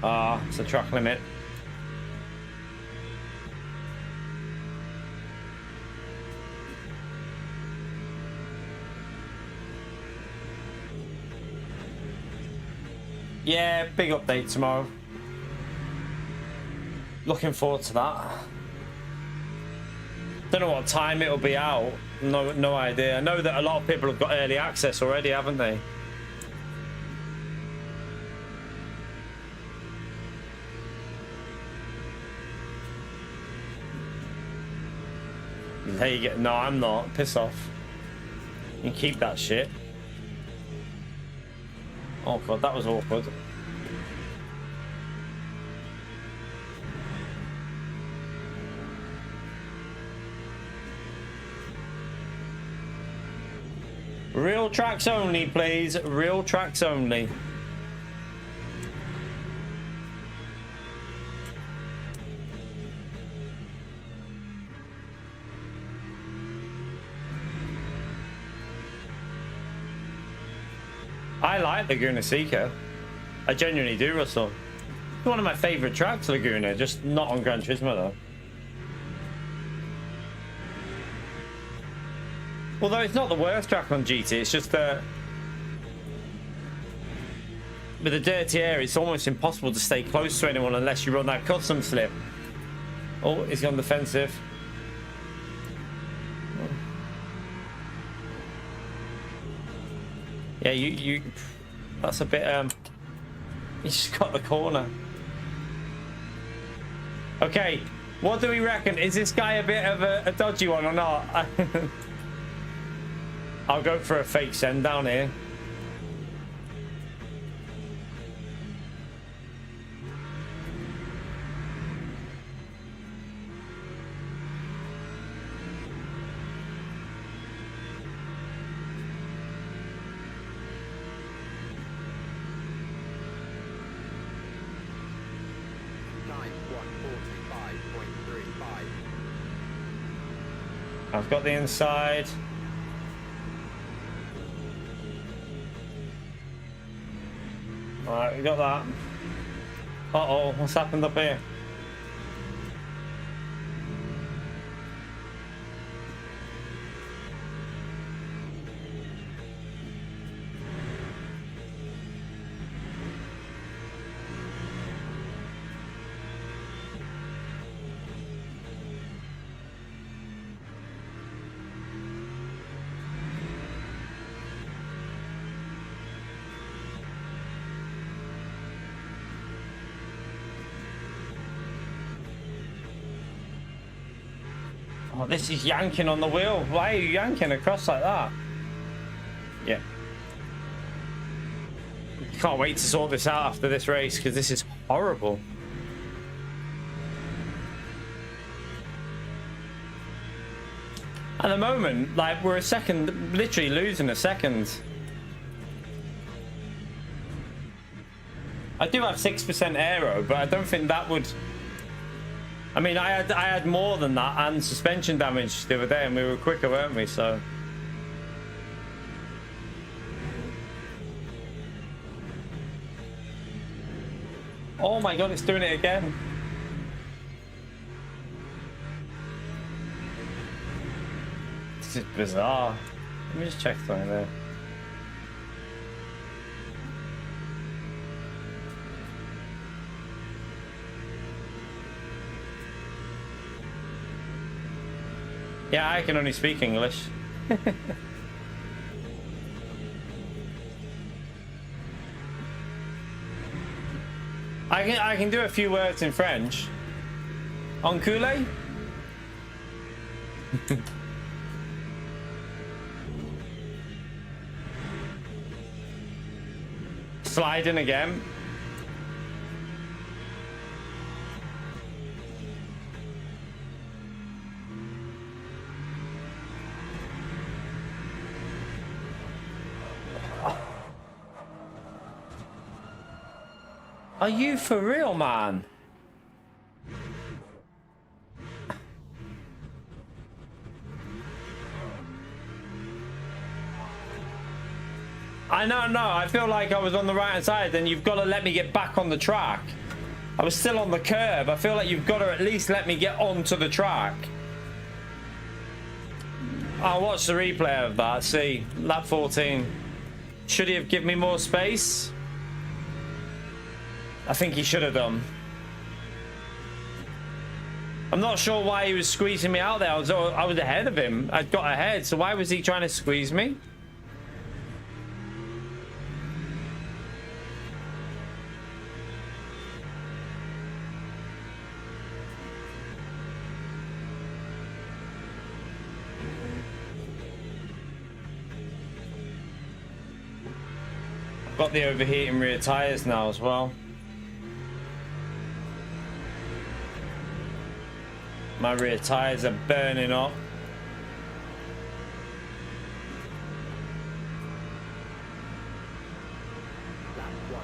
Ah, it's a track limit. Yeah, big update tomorrow. Looking forward to that. Don't know what time it'll be out. No idea. I know that a lot of people have got early access already, haven't they? There you go. No, I'm not. Piss off. You can keep that shit. Oh god, that was awkward. Real tracks only, please. Real tracks only. I like Laguna Seca. I genuinely do, Russell. It's one of my favourite tracks, Laguna, just not on Gran Turismo though. Although it's not the worst track on GT, it's just that with the dirty air, it's almost impossible to stay close to anyone unless you run that custom slip. Oh, he's gone defensive. Yeah, you that's a bit you just got the corner. Okay, what do we reckon? Is this guy a bit of a dodgy one or not? I'll go for a fake send down here. I've got the inside. Alright, we got that. Uh-oh, what's happened up here? Oh, this is yanking on the wheel. Why are you yanking across like that? Yeah. Can't wait to sort this out after this race because this is horrible. At the moment, like, we're a second, literally losing a second. I do have 6% aero, but I don't think that would... I mean, I had more than that and suspension damage the other day, and we were quicker, weren't we? So, oh my god, it's doing it again. This is bizarre. Let me just check something there. Yeah, I can only speak English. I can do a few words in French. Enculé? Sliding again. Are you for real, man? I know, no, I feel like I was on the right hand side, then you've got to let me get back on the track. I was still on the curb. I feel like you've got to at least let me get onto the track. I'll watch the replay of that. See, lap 14. Should he have given me more space? I think he should have done. I'm not sure why he was squeezing me out there. I was ahead of him. I got ahead, so why was he trying to squeeze me? Got the overheating rear tires now as well. My rear tires are burning up. Lap 156.16.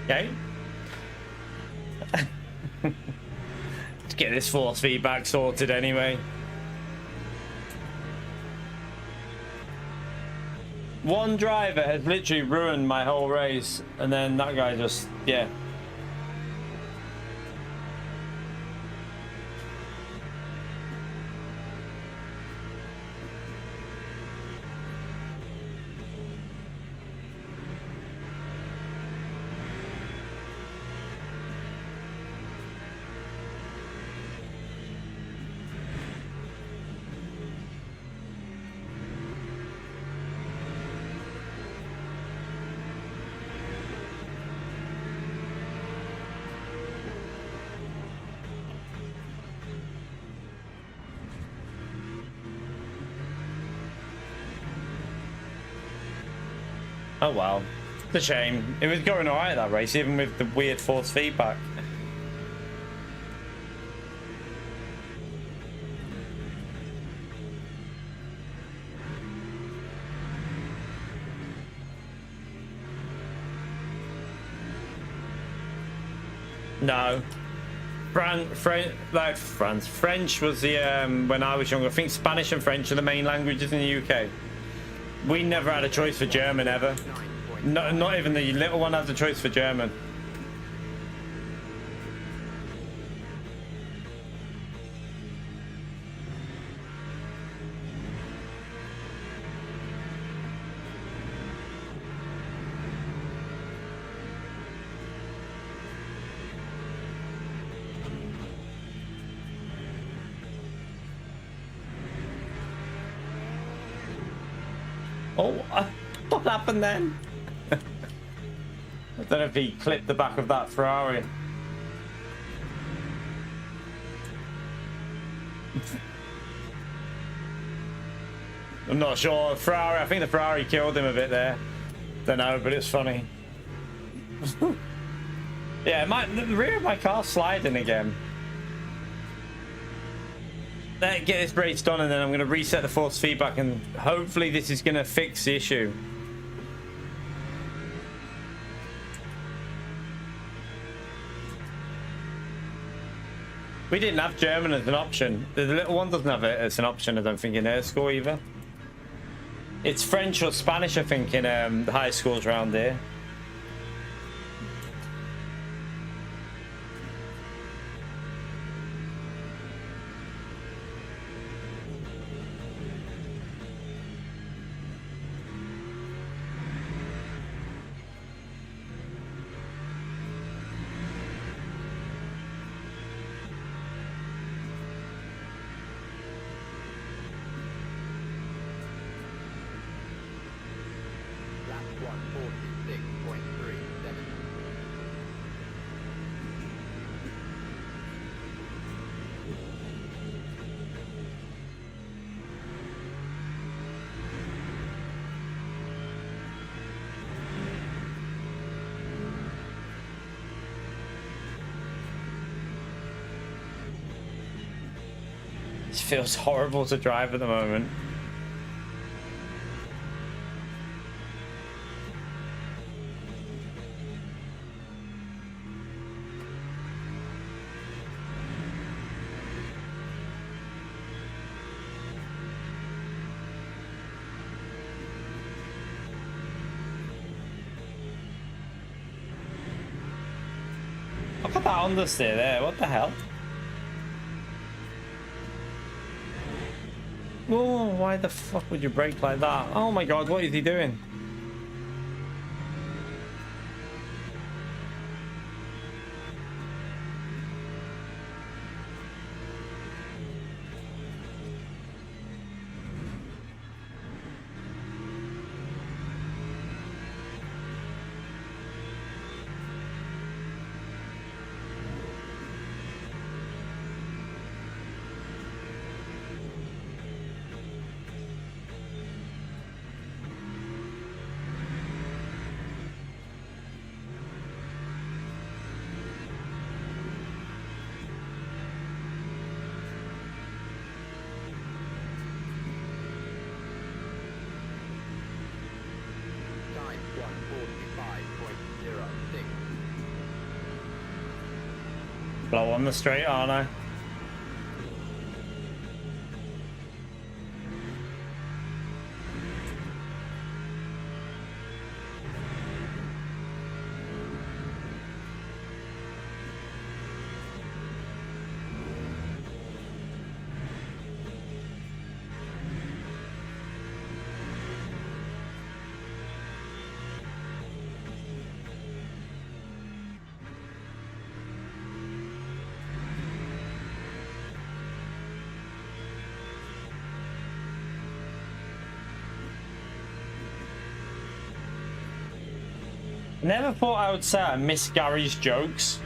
Okay. Let's get this force feedback sorted anyway. One driver has literally ruined my whole race, and then that guy just, yeah. Oh wow, it's a shame. It was going alright that race, even with the weird force feedback. No. French was the when I was younger. I think Spanish and French are the main languages in the UK. We never had a choice for German ever. No, not even the little one has a choice for German. Oh, what happened then? I don't know if he clipped the back of that Ferrari. I'm not sure. Ferrari, I think the Ferrari killed him a bit there. Don't know, but it's funny. Yeah, the rear of my car's sliding again. Let's get this race done, and then I'm going to reset the force feedback, and hopefully this is going to fix the issue. We didn't have German as an option. The little one doesn't have it as an option, I don't think, in air school either. It's French or Spanish, I think, in the high schools around here. It feels horrible to drive at the moment. Look at that understeer there, what the hell? Oh, why the fuck would you brake like that? Oh my god, what is he doing? Blow on the straight, aren't I? Never thought I would say I miss Gary's jokes.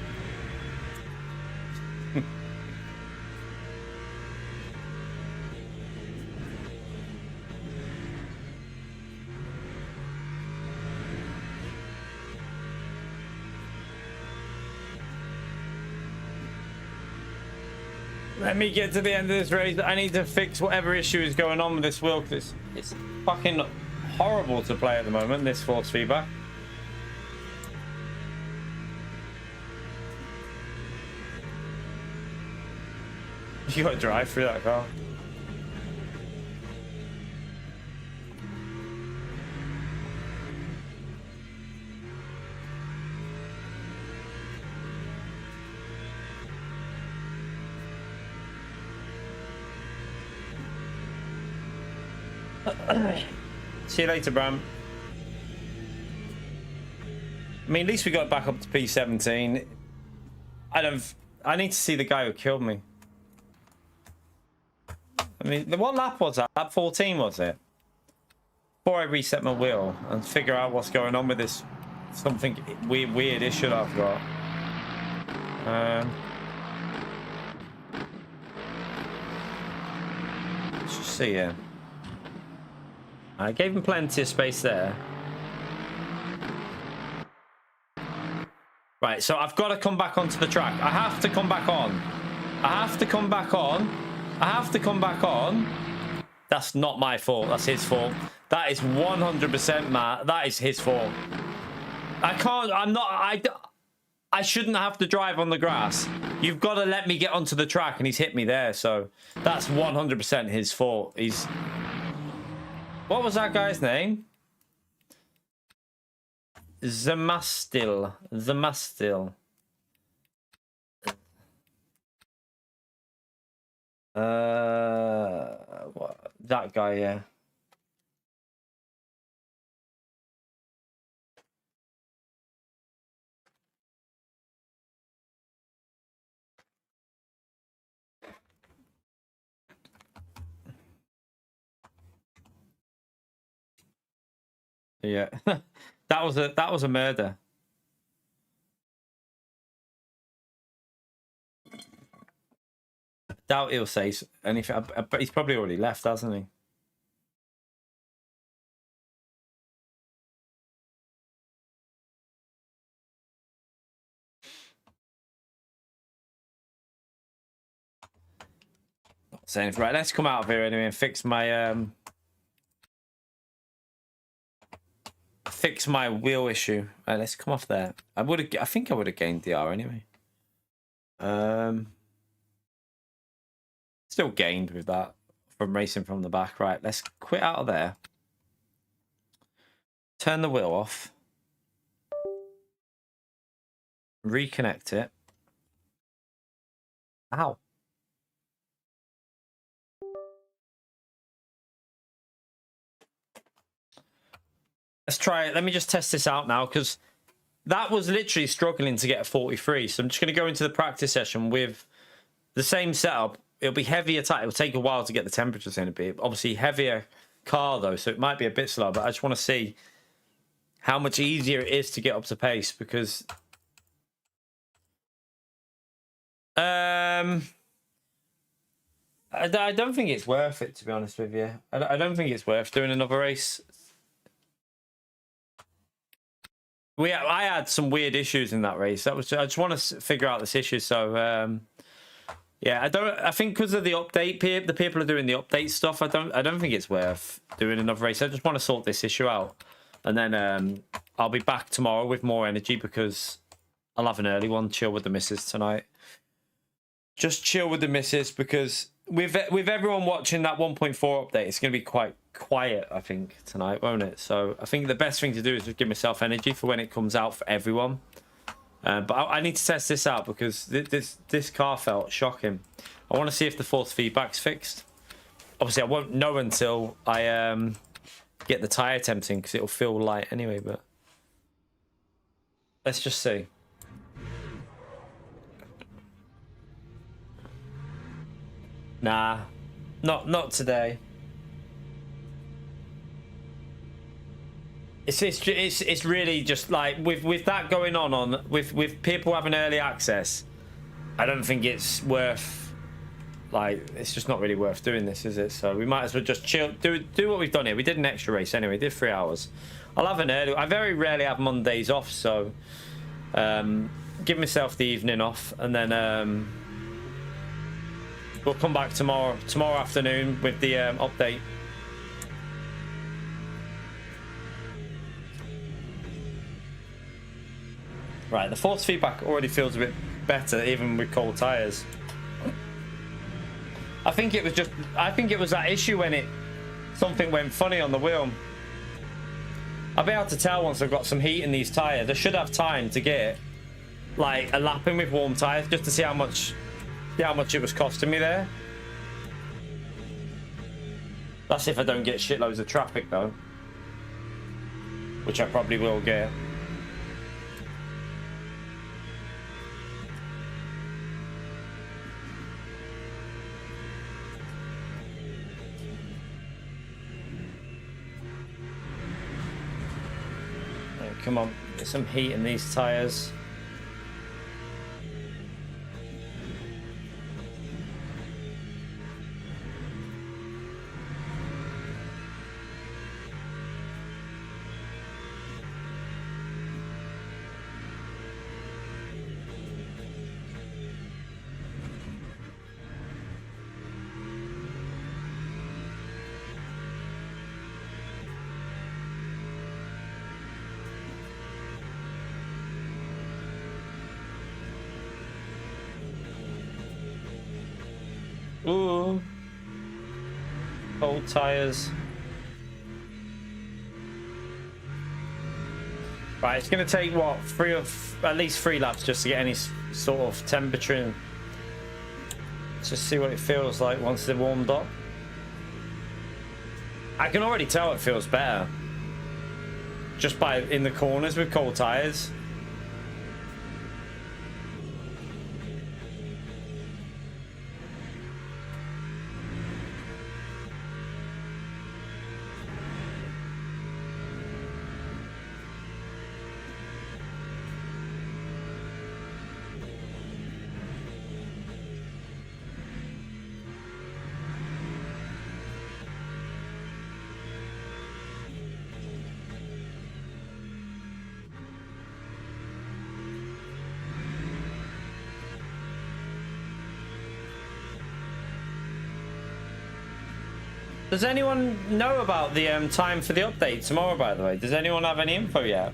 Let me get to the end of this race. I need to fix whatever issue is going on with this wheel, because it's fucking horrible to play at the moment, this force feedback. You got to drive through that car. See you later, Bram. I mean, at least we got back up to P17. I need to see the guy who killed me. I mean, what lap was that? Lap 14, was it? Before I reset my wheel and figure out what's going on with this something weird issue I've got. Let's just see here. I gave him plenty of space there. Right, so I've got to come back onto the track. I have to come back on. I have to come back on. I have to come back on. That's not my fault. That's his fault. That is 100% Matt. That is his fault. I can't. I'm not. I shouldn't have to drive on the grass. You've got to let me get onto the track, and he's hit me there. So that's 100% his fault. He's. What was that guy's name? Zamastil. What? That guy, yeah. Yeah. that was a murder. Doubt he'll say anything. But he's probably already left, hasn't he? Not saying anything. Right, let's come out of here anyway and fix my wheel issue. Right, let's come off there. I think I would have gained DR anyway. Still gained with that from racing from the back. Right, let's quit out of there. Turn the wheel off. Reconnect it. Ow. Let's try it. Let me just test this out now, because that was literally struggling to get a 43. So I'm just going to go into the practice session with the same setup. It'll be heavier tire. It'll take a while to get the temperatures in a bit. Obviously, heavier car, though, so it might be a bit slow. But I just want to see how much easier it is to get up to pace, because... I don't think it's worth it, to be honest with you. I don't think it's worth doing another race. I had some weird issues in that race. I just want to figure out this issue. So yeah, I think because of the update, the people are doing the update stuff. I don't think it's worth doing another race. I just want to sort this issue out, and then I'll be back tomorrow with more energy, because I'll have an early one. Chill with the missus tonight. Just chill with the missus, because with everyone watching that 1.4 update, it's going to be quite quiet, I think, tonight, won't it? So I think the best thing to do is just give myself energy for when it comes out for everyone. But I need to test this out, because this car felt shocking. I want to see if the force feedback's fixed. Obviously, I won't know until I get the tyre temps in, because it'll feel light anyway. But let's just see. Nah, not today. It's really just like with that going on with people having early access. I don't think it's worth, like, it's just not really worth doing this, is it? So we might as well just chill, do what we've done here. We did an extra race anyway. We did 3 hours. I'll have an early. I very rarely have Mondays off, so give myself the evening off, and then we'll come back tomorrow afternoon with the update. Right, the force feedback already feels a bit better, even with cold tyres. I think it was that issue when something went funny on the wheel. I'll be able to tell once I've got some heat in these tires. I should have time to get like a lap in with warm tires just to see how much it was costing me there. That's if I don't get shitloads of traffic though, which I probably will get. Come on, get some heat in these tires. Ooh, cold tires. Right, it's going to take what, at least three laps just to get any sort of temperature in. Just see what it feels like once they're warmed up. I can already tell it feels better just by in the corners with cold tires. Does anyone know about the time for the update tomorrow, by the way? Does anyone have any info yet?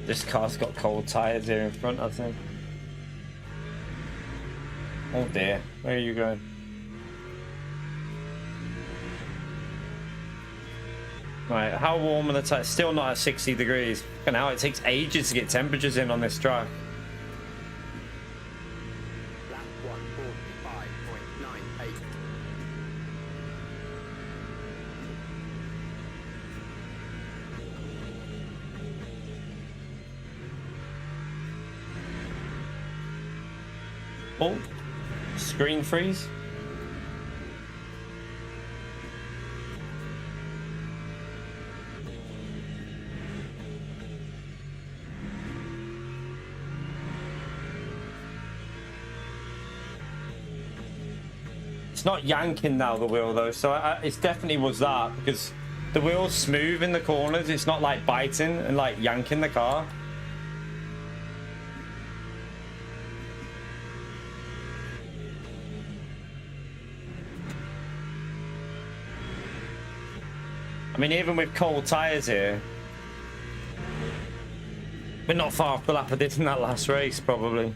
This car's got cold tires here in front, I think. Oh dear, where are you going? Right, how warm are the tires? Still not at 60 degrees. And now it takes ages to get temperatures in on this track. Lap 145.98. Oh, screen freeze. It's not yanking now, the wheel though, so it definitely was that, because the wheel's smooth in the corners. It's not like biting and like yanking the car. I mean, even with cold tires here, we're not far off the lap I did in that last race, probably.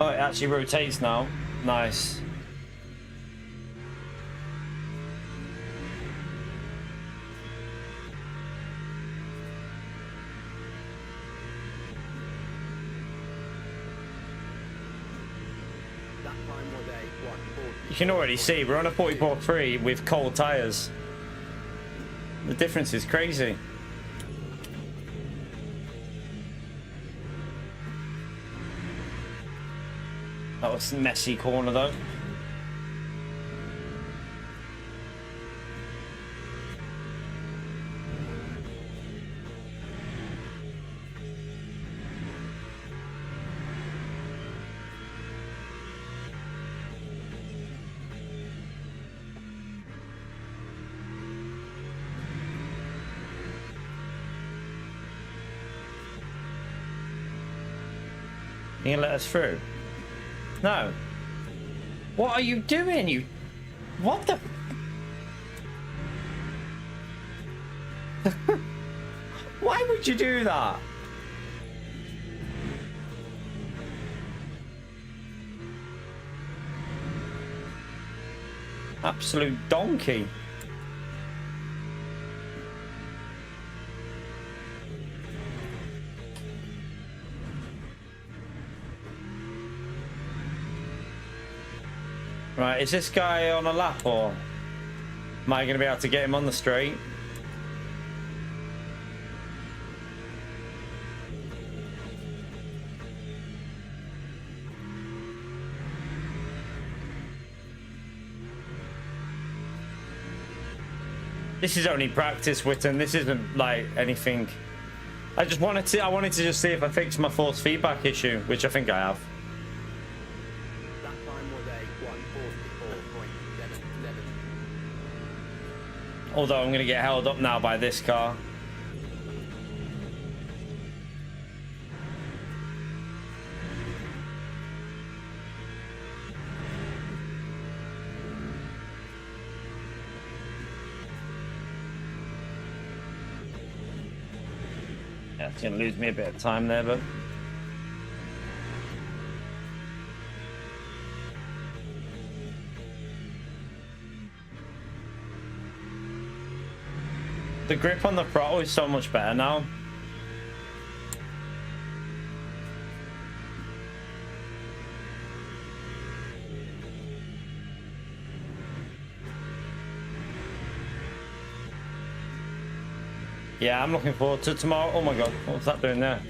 Oh, it actually rotates now. Nice. time was a You can already see we're on a 44.3 with cold tires. The difference is crazy. That was a messy corner though. You gonna let us through? No. What are you doing? You... What the... Why would you do that? Absolute donkey. Right, is this guy on a lap or am I going to be able to get him on the straight? This is only practice, Witten. This isn't like anything. I wanted to just see if I fixed my force feedback issue, which I think I have. That time was a 144.77. Although I'm going to get held up now by this car. Yeah, it's going to lose me a bit of time there, but... The grip on the throttle is so much better now. Yeah, I'm looking forward to tomorrow. Oh my god, what was that doing there?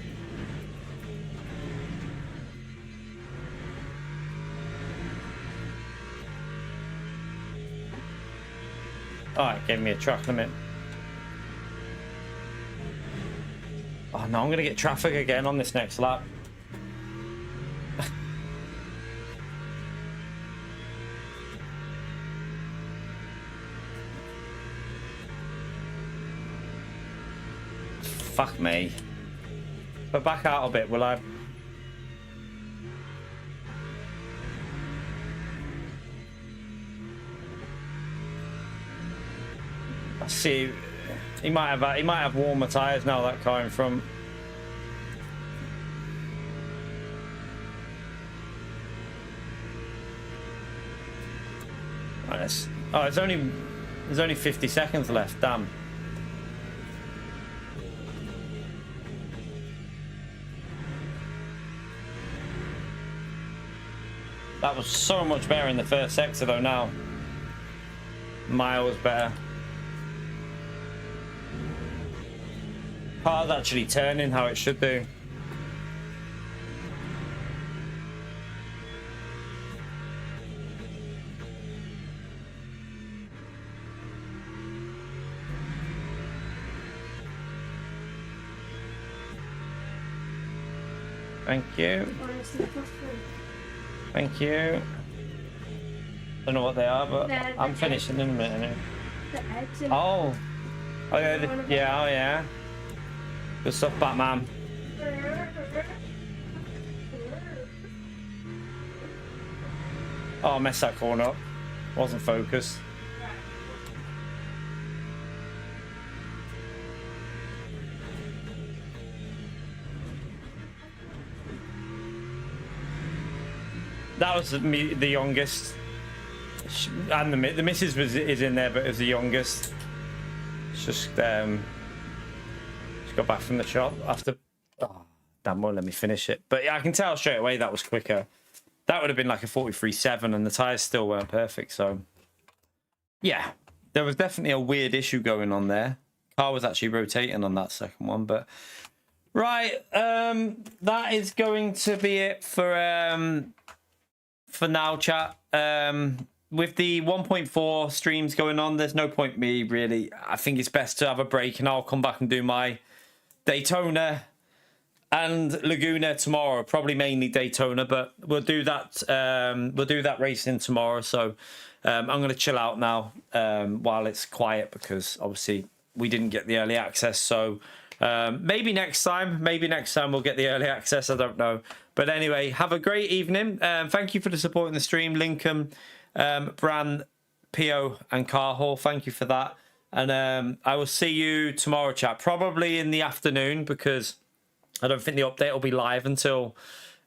Oh, it gave me a track limit. Oh no, I'm going to get traffic again on this next lap. Fuck me. But back out a bit, will I? I see. He might have warmer tyres now, that car in front. Right, oh, there's only 50 seconds left. Damn. That was so much better in the first sector though. Now miles better. Car's actually turning how it should do. Thank you. Thank you. Don't know what they are, but I'm finishing in a minute anyway. Oh. Oh yeah, yeah, oh yeah. Good stuff, Batman. Oh, I messed that corner up. Wasn't focused. That was the youngest, and the missus is in there, but it was the youngest. It's just got back from the shop after. Oh, damn, won't let me finish it. But yeah, I can tell straight away that was quicker. that would have been like a 43.7, and the tires still weren't perfect. So yeah, there was definitely a weird issue going on there. Car was actually rotating on that second one, but right, that is going to be it for now, chat. With the 1.4 streams going on, there's no point me really. I think it's best to have a break, and I'll come back and do my Daytona and Laguna tomorrow. Probably mainly Daytona, but we'll do that. We'll do that racing tomorrow. So I'm going to chill out now while it's quiet, because obviously we didn't get the early access. So maybe next time we'll get the early access. I don't know. But anyway, have a great evening. Thank you for the support in the stream, Lincoln, Bran, Pio, and Carhall. Thank you for that. And I will see you tomorrow, chat. Probably in the afternoon, because I don't think the update will be live until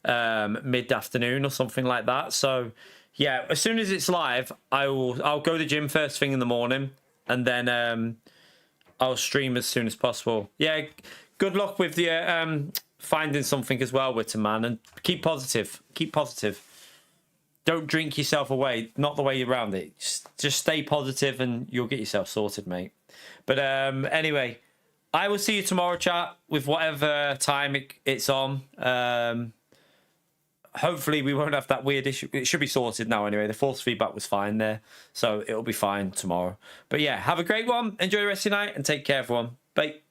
mid-afternoon or something like that. So yeah, as soon as it's live, I'll go to the gym first thing in the morning, and then I'll stream as soon as possible. Yeah, good luck with the finding something as well, Witten man, and keep positive. Keep positive. Don't drink yourself away. Not the way around it. Just stay positive, and you'll get yourself sorted, mate. But anyway, I will see you tomorrow, chat, with whatever time it's on. Hopefully we won't have that weird issue. It should be sorted now anyway. The force feedback was fine there, so it'll be fine tomorrow. But yeah, have a great one. Enjoy the rest of your night, and take care, everyone. Bye.